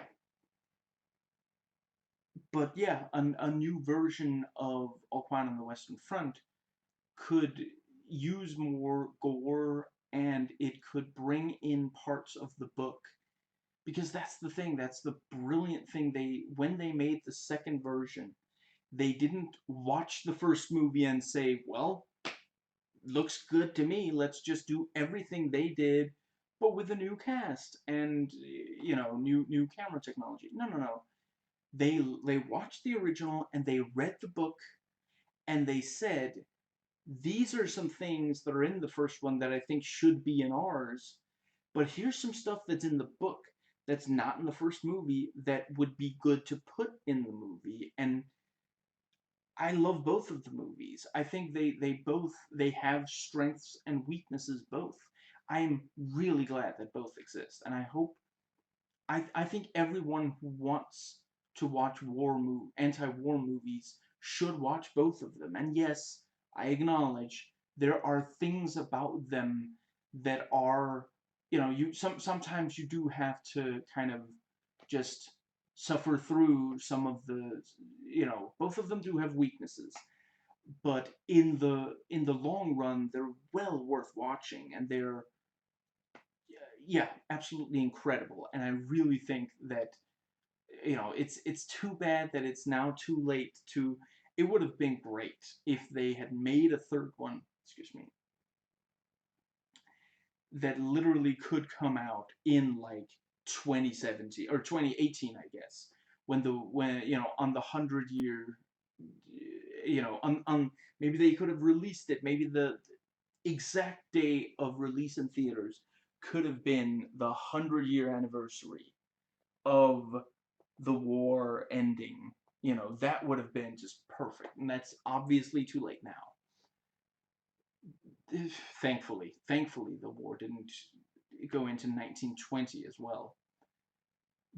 Speaker 1: But yeah, a new version of All Quiet on the Western Front could use more gore, and it could bring in parts of the book, because that's the thing. That's the brilliant thing. When they made the second version, they didn't watch the first movie and say, well, looks good to me, let's just do everything they did, but with a new cast and new camera technology. No, no, no. They watched the original and they read the book, and they said, these are some things that are in the first one that I think should be in ours, but here's some stuff that's in the book that's not in the first movie that would be good to put in the movie. And I love both of the movies. I think they have strengths and weaknesses both. I am really glad that both exist, and I hope I think everyone who wants to watch anti-war movies should watch both of them. And yes, I acknowledge there are things about them that are, sometimes you do have to kind of just suffer through some of the, both of them do have weaknesses, but in the long run, they're well worth watching, and they're, yeah, absolutely incredible. And I really think that, it's too bad that it's now too late to. It would have been great if they had made a third one. Excuse me. That literally could come out in like 2017 or 2018, I guess, when on the 100 year, on maybe they could have released it. Maybe the exact day of release in theaters could have been the 100-year anniversary of the war ending. That would have been just perfect, and that's obviously too late now. Thankfully, the war didn't go into 1920 as well.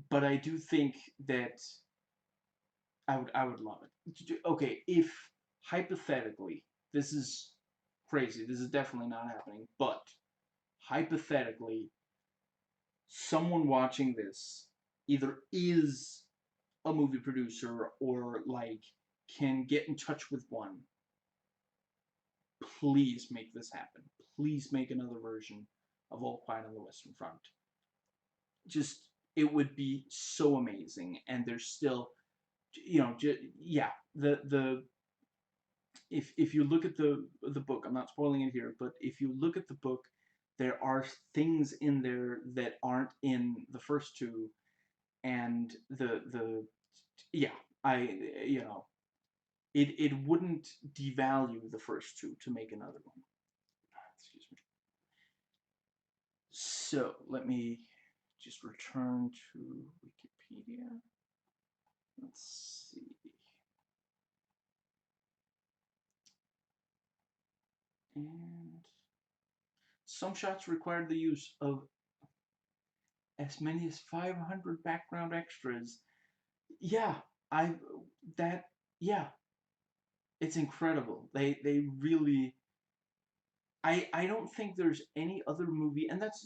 Speaker 1: But I do think that I would love it. Okay, if hypothetically, this is crazy, this is definitely not happening, but hypothetically, someone watching this either is a movie producer or like can get in touch with one, please make this happen. Please make another version of All Quiet on the Western Front. Just, it would be so amazing. And there's still, yeah, the if you look at the book, I'm not spoiling it here, but if you look at the book, there are things in there that aren't in the first two, and the yeah, I it wouldn't devalue the first two to make another one. Excuse me. So let me just return to Wikipedia. Let's see. And some shots required the use of as many as 500 background extras. Yeah, I that yeah, it's incredible. They really. I don't think there's any other movie, and that's,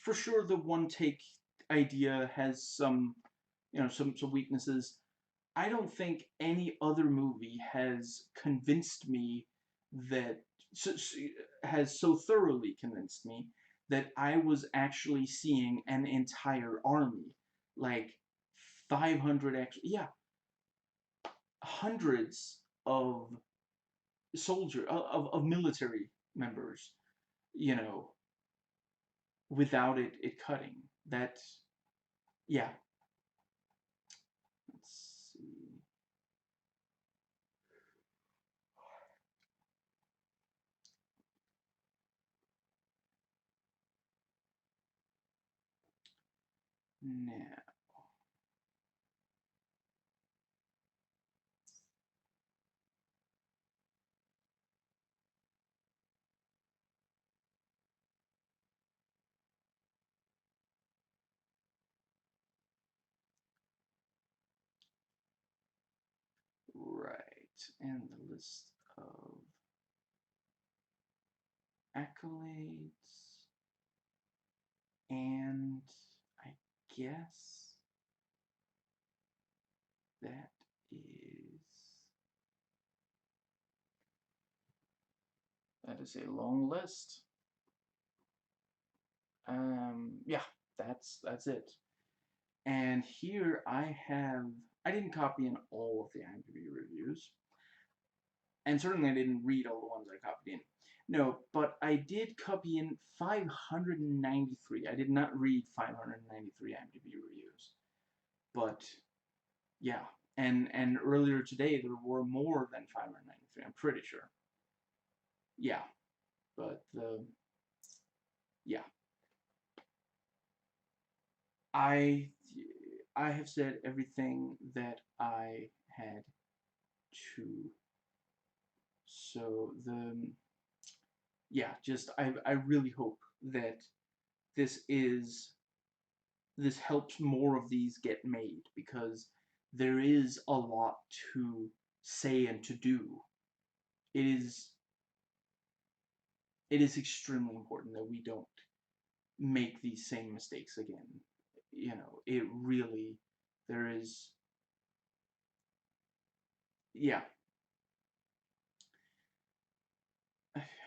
Speaker 1: for sure the one take idea has some, some weaknesses. I don't think any other movie has convinced me that has so thoroughly convinced me that I was actually seeing an entire army, like 500 yeah, hundreds of of military members, you know, without it cutting. That, yeah. Let's see. Now, right, and the list of accolades, and I guess that is a long list. Yeah, that's it. And here I didn't copy in all of the IMDb reviews, and certainly I didn't read all the ones I copied in. No, but I did copy in 593. I did not read 593 IMDb reviews, but yeah, and earlier today there were more than 593. I'm pretty sure. Yeah, but yeah, I I have said everything that I had to. So yeah, just I really hope that this is this helps more of these get made, because there is a lot to say and to do. It is it is extremely important that we don't make these same mistakes again. It really There is, yeah.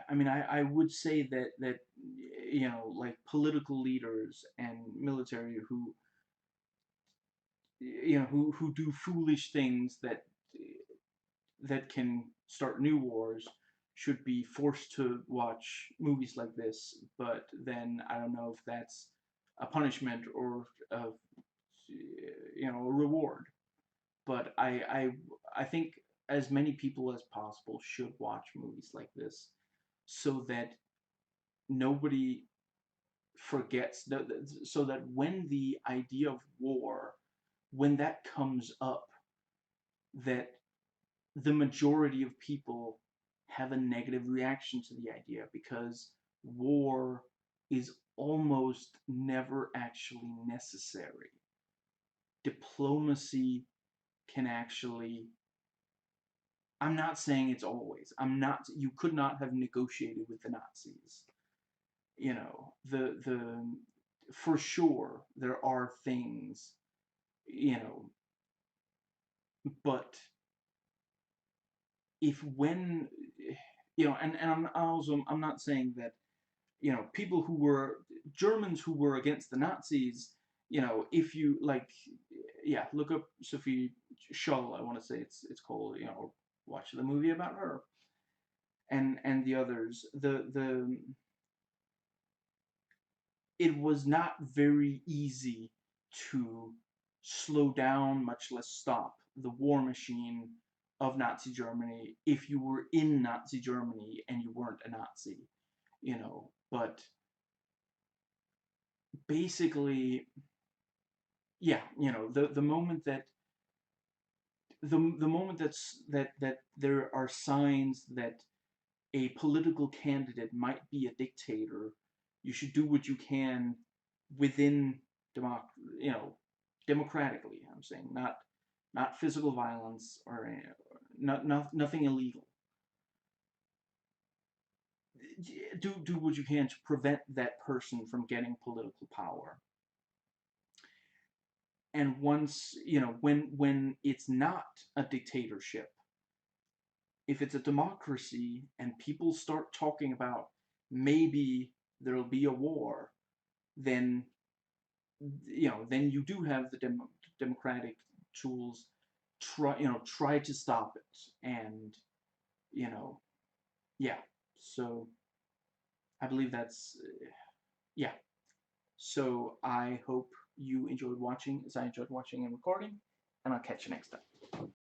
Speaker 1: I mean, I would say that like political leaders and military who do foolish things that can start new wars should be forced to watch movies like this. But then I don't know if that's a punishment or a, a reward. But I think as many people as possible should watch movies like this so that nobody forgets that, so that when the idea of war, when that comes up, that the majority of people have a negative reaction to the idea, because war is almost never actually necessary. Diplomacy can actually, I'm not saying it's always, you could not have negotiated with the Nazis. The for sure there are things, you know, but if when and I'm not saying that people who were Germans who were against the Nazis, if you like, yeah, look up Sophie Scholl, I want to say it's called, or watch the movie about her, and the others. The It was not very easy to slow down, much less stop, the war machine of Nazi Germany if you were in Nazi Germany and you weren't a Nazi, But basically, yeah, the moment that there are signs that a political candidate might be a dictator, you should do what you can within democ you know democratically. I'm saying not physical violence or nothing illegal. Do what you can to prevent that person from getting political power. And once when it's not a dictatorship, if it's a democracy and people start talking about maybe there'll be a war, then then you do have the democratic tools. Try to stop it, and you know, yeah. So I believe that's yeah. So I hope you enjoyed watching as I enjoyed watching and recording, and I'll catch you next time.